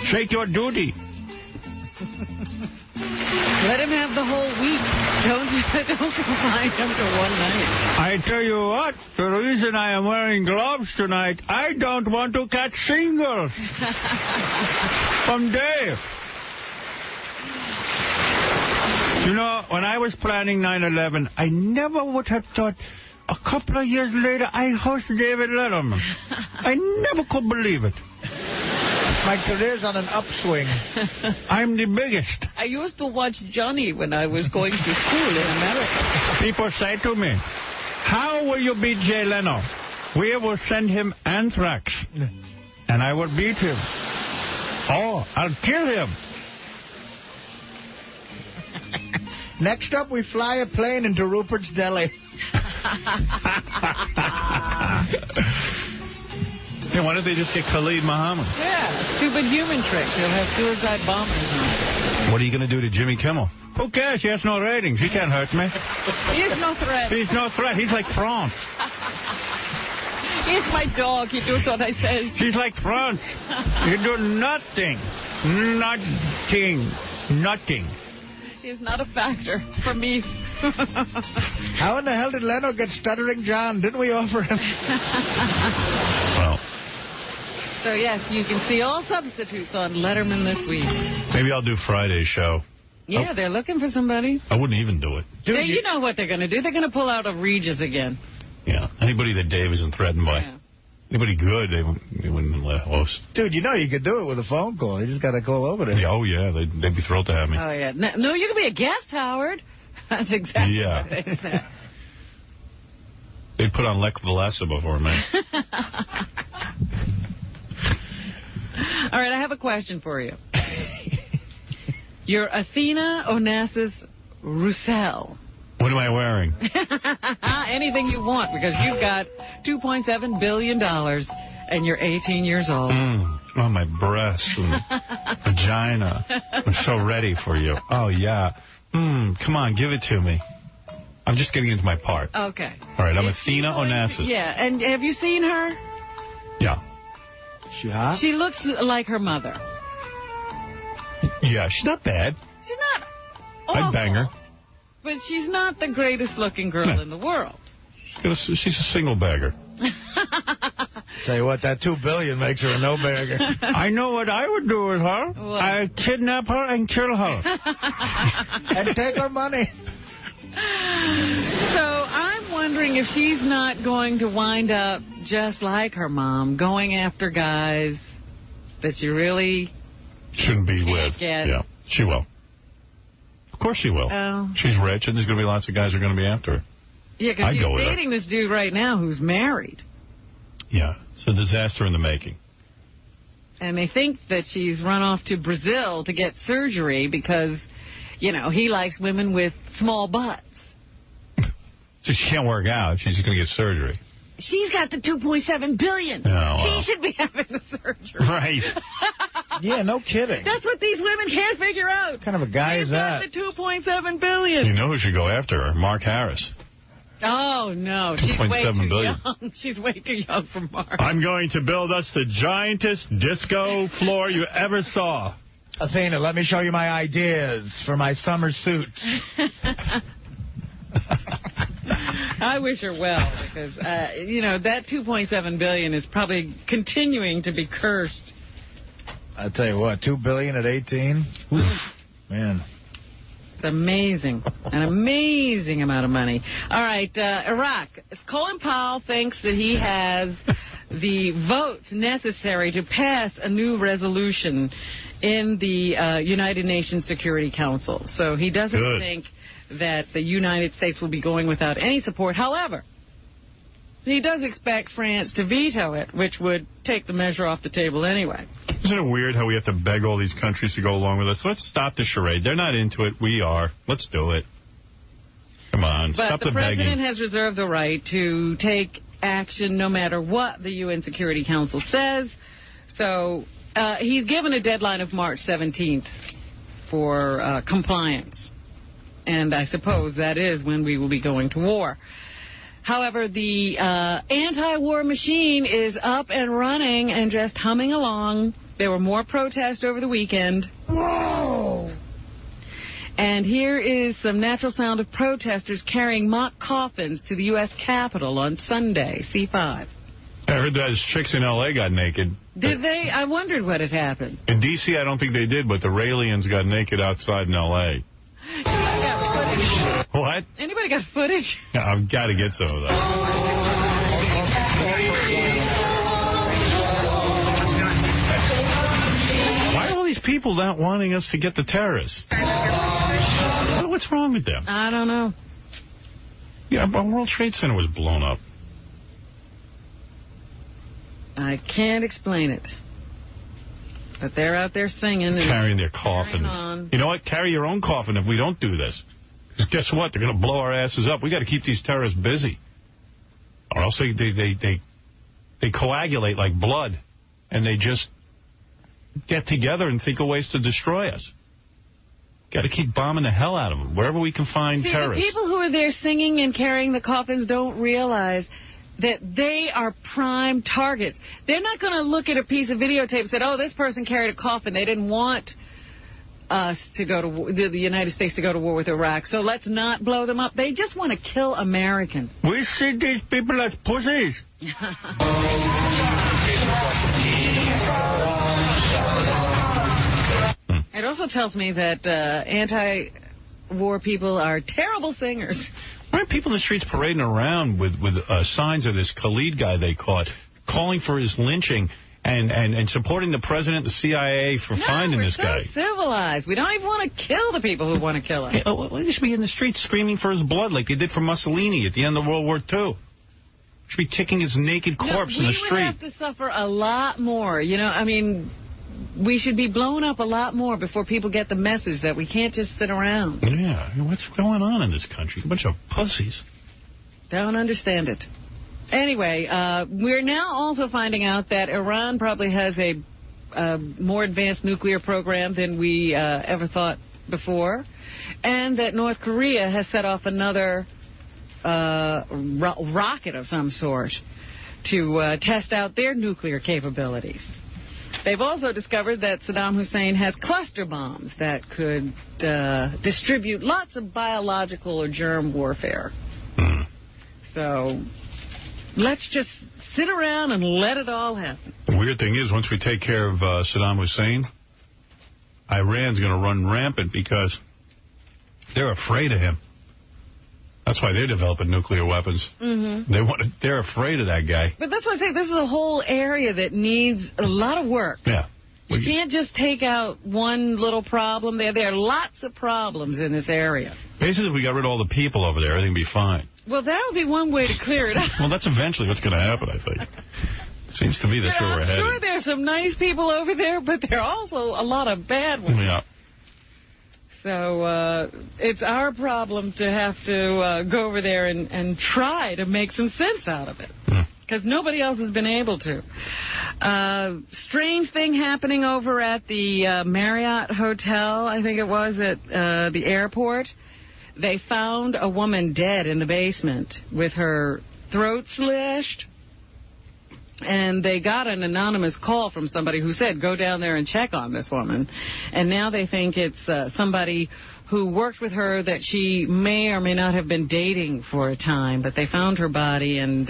Shake your duty. Let him have the whole week. Don't confine him to one night. I tell you what, the reason I am wearing gloves tonight, I don't want to catch shingles from Dave. You know, when I was planning 9/11, I never would have thought a couple of years later I host David Letterman. I never could believe it. My career's on an upswing. I'm the biggest. I used to watch Johnny when I was going to school in America. People say to me, how will you beat Jay Leno? We will send him anthrax, and I will beat him. Oh, I'll kill him. Next up, we fly a plane into Rupert's Deli. Hey, why don't they just get Khalid Muhammad? Yeah, stupid human trick. He'll have suicide bombers. What are you going to do to Jimmy Kimmel? Who cares? He has no ratings. He can't hurt me. He's no threat. He's no threat. He's like France. He's my dog. He does what I say. He's like France. He do nothing. Nothing. He's not a factor for me. How in the hell did Leno get Stuttering John? Didn't we offer him? Well. So, yes, you can see all substitutes on Letterman this week. Maybe I'll do Friday's show. Yeah, They're looking for somebody. I wouldn't even do it. Dude, you know what they're going to do. They're going to pull out of Regis again. Yeah, anybody that Dave isn't threatened by. Yeah. Anybody good, they wouldn't let host. Dude, you know you could do it with a phone call. You just got to call over there. Yeah, oh, yeah, they'd be thrilled to have me. Oh, yeah. No, you can be a guest, Howard. That's exactly what they said. They'd put on Lech Walesa before me. All right, I have a question for you. You're Athena Onassis Roussel. What am I wearing? Anything you want, because you've got $2.7 billion and you're 18 years old. Oh, my breasts and vagina. I'm so ready for you. Oh, yeah. Come on, give it to me. I'm just getting into my part. Okay. All right, I'm Athena Onassis. Yeah, and have you seen her? Yeah. She hot? She looks like her mother. Yeah, she's not bad. She's not awful. I'd bang her. But she's not the greatest looking girl in the world. She's a single bagger. Tell you what, that $2 billion makes her a no-bagger. I know what I would do with her. What? I'd kidnap her and kill her. And take her money. So I'm wondering if she's not going to wind up just like her mom, going after guys that she really shouldn't be with. Get. Yeah, she will. Of course she will. Oh. She's rich, and there's going to be lots of guys who are going to be after her. Yeah, because she's dating this dude right now who's married. Yeah, it's a disaster in the making. And they think that she's run off to Brazil to get surgery because, you know, he likes women with small butts. So she can't work out. She's going to get surgery. she's got the $2.7 billion. Oh, well. He should be having the surgery. Right. Yeah, no kidding. That's what these women can't figure out. What kind of a guy is that? He's got the $2.7 billion. You know who should go after her? Mark Harris. Oh, no. She's way too billion. young. She's way too young for Mark. I'm going to build us the giantest disco floor you ever saw. Athena, let me show you my ideas for my summer suits. I wish her well, because, you know, that $2.7 billion is probably continuing to be cursed. I tell you what, $2 billion at 18? Oof, man. It's amazing. An amazing amount of money. All right, Iraq. Colin Powell thinks that he has the votes necessary to pass a new resolution in the United Nations Security Council. So he doesn't think that the United States will be going without any support. However, he does expect France to veto it, which would take the measure off the table anyway. Isn't it weird how we have to beg all these countries to go along with us? Let's stop the charade. They're not into it. We are. Let's do it. Come on. Stop the begging. But the president has reserved the right to take action no matter what the UN Security Council says. So he's given a deadline of March 17th for compliance. And I suppose that is when we will be going to war. However, the anti-war machine is up and running and just humming along. There were more protests over the weekend. Whoa! And here is some natural sound of protesters carrying mock coffins to the U.S. Capitol on Sunday, C5. I heard those chicks in L.A. got naked. Did they? I wondered what had happened. In D.C., I don't think they did, but the Raelians got naked outside in L.A. What? Anybody got footage? Yeah, I've got to get some of that. Why are all these people not wanting us to get the terrorists? What's wrong with them? I don't know. Yeah, but World Trade Center was blown up. I can't explain it. But they're out there singing. And carrying their coffins. You know what? Carry your own coffin if we don't do this. Because guess what? They're going to blow our asses up. We got to keep these terrorists busy. Or else they coagulate like blood. And they just get together and think of ways to destroy us. Got to keep bombing the hell out of them, wherever we can find terrorists. The people who are there singing and carrying the coffins don't realize that they are prime targets. They're not going to look at a piece of videotape and say, oh, this person carried a coffin. They didn't want us to go to war, the United States to go to war with Iraq, so let's not blow them up. They just want to kill Americans. We see these people as pussies. It also tells me that anti-war people are terrible singers. Why are people in the streets parading around with signs of this Khalid guy they caught, calling for his lynching and supporting the president, the CIA for finding this guy? We're so civilized. We don't even want to kill the people who want to kill him. They should be in the streets screaming for his blood like they did for Mussolini at the end of World War II. Should be kicking his naked corpse in the street. We would have to suffer a lot more. You know, I mean, we should be blown up a lot more before people get the message that we can't just sit around. Yeah, what's going on in this country? A bunch of pussies. Don't understand it. Anyway, we're now also finding out that Iran probably has a more advanced nuclear program than we ever thought before, and that North Korea has set off another rocket of some sort to test out their nuclear capabilities. They've also discovered that Saddam Hussein has cluster bombs that could distribute lots of biological or germ warfare. So let's just sit around and let it all happen. The weird thing is, once we take care of Saddam Hussein, Iran's going to run rampant because they're afraid of him. That's why they're developing nuclear weapons. They're afraid of that guy. But that's why I say this is a whole area that needs a lot of work. Yeah. You can't just take out one little problem. There are lots of problems in this area. Basically, if we got rid of all the people over there, everything would be fine. Well, that would be one way to clear it up. Well, that's eventually what's going to happen, I think. It seems to me that's where we're headed. I'm sure there's some nice people over there, but there are also a lot of bad ones. Yeah. So it's our problem to have to go over there and try to make some sense out of it. because nobody else has been able to. Strange thing happening over at the Marriott Hotel, I think it was, at the airport. They found a woman dead in the basement with her throat slashed. And they got an anonymous call from somebody who said, go down there and check on this woman. And now they think it's somebody who worked with her that she may or may not have been dating for a time. But they found her body, and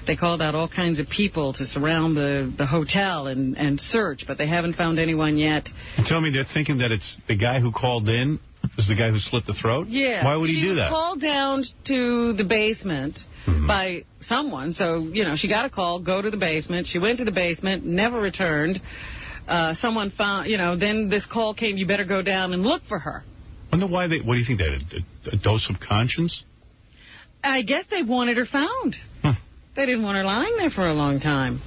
they called out all kinds of people to surround the hotel and search. But they haven't found anyone yet. You tell me they're thinking that it's the guy who called in is the guy who slit the throat? Yeah. Why would he do that? She was called down to the basement by someone. So, you know, she got a call, go to the basement. She went to the basement, never returned. Someone found, you know, then this call came, you better go down and look for her. I wonder why what do you think, they had a dose of conscience? I guess they wanted her found. They didn't want her lying there for a long time.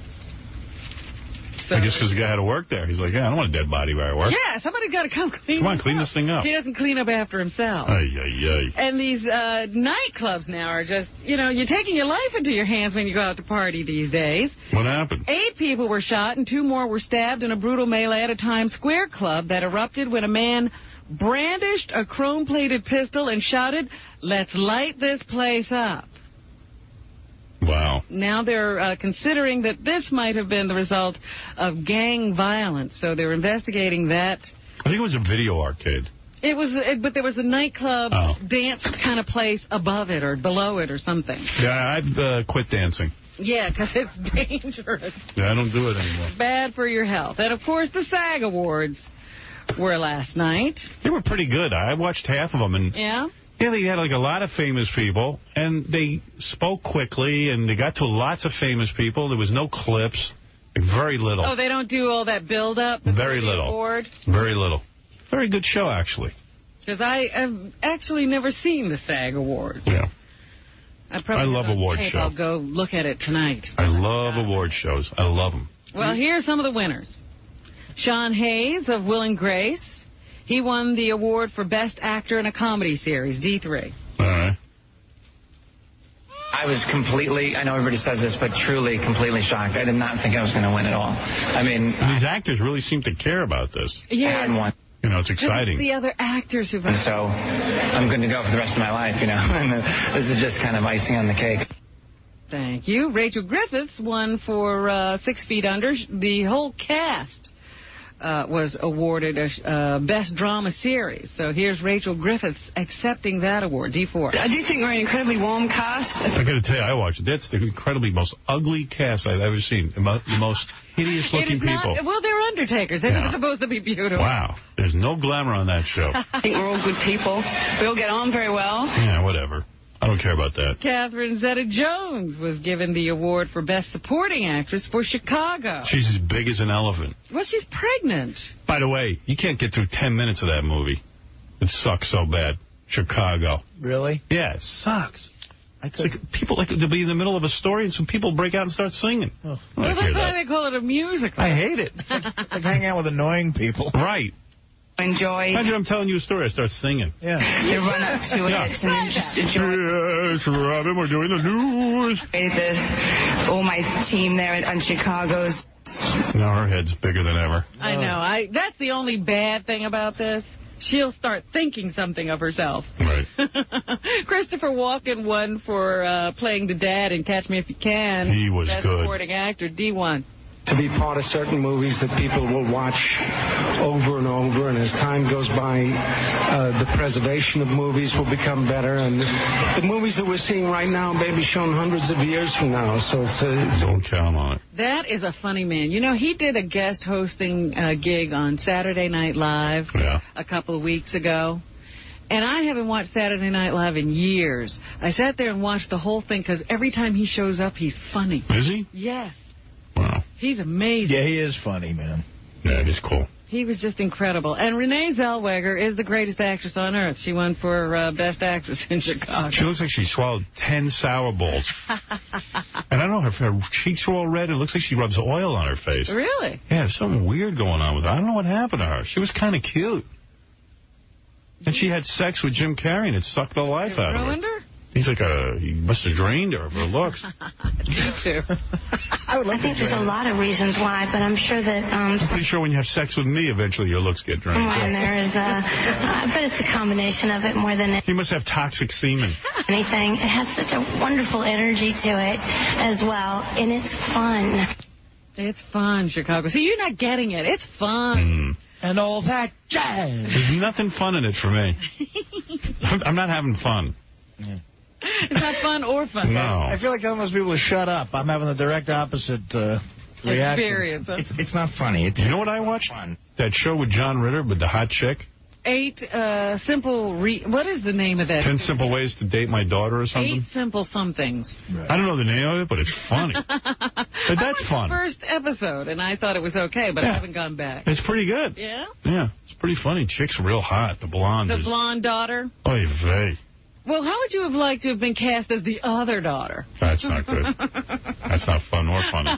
So, I guess because the guy had to work there. He's like, yeah, I don't want a dead body where I work. Yeah, somebody's got to come clean. Come on, clean this thing up. He doesn't clean up after himself. Ay, ay, ay. And these nightclubs now are just, you know, you're taking your life into your hands when you go out to party these days. What happened? 8 people were shot and 2 more were stabbed in a brutal melee at a Times Square club that erupted when a man brandished a chrome-plated pistol and shouted, "Let's light this place up." Wow. Now they're considering that this might have been the result of gang violence, so they're investigating that. I think it was a video arcade. It was, but there was a nightclub dance kind of place above it or below it or something. Yeah, I've quit dancing. Yeah, because it's dangerous. Yeah, I don't do it anymore. Bad for your health. And, of course, the SAG Awards were last night. They were pretty good. I watched half of them. And yeah? Yeah, they had like a lot of famous people, and they spoke quickly, and they got to lots of famous people. There was no clips, very little. Oh, they don't do all that build-up? Very little. Award? Very little. Very good show, actually. Because I have actually never seen the SAG Awards. Yeah. I love award shows. I'll go look at it tonight. I love award shows. I love them. Well, here are some of the winners. Sean Hayes of Will and Grace. He won the award for Best Actor in a Comedy Series, D3. All right. I was completely, I know everybody says this, but truly completely shocked. I did not think I was going to win at all. I mean... These actors really seem to care about this. Yeah. I hadn't won. You know, it's exciting. The other actors who've... And so I'm good to go for the rest of my life, you know. And this is just kind of icing on the cake. Thank you. Rachel Griffiths won for 6 Feet Under. The whole cast was awarded a Best Drama Series. So here's Rachel Griffiths accepting that award, D4. I do think we're an incredibly warm cast. I got to tell you, I watched it. That's the incredibly most ugly cast I've ever seen. The most hideous-looking people. Well, they're undertakers. They're not supposed to be beautiful. Wow. There's no glamour on that show. I think we're all good people. We all get on very well. Yeah, whatever. I don't care about that. Catherine Zeta-Jones was given the award for Best Supporting Actress for Chicago. She's as big as an elephant. Well, she's pregnant. By the way, you can't get through 10 minutes of that movie. It sucks so bad. Chicago. Really? Yeah, it sucks. It's like people like to be in the middle of a story and some people break out and start singing. Oh. Well, that's why they call it a musical. I hate it. It's like hanging out with annoying people. Right. Enjoy. Imagine I'm telling you a story, I start singing. Yeah. They run up to it and then just enjoy. Yes, Robin, we're doing the news. All my team there on Chicago's. Now her head's bigger than ever. I know. That's the only bad thing about this. She'll start thinking something of herself. Right. Christopher Walken won for playing the dad in Catch Me If You Can. He was Best good. Supporting Actor, D1. To be part of certain movies that people will watch over and over, and as time goes by, the preservation of movies will become better, and the movies that we're seeing right now may be shown hundreds of years from now, so it's don't count on it. That is a funny man. You know, he did a guest hosting gig on Saturday Night Live a couple of weeks ago. And I haven't watched Saturday Night Live in years. I sat there and watched the whole thing because every time he shows up, he's funny. Is he? Yes. Wow. He's amazing. Yeah, he is funny, man. Yeah, he's cool. He was just incredible. And Renee Zellweger is the greatest actress on earth. She won for Best Actress in Chicago. She looks like she swallowed 10 sour balls. And I don't know, her cheeks are all red. It looks like she rubs oil on her face. Really? Yeah, there's something weird going on with her. I don't know what happened to her. She was kind of cute. And she had sex with Jim Carrey, and it sucked the life out of her. Ruined her? He's like he must have drained her for looks. Me too. I think there's a lot of reasons why, but I'm sure that... I'm pretty sure when you have sex with me, eventually your looks get drained. And there is but it's a combination of it more than He must have toxic semen. anything. It has such a wonderful energy to it as well, and it's fun. It's fun, Chicago. See, you're not getting it. It's fun. And all that jazz. There's nothing fun in it for me. I'm not having fun. Yeah. It's not fun or fun. No. I feel like telling those people to shut up. I'm having the direct opposite reaction. Experience. Huh? It's not funny. You know what I watched? That show with John Ritter with the hot chick? 8 simple... what is the name of that? 10 Simple Ways to Date My Daughter or something? 8 simple somethings. Right. I don't know the name of it, but it's funny. But that's fun. The first episode, and I thought it was okay, but I haven't gone back. It's pretty good. Yeah? Yeah, it's pretty funny. Chick's real hot. The blonde. The blonde daughter? Oy vey. Well, how would you have liked to have been cast as the other daughter? That's not good. That's not fun or funny.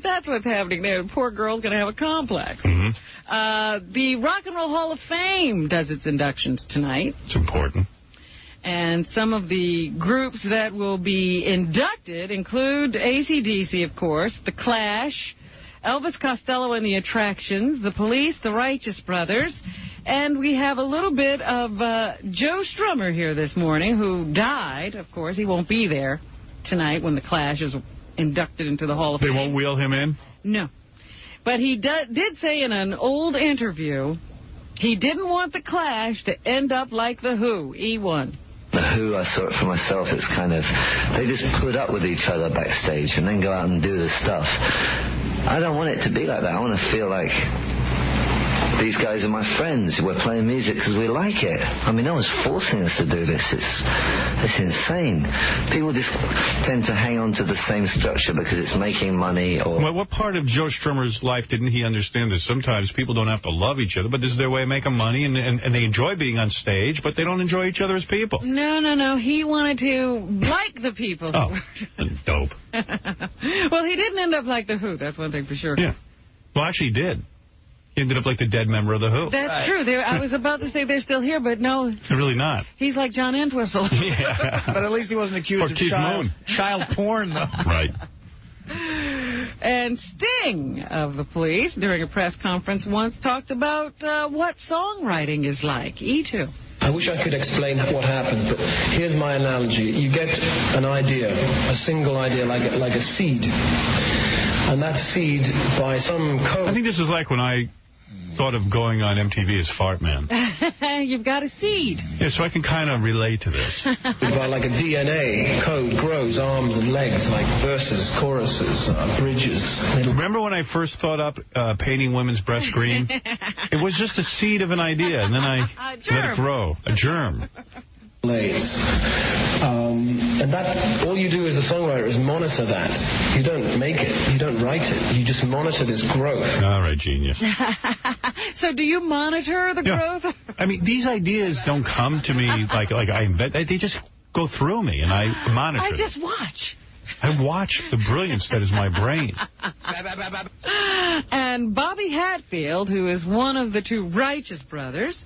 That's what's happening there. The poor girl's going to have a complex. The Rock and Roll Hall of Fame does its inductions tonight. It's important. And some of the groups that will be inducted include AC/DC, of course, The Clash, Elvis Costello and the Attractions, The Police, The Righteous Brothers, and we have a little bit of Joe Strummer here this morning, who died. Of course, he won't be there tonight when The Clash is inducted into the Hall of Fame. They won't wheel him in? No. But he did say in an old interview he didn't want The Clash to end up like The Who. E1. The Who, I saw it for myself, it's kind of, they just put up with each other backstage and then go out and do the stuff. I don't want it to be like that. I want to feel like these guys are my friends. We're playing music because we like it. I mean, no one's forcing us to do this. It's insane. People just tend to hang on to the same structure because it's making money. Or Well, what part of Joe Strummer's life didn't he understand that sometimes people don't have to love each other, but this is their way of making money, and they enjoy being on stage, but they don't enjoy each other as people? No. He wanted to like the people. Oh, dope. Well, he didn't end up like The Who. That's one thing for sure. Yeah. Well, actually, he did. He ended up like the dead member of The Who. That's true. I was about to say they're still here, but no. They're really not. He's like John Entwistle. Yeah. But at least he wasn't accused of child porn, though. Right. And Sting of The Police, during a press conference, once talked about what songwriting is like. E2. I wish I could explain what happens, but here's my analogy. You get an idea, a single idea, like a seed. And that seed, by some code... I think this is like when I thought of going on MTV as Fart Man. You've got a seed. Yeah, so I can kind of relate to this. By like a DNA code grows arms and legs, like verses, choruses, bridges. Remember when I first thought up painting women's breasts green? It was just a seed of an idea, and then I let it grow. A germ. And that, all you do as a songwriter is monitor that. You don't make it. You don't write it. You just monitor this growth. All right, genius. So do you monitor the growth? I mean, these ideas don't come to me like I invent. They just go through me, and I monitor I just watch. I watch the brilliance that is my brain. And Bobby Hatfield, who is one of the two Righteous Brothers,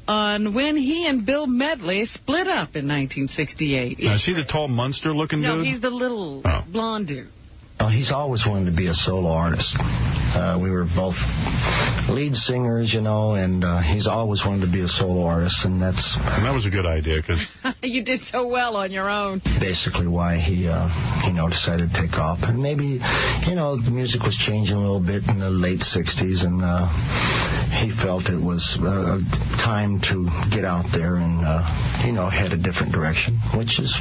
on when he and Bill Medley split up in 1968. Is he the tall Munster-looking dude? No, he's the little blonde dude. He's always wanted to be a solo artist. We were both lead singers, you know, and he's always wanted to be a solo artist, and that was a good idea, because you did so well on your own. Basically why he decided to take off. And maybe, the music was changing a little bit in the late 60s, and he felt it was time to get out there and, head a different direction, which is...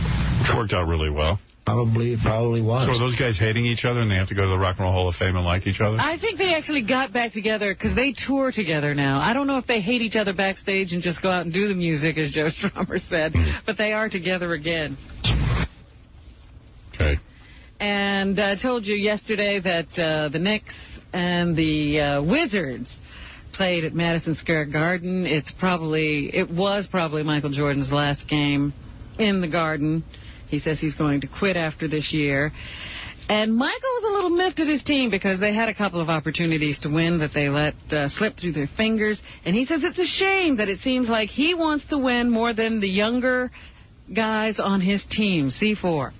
worked out really well. Probably was. So are those guys hating each other and they have to go to the Rock and Roll Hall of Fame and like each other? I think they actually got back together because they tour together now. I don't know if they hate each other backstage and just go out and do the music, as Joe Strummer said, but they are together again. Okay. And I told you yesterday that the Knicks and the Wizards played at Madison Square Garden. It was probably Michael Jordan's last game in the Garden. He says he's going to quit after this year. And Michael was a little miffed at his team because they had a couple of opportunities to win that they let slip through their fingers. And he says it's a shame that it seems like he wants to win more than the younger guys on his team. C4.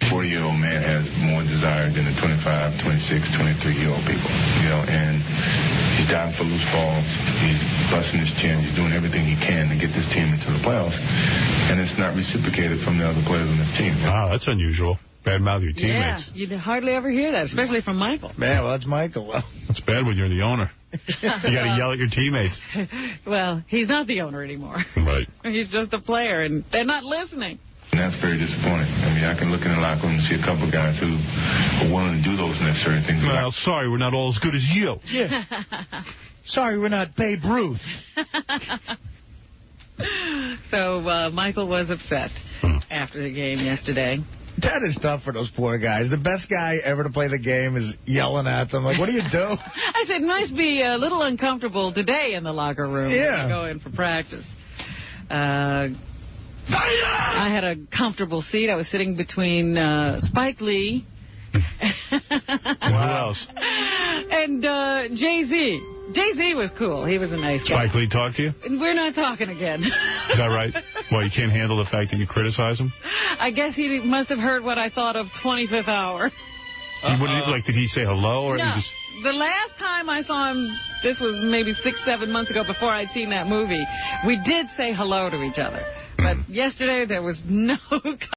40-year-old man has more desire than the 25, 26, 23-year-old people, you know, and he's diving for loose balls, he's busting his chin, he's doing everything he can to get this team into the playoffs, and it's not reciprocated from the other players on this team. Wow, that's unusual. Badmouth your teammates. Yeah, you hardly ever hear that, especially from Michael. Man, well, that's Michael. Well, that's bad when you're the owner. You got to yell at your teammates. Well, he's not the owner anymore. Right. He's just a player, and they're not listening. And that's very disappointing. I mean, I can look in the locker room and see a couple of guys who are willing to do those necessary things. Well, sorry, we're not all as good as you. Yeah. Sorry, we're not Babe Ruth. So Michael was upset after the game yesterday. That is tough for those poor guys. The best guy ever to play the game is yelling at them. Like, what do you do? I said, it must be a little uncomfortable today in the locker room when you go in for practice. I had a comfortable seat. I was sitting between Spike Lee and who else? And Jay-Z. Jay-Z was cool. He was a nice guy. Spike Lee talked to you? We're not talking again. Is that right? Well, you can't handle the fact that you criticize him? I guess he must have heard what I thought of 25th Hour. Did he say hello? Or No. just... The last time I saw him, this was maybe 6-7 months ago before I'd seen that movie, we did say hello to each other. But yesterday there was no